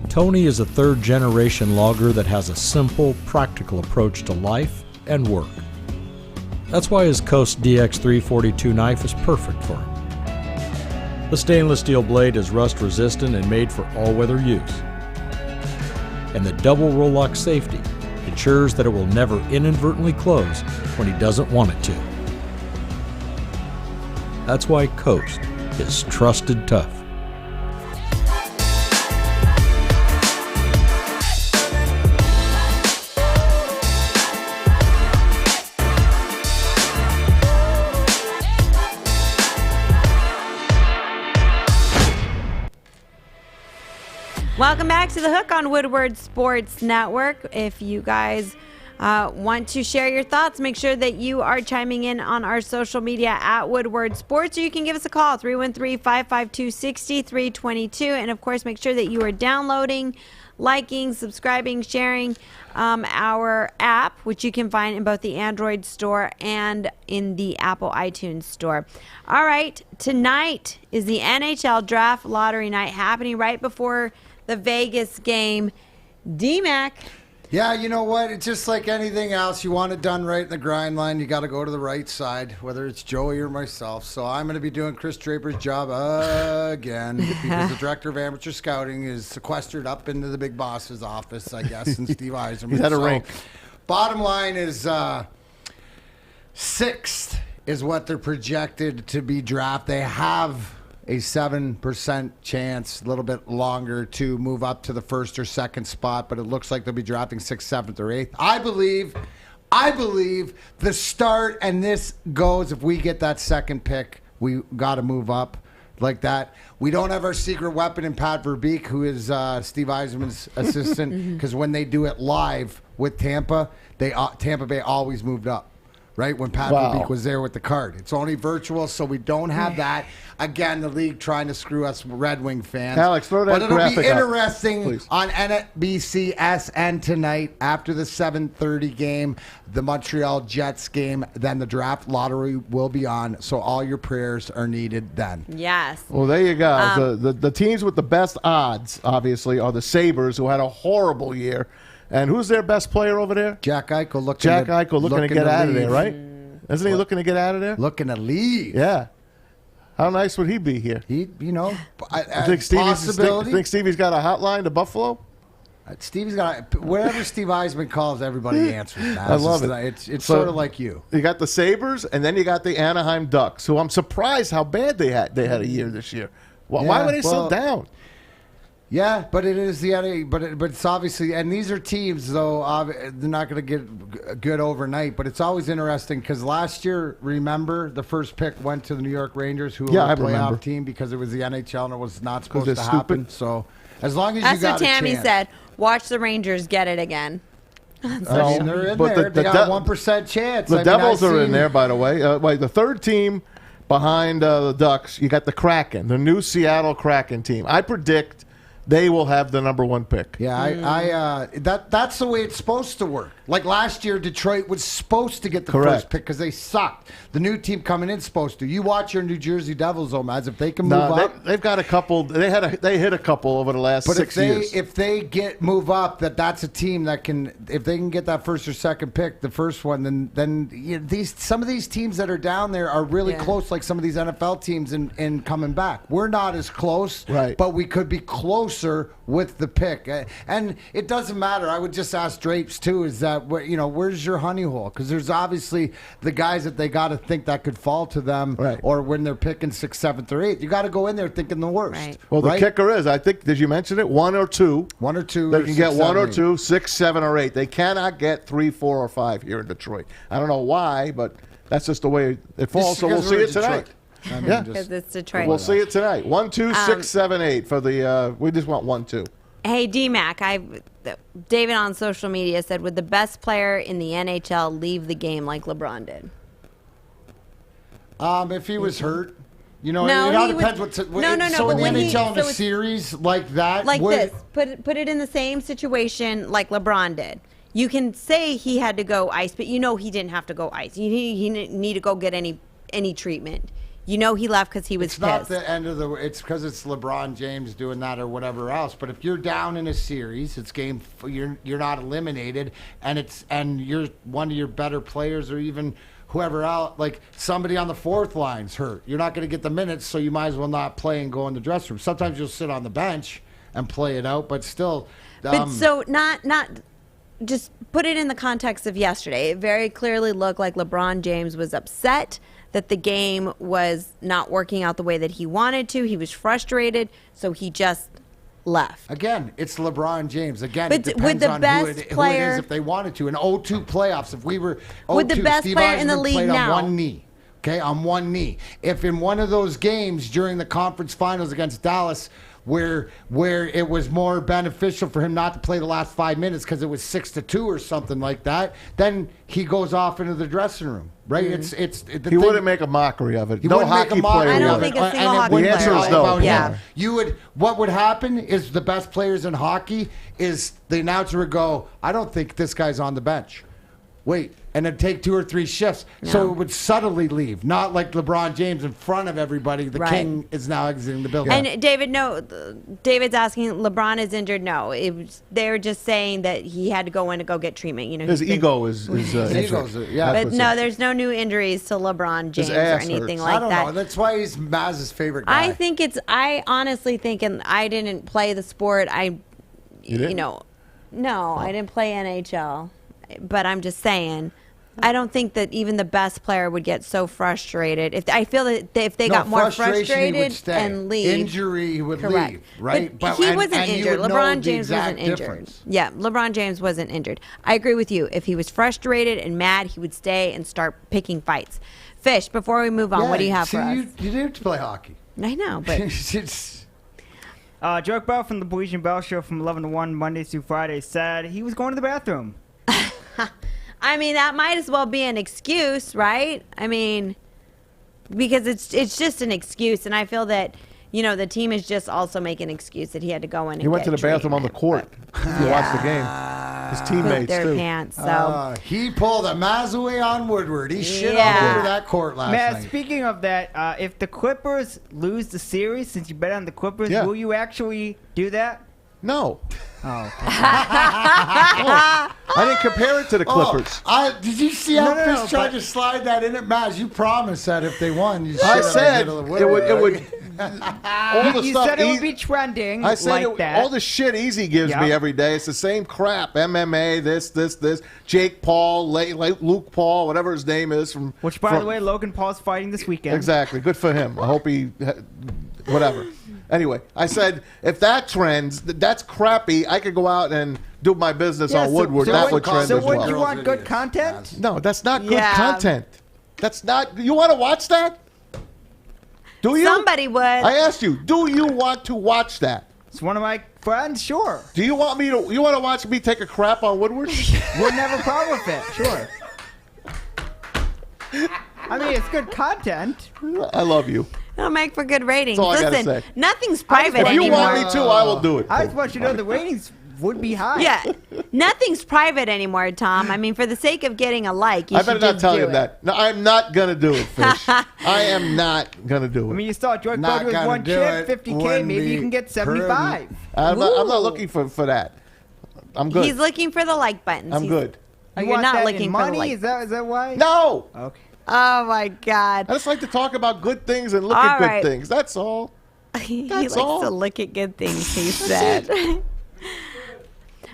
Tony is a third-generation logger that has a simple, practical approach to life and work. That's why his Coast DX342 knife is perfect for him. The stainless steel blade is rust-resistant and made for all-weather use. And the double roll-lock safety ensures that it will never inadvertently close when he doesn't want it to. That's why Coast is trusted tough. Welcome back to The Hook on Woodward Sports Network. If you guys want to share your thoughts, make sure that you are chiming in on our social media at Woodward Sports, or you can give us a call, 313-552-6322. And, of course, make sure that you are downloading, liking, subscribing, sharing our app, which you can find in both the Android store and in the Apple iTunes store. All right, tonight is the NHL Draft Lottery Night happening right before the Vegas game. D-Mac. Yeah, you know what? It's just like anything else. You want it done right in the grind line, you got to go to the right side, whether it's Joey or myself. So I'm going to be doing Kris Draper's job again because the director of amateur scouting is sequestered up into the big boss's office, I guess, and Steve Eiserman. He's at a rink. Bottom line is sixth is what they're projected to be drafted. They have a 7% chance, a little bit longer, to move up to the first or second spot, but it looks like they'll be drafting 6th, 7th, or 8th. I believe the start, and this goes, if we get that second pick, we got to move up like that. We don't have our secret weapon in Pat Verbeek, who is Steve Eiserman's assistant, because when they do it live with Tampa, Tampa Bay always moved up. Right, when Pat Verbeek was there with the card. It's only virtual, so we don't have that. Again, the league trying to screw us Red Wing fans. Alex, throw that But it'll graphic be up, interesting please. on NBCSN tonight after the 7:30 game, the Montreal Jets game. Then the draft lottery will be on, so all your prayers are needed then. Yes. Well, there you go. The teams with the best odds, obviously, are the Sabres, who had a horrible year. And who's their best player over there? Jack Eichel looking to get out of there, right? Isn't he looking to get out of there? Looking to leave. Yeah. How nice would he be here? He, I think Stevie's got a hotline to Buffalo? Stevie's got wherever Steve Eisman calls, everybody answers. I love it. It's sort of like you. You got the Sabres, and then you got the Anaheim Ducks, who I'm surprised how bad they had a year this year. Why were they so down? Yeah, but it is the NA, but it's obviously, and these are teams though. They're not going to get good overnight, but it's always interesting because last year, remember, the first pick went to the New York Rangers, who were a playoff team because it was the NHL and it was not supposed to happen. So as long as that's you got what Tammy said. Watch the Rangers get it again. They're in there. They got 1% chance. The Devils are in there, by the way. The third team behind the Ducks, you got the Kraken, the new Seattle Kraken team. I predict they will have the number 1 pick. Yeah, that's the way it's supposed to work. Like last year, Detroit was supposed to get the first pick because they sucked. The new team coming in is supposed to. You watch your New Jersey Devils, Omaz, if they can move up. They've got a couple. They hit a couple over the last 6 years. If they move up, that's a team that can. If they can get that first or second pick, the first one, then some of these teams that are down there are really close. Like some of these NFL teams in coming back. We're not as close, right? But we could be closer with the pick, and it doesn't matter. I would just ask Drapes too. Is that where's your honey hole? Because there's obviously the guys that they got to think that could fall to them, right? Or when they're picking 6th, 7th, or 8th, you got to go in there thinking the worst. Right. Well, the kicker is, I think, did you mention it? 1 or 2. 1 or 2. They can get 1 or 2, 6, 7, or 8. They cannot get 3, 4, or 5 here in Detroit. I don't know why, but that's just the way it falls. So we'll see it tonight. Because it's Detroit. We'll see it tonight. 1, 2, 6, 7, 8 for the. We just want 1, 2. Hey, D-Mac, David on social media said, would the best player in the NHL leave the game like LeBron did? If he was hurt. It all depends what. So in the NHL in a series like that. Like this. Put it in the same situation like LeBron did. You can say he had to go ice, but he didn't have to go ice. He didn't need to go get any treatment. He left because he was pissed. It's not the end of it's because it's LeBron James doing that or whatever else. But if you're down in a series, it's game. You're not eliminated, and you're one of your better players, or even whoever else, like somebody on the 4th line's hurt. You're not going to get the minutes, so you might as well not play and go in the dressing room. Sometimes you'll sit on the bench and play it out, but still. But so not. Just put it in the context of yesterday. It very clearly looked like LeBron James was upset that the game was not working out the way that he wanted to. He was frustrated, so he just left. Again, it's LeBron James. Again, but it depends on who it is if they wanted to. In 0-2 playoffs, if we were 0-2, with the best Steve player in the Eisman league played now. on one knee. Okay, on one knee. If in one of those games during the conference finals against Dallas, where it was more beneficial for him not to play the last 5 minutes because it was 6-2 or something like that, then he goes off into the dressing room, right? Mm-hmm. He wouldn't make a mockery of it. He no wouldn't hockey make a mockery player. I don't think a single hockey player. The answer is no. Yeah. What would happen is the best players in hockey is the announcer would go, I don't think this guy's on the bench. Wait, and then take 2 or 3 shifts. No. So it would subtly leave, not like LeBron James in front of everybody. The king is now exiting the building. And David's asking, LeBron is injured. No, they were just saying that he had to go in to go get treatment. His ego is injured. But no, there's no new injuries to LeBron James or anything like that. I don't know. That's why he's Maz's favorite guy. I honestly think, and I didn't play the sport. You didn't? No, I didn't play NHL. But I'm just saying, I don't think that even the best player would get so frustrated. I feel that if they got more frustrated and leave, injury would leave, right? But he wasn't injured. LeBron James wasn't injured. Yeah, LeBron James wasn't injured. I agree with you. If he was frustrated and mad, he would stay and start picking fights. Fish, before we move on, what do you have for us? You did play hockey. I know, but Joke Bell from the Baligian Bell Show from 11 to 1 Mondays through Fridays said he was going to the bathroom. I mean, that might as well be an excuse, right? I mean, because it's just an excuse, and I feel that the team is just also making an excuse that he had to go in. He went to the bathroom on the court to watch the game. His teammates their too. Pants. So he pulled a Mazawey on Woodward. He shit all over that court last night. Matt, speaking of that, if the Clippers lose the series, since you bet on the Clippers, will you actually do that? No. Oh. I didn't compare it to the Clippers. Did you see how No, Fish tried to slide that in at Maz? You promised that if they won, you I should said have it would. All the You stuff said it would be trending I said like that. all the shit Eazy gives Yep. me every day. It's the same crap. MMA, this. Jake Paul, Luke Paul, whatever his name is. Which, by the way, Logan Paul's fighting this weekend. Exactly. Good for him. I hope he, whatever. Anyway, I said if that trends, that's crappy. I could go out and do my business on Woodward. That would trend so as well. would you want good content? No, that's not good content. That's not. You want to watch that? Do you? Somebody would. I asked you. Do you want to watch that? It's one of my friends. Sure. Do you want me to? You want to watch me take a crap on Woodward? Wouldn't have a problem with it. Sure. I mean, it's good content. I love you. It'll make for good ratings. That's all I gotta Listen, say. nothing's private If anymore. you want me to, I will do it. I just want you to know the ratings would be high. Yeah, nothing's private anymore, Tom. I mean, for the sake of getting a like, you I should better not just tell do you it. that. No, I'm not gonna do it, Fish. I am not gonna do it. I mean, you saw George Not Cody with gonna one do chip, it. 50K. Wouldn't Maybe you be can get 75. I'm not Ooh. looking for that. I'm good. He's looking for the like buttons. I'm good. Oh, You you're want not that looking in for the money? like. Is that why? No. Okay. Oh my God. I just like to talk about good things and look All at good right. things. That's all. He That's likes all. to look at good things, he said.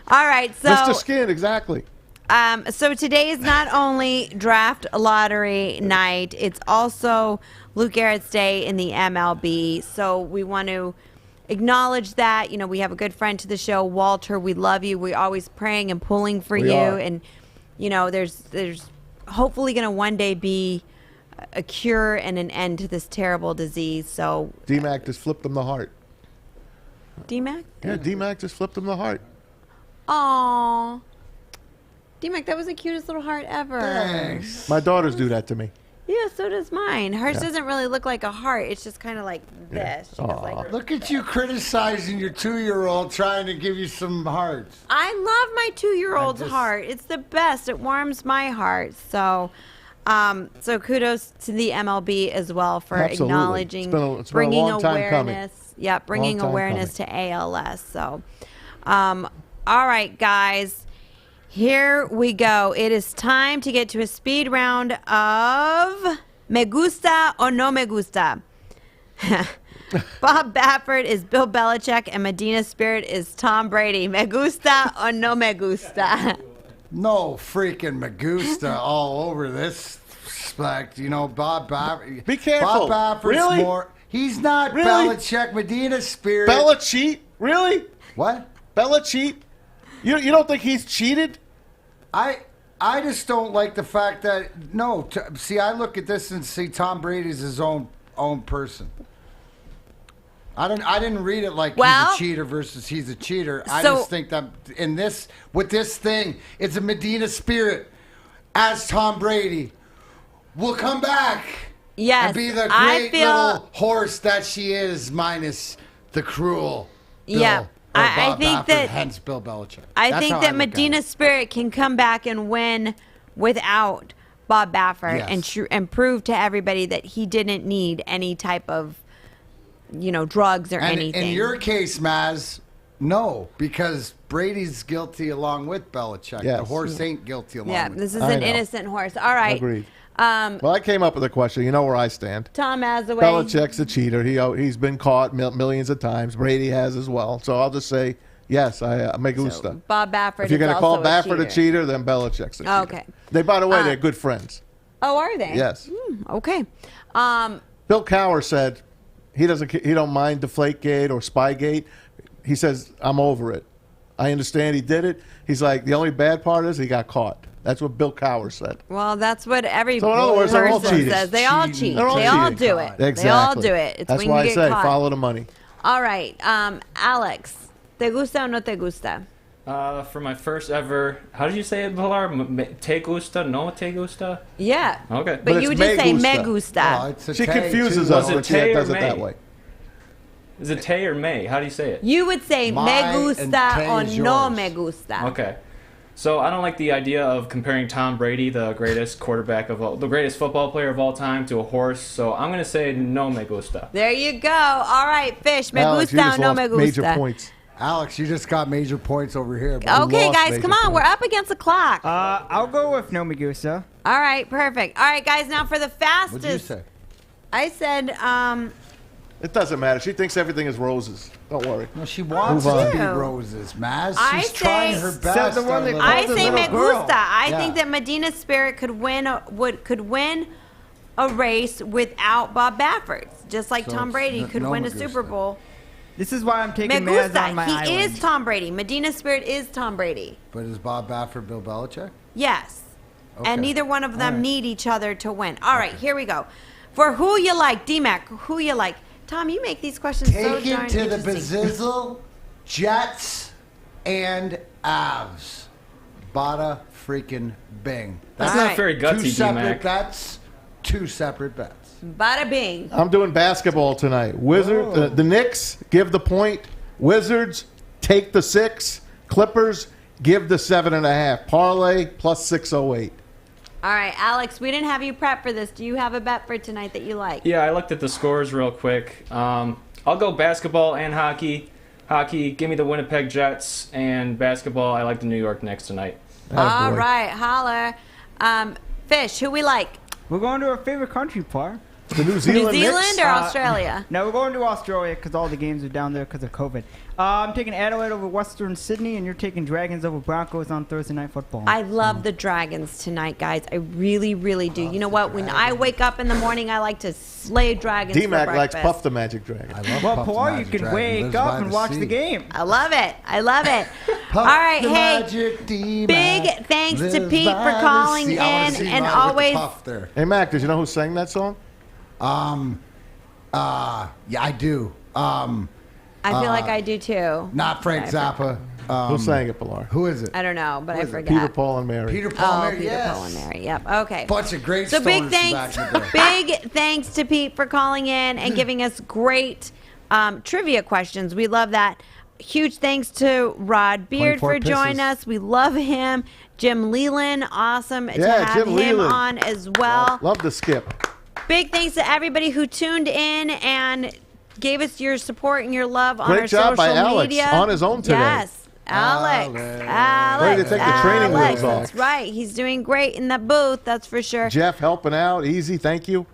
All right, so Mr. Skin, exactly. so today is not only draft lottery night, it's also Luke Garrett's day in the MLB. So we want to acknowledge that. You know, we have a good friend to the show, Walter. We love you. We're always praying and pulling for We you. are. And, you know, there's hopefully going to one day be a cure and an end to this terrible disease. So, D-Mac just flipped him the heart. D-Mac? Yeah, D-Mac just flipped him the heart. Aw. D-Mac, that was the cutest little heart ever. Thanks. My daughters do that to me. Yeah, so does mine. Hers Yeah. doesn't really look like a heart. It's just kind of like this. She goes like, Look at you criticizing your 2-year-old trying to give you some hearts. I love my 2-year-old's I just- heart. It's the best. It warms my heart. So, so kudos to the MLB as well for Absolutely. acknowledging, It's been a bringing long time coming. awareness. Yeah, bringing Long time awareness to ALS. So, all right, guys. Here we go. It is time to get to a speed round of Me Gusta or No Me Gusta. Bob Baffert is Bill Belichick and Medina Spirit is Tom Brady. Me Gusta or No Me Gusta? No freaking Magusta all over this respect. You know, Bob Baffert. Be careful. Bob Baffert's Really? more. He's not Really? Belichick, Medina Spirit. Bella cheat? Really? What? Bella cheat? You don't think he's cheated? I just don't like the fact that see, I look at this and see Tom Brady's his own person. I didn't read it like Well, he's a cheater versus he's a cheater. I so- just think that with this thing, it's a Medina Spirit as Tom Brady will come back. Yes, And be the I great feel- little horse that she is, minus the cruel Bill. Yeah, or I Bob think Baffert, that- hence Bill Belichick. I That's think how that look at Medina it. Spirit can come back and win without Bob Baffert Yes. and prove to everybody that he didn't need any type of, drugs or And anything. in your case, Maz, no, because Brady's guilty along with Belichick. Yes. The horse ain't guilty along yeah, with this is I an know. innocent horse. All right. Agreed. Um, Well, I came up with a question. You know where I stand. Tom Mazawey. Belichick's a cheater. He's been caught millions of times. Brady has as well. So I'll just say yes. Me gusta. Bob Baffert If you're is going to call also Baffert a cheater, then Belichick's a cheater. Okay. They, by the way, they're good friends. Oh, are they? Yes. Okay. Bill Cowher said he don't mind Deflategate or Spygate. He says I'm over it. I understand he did it. He's like the only bad part is he got caught. That's what Bill Cowher said. Well, that's what every So in other words, they're all person cheating. says. They all cheat. They're all They all cheating. do it. Exactly. They all do it. It's That's when why you I get say caught. follow the money. All right, Alex, ¿te gusta o no te gusta? For my first ever, how did you say it, Pilar? Te gusta, no te gusta? Yeah. Okay. But you would just say me gusta. Oh, it's a She Tay, confuses too. us Was it when she Tay or does it May? that way. Is it te or may? How do you say it? You would say Mine me and gusta Tay or is no yours. me gusta. Okay. So I don't like the idea of comparing Tom Brady, the greatest the greatest football player of all time, to a horse. So I'm gonna say no me gusta. There you go. All right, Fish, me Alex, you gusta just o no lost me major gusta? points. Alex, you just got major points over here. Okay, guys, come on. We're up against the clock. I'll go with no Magusa. All right, perfect. All right, guys, now for the fastest. What'd you say? I said, It doesn't matter. She thinks everything is roses. Don't worry. No, she wants to be roses, Maz. She's trying her best. I say me gusta. I think that Medina Spirit could win a race without Bob Baffert, just like Tom Brady could win a Super Bowl. This is why I'm taking Me Maz gusta. on my island. He is Tom Brady. Medina Spirit is Tom Brady. But is Bob Baffert Bill Belichick? Yes. Okay. And neither one of them right. need each other to win. All right, here we go. For who you like, D-Mac, who you like. Tom, you make these questions so Take darn it to the interesting. Bazizzle, Jets, and Avs. Bada freaking bing. That's not very gutsy, Two separate D-Mac. bets. Two separate bets. Bada bing. I'm doing basketball tonight. The Knicks give the point. Wizards take the 6. Clippers give the 7.5. Parlay plus 608. All right, Alex, we didn't have you prep for this. Do you have a bet for tonight that you like? Yeah, I looked at the scores real quick. I'll go basketball and hockey. Hockey, give me the Winnipeg Jets, and basketball, I like the New York Knicks tonight. All right, holler. Fish, who we like? We're going to our favorite country, Par. The New Zealand New Zealand Knicks? or Australia? No, we're going to Australia because all the games are down there because of COVID. I'm taking Adelaide over Western Sydney, and you're taking Dragons over Broncos on Thursday Night Football. I love the Dragons tonight, guys. I really, really do. You know what? When I wake up in the morning, I like to slay dragons D-Mac for likes breakfast. Puff the Magic Dragon. I love Well, Puff the Paul, you Magic can Dragon. wake Lives up by and the watch sea. the game. I love it. I love it. Puff All right, the hey. Magic D-Mac Big thanks to lives Pete for by the calling sea. in I wanna see and Ryan with the always. puff there. Hey, Mac, did you know who sang that song? Yeah, I do. I feel like I do too. Not Frank Zappa. Who sang it, Pilar? Who is it? I don't know, but I forgot. Peter, Paul, and Mary. Peter, Paul, Mary. Peter, Yes. Paul, and Mary. Yep. Okay. Bunch of great So big stoners thanks, from back in the day. big thanks to Pete for calling in and giving us great trivia questions. We love that. Huge thanks to Rod Beard 24 for joining pisses. us. We love him. Jim Leyland, awesome to Yeah, have Jim him Leyland. on as well. Love the skip. Big thanks to everybody who tuned in and gave us your support and your love on Great our job social by Alex media. on his own today. Yes. Alex. Ready to take the training wheels off. That's right. He's doing great in that booth, that's for sure. Jeff helping out. Easy, thank you.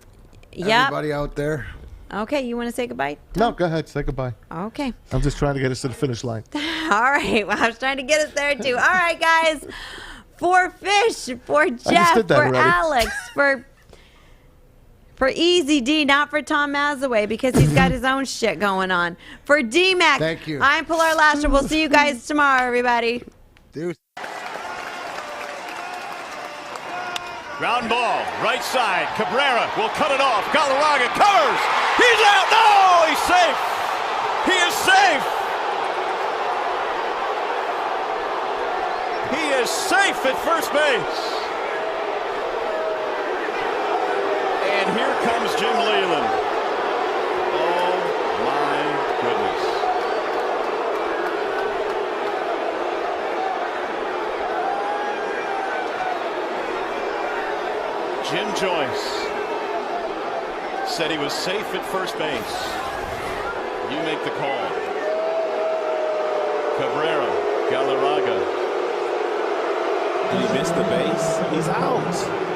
Yep. Everybody out there. Okay, you want to say goodbye? No, go ahead. Say goodbye. Okay. I'm just trying to get us to the finish line. All right. Well, I was trying to get us there too. All right, guys. For Fish, for Jeff, did that for already. Alex, for Eazy D, not for Tom Mazawey because he's got his own shit going on. For D-Mac, Thank you. I'm Pilar Lastra. We'll see you guys tomorrow, everybody. Dude. Ground ball, right side. Cabrera will cut it off. Galarraga covers. He's out. No, he's safe. He is safe. He is safe at first base. And here comes Jim Leyland. Oh my goodness. Jim Joyce said he was safe at first base. You make the call. Cabrera, Galarraga. He missed the base. He's out.